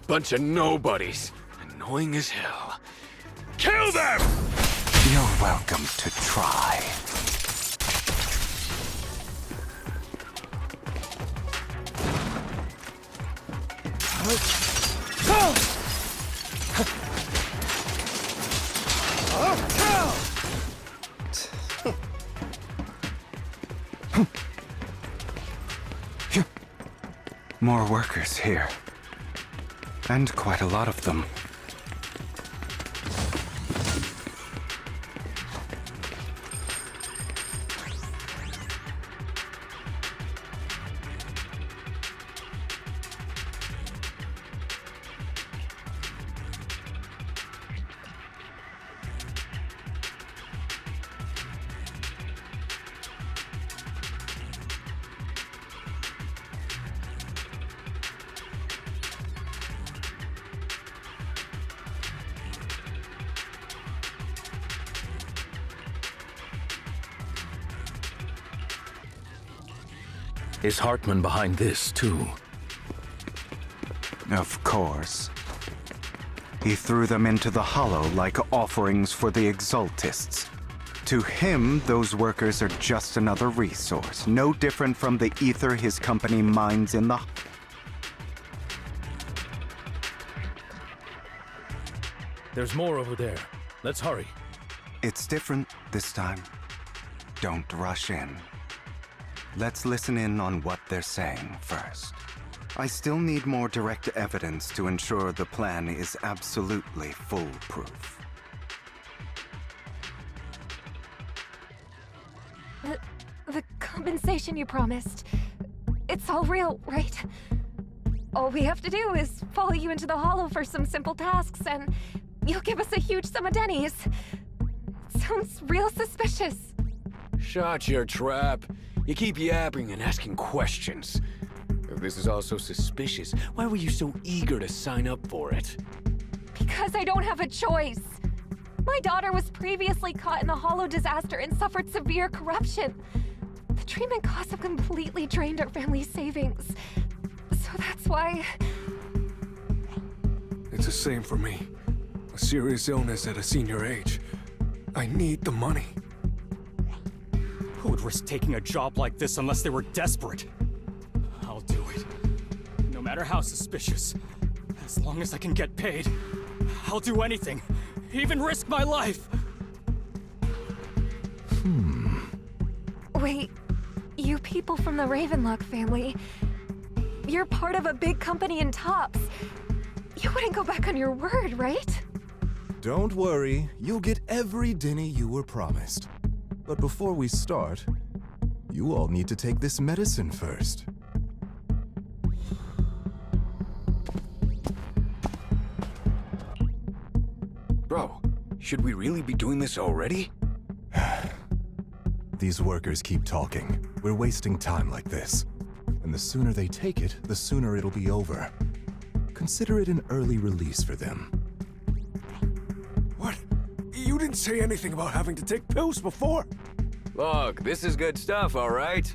Bunch of nobodies. Annoying as hell. Kill them! You're welcome to try. More workers here. And quite a lot of them. Is Hartman behind this, too? Of course. He threw them into the Hollow like offerings for the Exaltists. To him, those workers are just another resource, no different from the ether his company mines in the... There's more over there. Let's hurry. It's different this time. Don't rush in. Let's listen in on what they're saying first. I still need more direct evidence to ensure the plan is absolutely foolproof. The compensation you promised. It's all real, right? All we have to do is follow you into the Hollow for some simple tasks, and you'll give us a huge sum of dennies. It sounds real suspicious. Shut your trap. You keep yapping and asking questions. If this is all so suspicious, why were you so eager to sign up for it? Because I don't have a choice. My daughter was previously caught in the Hollow disaster and suffered severe corruption. The treatment costs have completely drained our family's savings. So that's why... It's the same for me. A serious illness at a senior age. I need the money. Who would risk taking a job like this unless they were desperate? I'll do it. No matter how suspicious. As long as I can get paid, I'll do anything. Even risk my life! Wait, you people from the Ravenlock family, you're part of a big company in Tops. You wouldn't go back on your word, right? Don't worry, you'll get every denny you were promised. But before we start, you all need to take this medicine first. Bro, should we really be doing this already? These workers keep talking. We're wasting time like this. And the sooner they take it, the sooner it'll be over. Consider it an early release for them. What? You didn't say anything about having to take pills before. Look, this is good stuff, all right?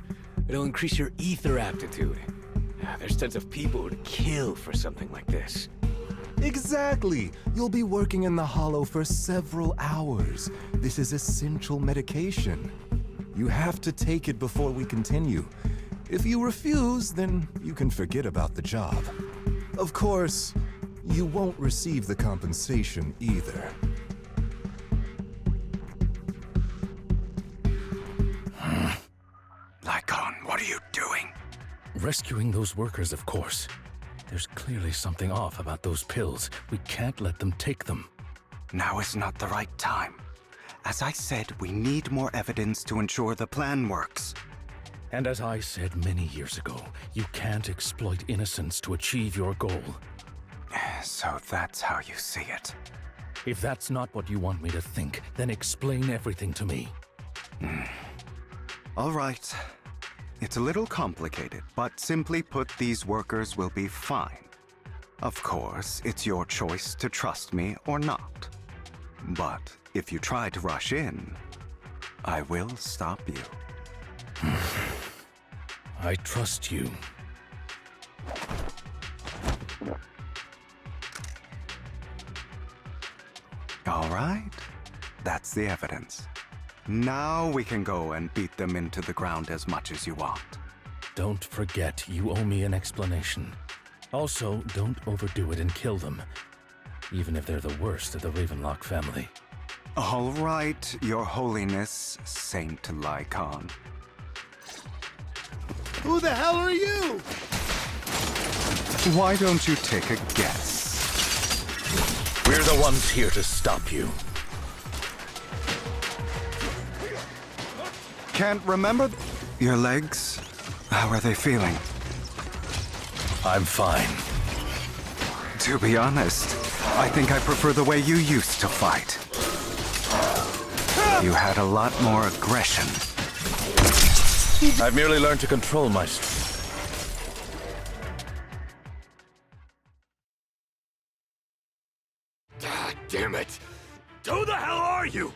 It'll increase your ether aptitude. There's tons of people who'd kill for something like this. Exactly! You'll be working in the Hollow for several hours. This is essential medication. You have to take it before we continue. If you refuse, then you can forget about the job. Of course, you won't receive the compensation either. Lycon, what are you doing? Rescuing those workers, of course. There's clearly something off about those pills. We can't let them take them. Now is not the right time. As I said, we need more evidence to ensure the plan works. And as I said many years ago, you can't exploit innocence to achieve your goal. So that's how you see it. If that's not what you want me to think, then explain everything to me. All right. It's a little complicated, but simply put, these workers will be fine. Of course, it's your choice to trust me or not. But if you try to rush in, I will stop you. I trust you. All right. That's the evidence. Now we can go and beat them into the ground as much as you want. Don't forget, you owe me an explanation. Also, don't overdo it and kill them, even if they're the worst of the Ravenlock family. All right, Your Holiness, Saint Lycon. Who the hell are you? Why don't you take a guess? We're the ones here to stop you. Can't remember your legs? How are they feeling? I'm fine. To be honest, I think I prefer the way you used to fight. You had a lot more aggression. I've merely learned to control my strength. God damn it! Who the hell are you?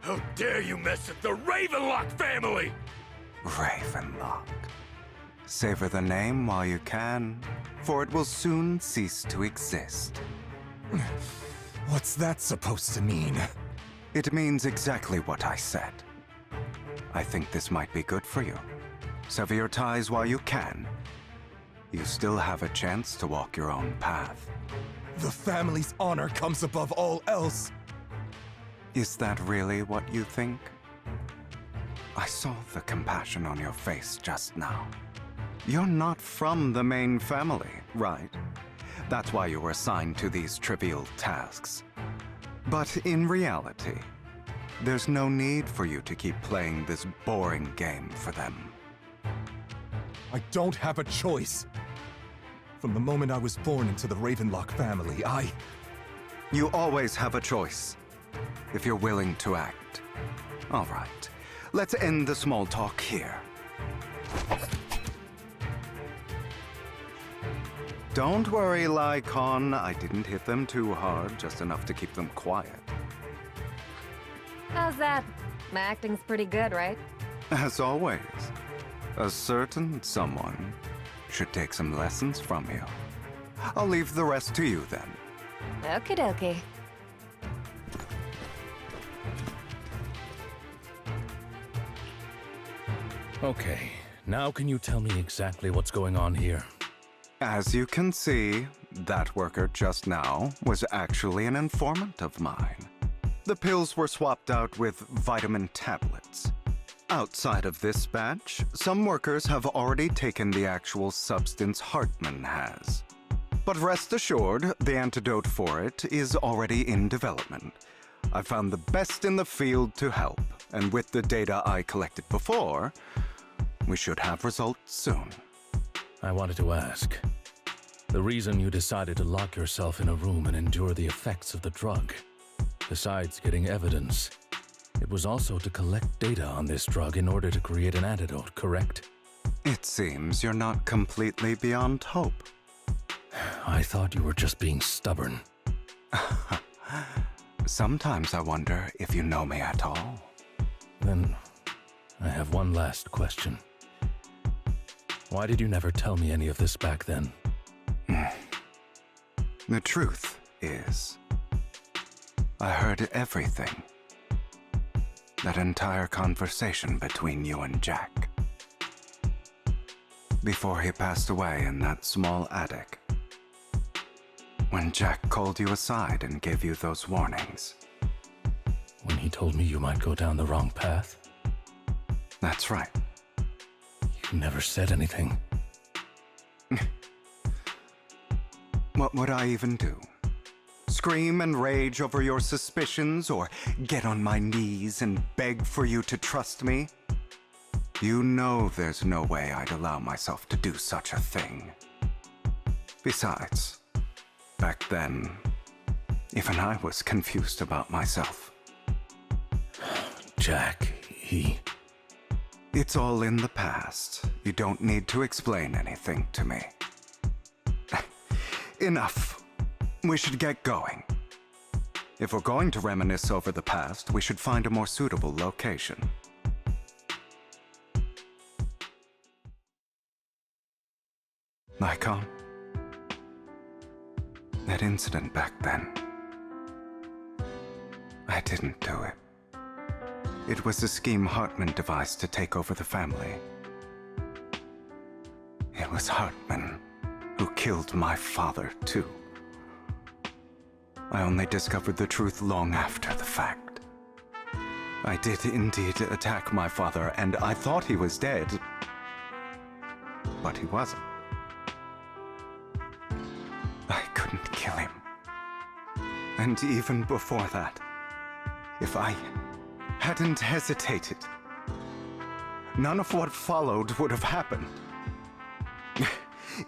How dare you mess with the Ravenlock family! Ravenlock. Savor the name while you can, for it will soon cease to exist. What's that supposed to mean? It means exactly what I said. I think this might be good for you. Sever your ties while you can. You still have a chance to walk your own path. The family's honor comes above all else. Is that really what you think? I saw the compassion on your face just now. You're not from the main family, right? That's why you were assigned to these trivial tasks. But in reality, there's no need for you to keep playing this boring game for them. I don't have a choice. From the moment I was born into the Ravenlock family, You always have a choice, if you're willing to act. All right, let's end the small talk here. Don't worry, Lycon. I didn't hit them too hard, just enough to keep them quiet. How's that? My acting's pretty good, right? As always, a certain someone should take some lessons from you. I'll leave the rest to you then. Okie dokie. Okay, now can you tell me exactly what's going on here? As you can see, that worker just now was actually an informant of mine. The pills were swapped out with vitamin tablets. Outside of this batch, some workers have already taken the actual substance Hartman has. But rest assured, the antidote for it is already in development. I found the best in the field to help, and with the data I collected before, we should have results soon. I wanted to ask. The reason you decided to lock yourself in a room and endure the effects of the drug, besides getting evidence, It was also to collect data on this drug in order to create an antidote, correct? It seems you're not completely beyond hope. I thought you were just being stubborn. Sometimes I wonder if you know me at all. Then, I have one last question. Why did you never tell me any of this back then? The truth is, I heard everything. That entire conversation between you and Jack. Before he passed away in that small attic. When Jack called you aside and gave you those warnings. When he told me you might go down the wrong path? That's right. You never said anything. What would I even do? Scream and rage over your suspicions, or get on my knees and beg for you to trust me? You know there's no way I'd allow myself to do such a thing. Besides, back then, even I was confused about myself. Jack, he... It's all in the past. You don't need to explain anything to me. Enough. We should get going. If we're going to reminisce over the past, we should find a more suitable location. Nikon? That incident back then. I didn't do it. It was a scheme Hartman devised to take over the family. It was Hartman who killed my father, too. I only discovered the truth long after the fact. I did indeed attack my father, and I thought he was dead. But he wasn't. I couldn't kill him. And even before that, if I hadn't hesitated, none of what followed would have happened.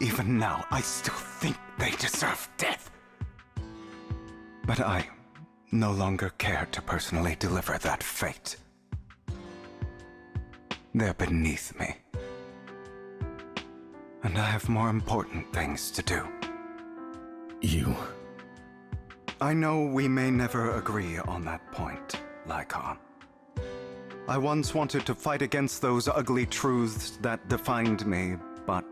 Even now, I still think they deserve death. But I no longer care to personally deliver that fate. They're beneath me. And I have more important things to do. You... I know we may never agree on that point, Lycon. I once wanted to fight against those ugly truths that defined me, but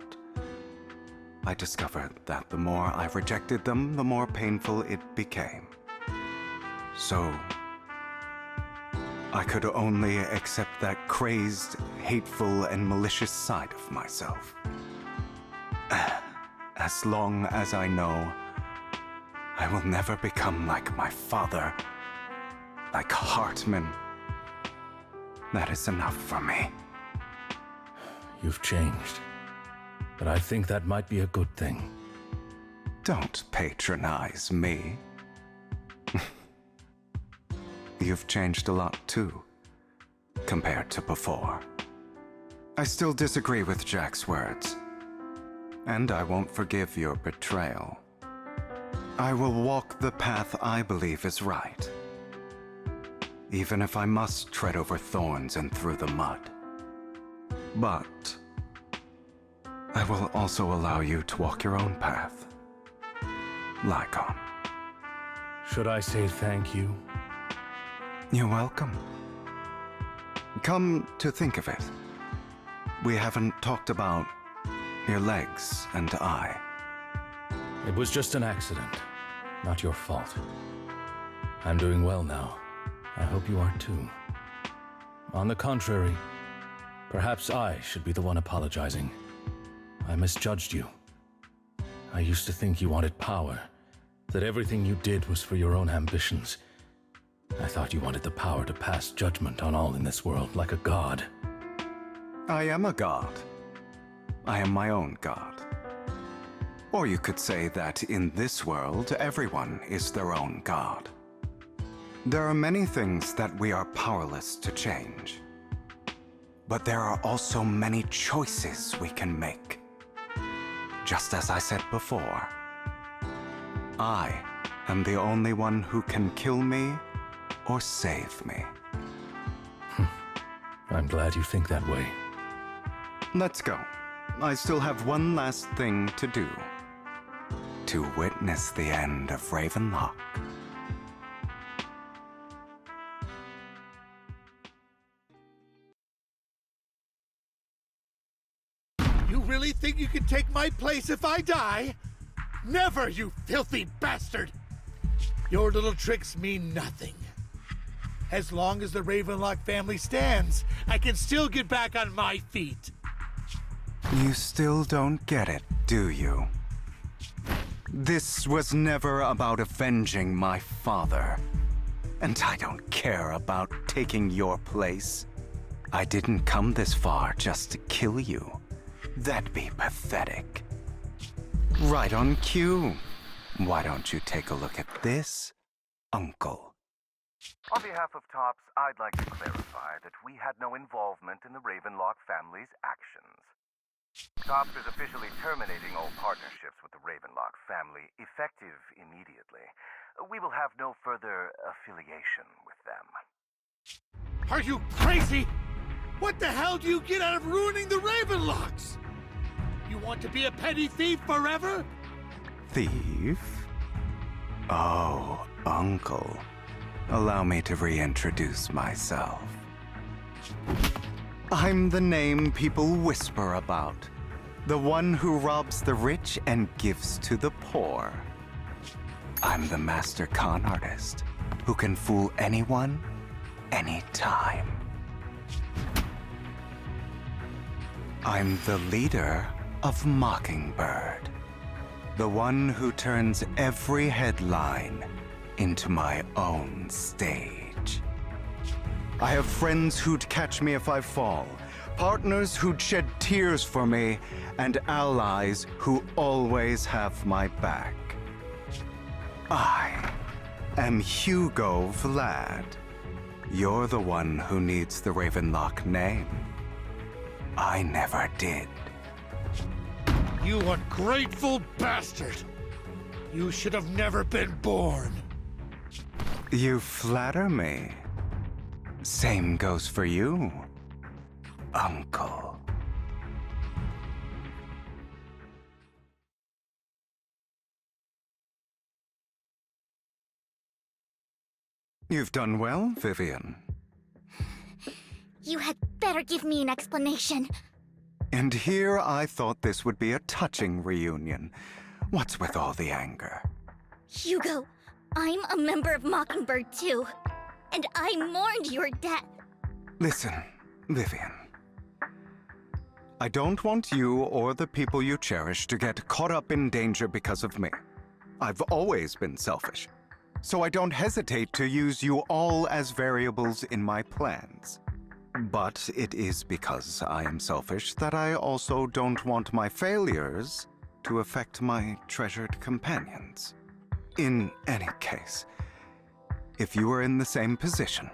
I discovered that the more I rejected them, the more painful it became. So, I could only accept that crazed, hateful, and malicious side of myself. As long as I know I will never become like my father, like Hartman, that is enough for me. You've changed. But I think that might be a good thing. Don't patronize me. You've changed a lot too, compared to before. I still disagree with Jack's words, and I won't forgive your betrayal. I will walk the path I believe is right, even if I must tread over thorns and through the mud. But I will also allow you to walk your own path, Lycon. Should I say thank you? You're welcome. Come to think of it, we haven't talked about your legs and eye. It was just an accident, not your fault. I'm doing well now. I hope you are too. On the contrary, perhaps I should be the one apologizing. I misjudged you. I used to think you wanted power, that everything you did was for your own ambitions. I thought you wanted the power to pass judgment on all in this world like a god. I am a god. I am my own god. Or you could say that in this world, everyone is their own god. There are many things that we are powerless to change. But there are also many choices we can make. Just as I said before, I am the only one who can kill me or save me. I'm glad you think that way. Let's go. I still have one last thing to do. To witness the end of Ravenlock. You really think you can take my place if I die? Never, you filthy bastard! Your little tricks mean nothing. As long as the Ravenlock family stands, I can still get back on my feet. You still don't get it, do you? This was never about avenging my father. And I don't care about taking your place. I didn't come this far just to kill you. That'd be pathetic. Right on cue. Why don't you take a look at this, Uncle? On behalf of TOPS, I'd like to clarify that we had no involvement in the Ravenlock family's actions. TOPS is officially terminating all partnerships with the Ravenlock family, effective immediately. We will have no further affiliation with them. Are you crazy? What the hell do you get out of ruining the Ravenlocks? You want to be a petty thief forever? Thief? Oh, Uncle. Allow me to reintroduce myself. I'm the name people whisper about. The one who robs the rich and gives to the poor. I'm the master con artist who can fool anyone, anytime. I'm the leader of Mockingbird. The one who turns every headline into my own stage. I have friends who'd catch me if I fall, partners who'd shed tears for me, and allies who always have my back. I am Hugo Vlad. You're the one who needs the Ravenlock name. I never did. You ungrateful bastard! You should have never been born. You flatter me. Same goes for you, Uncle. You've done well, Vivian. You had better give me an explanation. And here I thought this would be a touching reunion. What's with all the anger? Hugo, I'm a member of Mockingbird too. And I mourned your death. Listen, Vivian. I don't want you or the people you cherish to get caught up in danger because of me. I've always been selfish, so I don't hesitate to use you all as variables in my plans. But it is because I am selfish that I also don't want my failures to affect my treasured companions. In any case, if you were in the same position,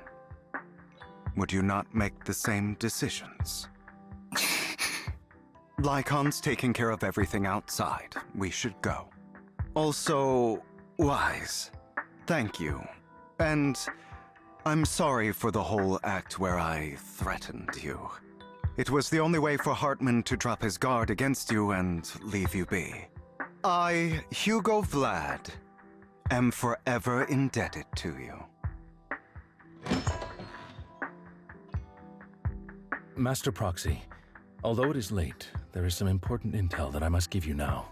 would you not make the same decisions? Lycon's taking care of everything outside. We should go. Also, Wise, thank you. And I'm sorry for the whole act where I threatened you. It was the only way for Hartman to drop his guard against you and leave you be. I, Hugo Vlad, am forever indebted to you. Master Proxy, although it is late, there is some important intel that I must give you now.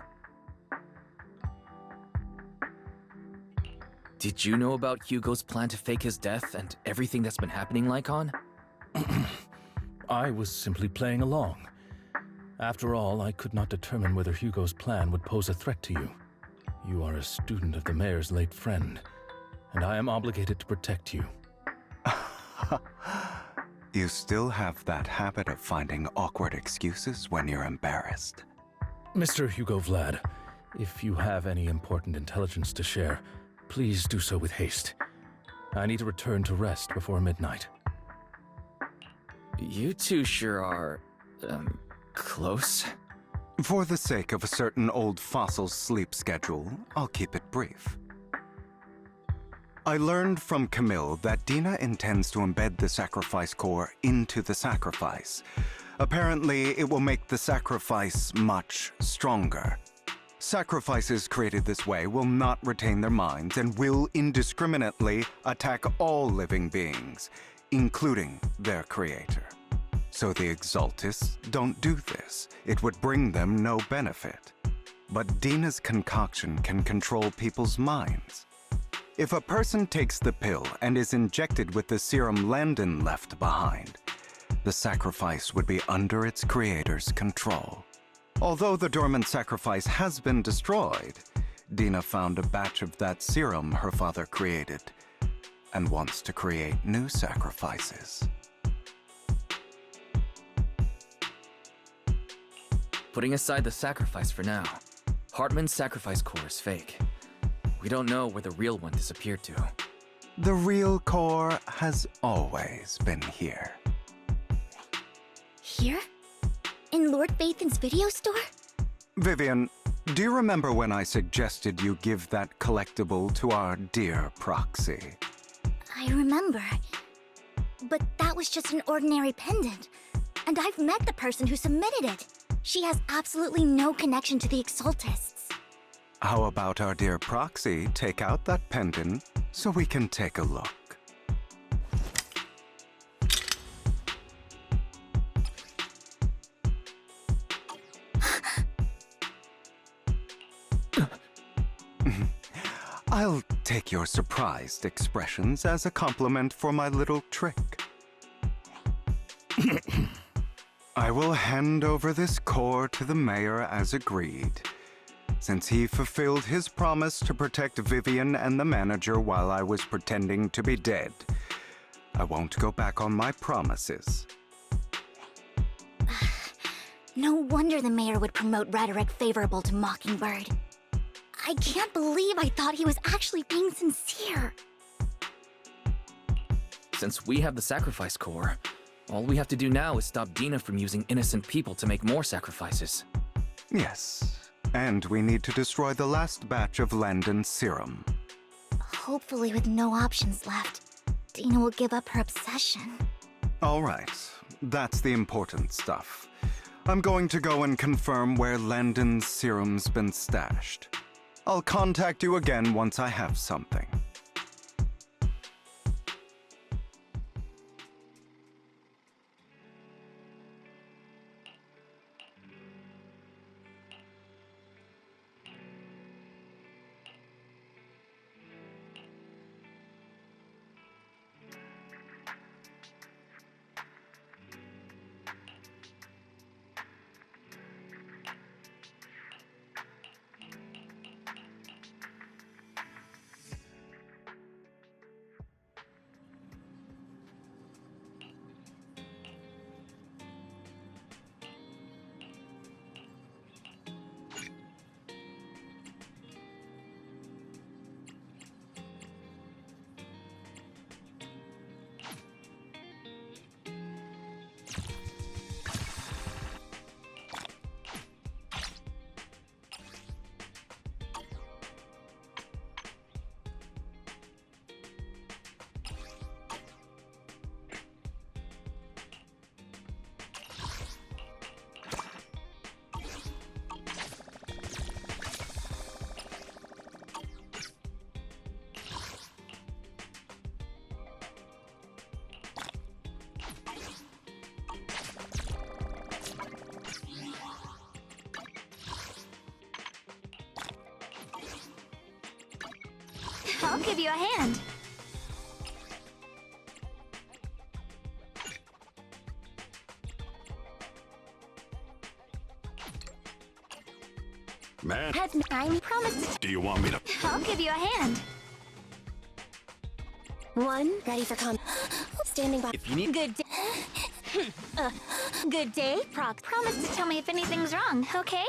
Did you know about Hugo's plan to fake his death and everything that's been happening, Lycon? I was simply playing along. After all, I could not determine whether Hugo's plan would pose a threat to you. You are a student of the mayor's late friend, and I am obligated to protect you. You still have that habit of finding awkward excuses when you're embarrassed. Mr. Hugo Vlad, if you have any important intelligence to share, please do so with haste. I need to return to rest before midnight. You two sure are, close? For the sake of a certain old fossil's sleep schedule, I'll keep it brief. I learned from Camille that Dina intends to embed the sacrifice core into the sacrifice. Apparently, it will make the sacrifice much stronger. Sacrifices created this way will not retain their minds and will indiscriminately attack all living beings, including their creator. So the Exaltists don't do this. It would bring them no benefit. But Dina's concoction can control people's minds. If a person takes the pill and is injected with the serum Landon left behind, the sacrifice would be under its creator's control. Although the dormant sacrifice has been destroyed, Dina found a batch of that serum her father created and wants to create new sacrifices. Putting aside the sacrifice for now, Hartman's sacrifice core is fake. We don't know where the real one disappeared to. The real core has always been here. Here? In Lord Phaethan's video store? Vivian, do you remember when I suggested you give that collectible to our dear proxy? I remember. But that was just an ordinary pendant. And I've met the person who submitted it. She has absolutely no connection to the Exaltists. How about our dear proxy take out that pendant so we can take a look? I'll take your surprised expressions as a compliment for my little trick. I will hand over this core to the mayor as agreed. Since he fulfilled his promise to protect Vivian and the manager while I was pretending to be dead, I won't go back on my promises. No wonder the mayor would promote rhetoric favorable to Mockingbird. I can't believe I thought he was actually being sincere. Since we have the sacrifice core, all we have to do now is stop Dina from using innocent people to make more sacrifices. Yes. And we need to destroy the last batch of Landon's serum. Hopefully with no options left, Dina will give up her obsession. All right, that's the important stuff. I'm going to go and confirm where Landon's serum's been stashed. I'll contact you again once I have something. I'll give you a hand. Man, I promised. do you want me to? I'll give you a hand. One, ready for standing by. If you need good day. Good day, Prox. Promise to tell me if anything's wrong, okay?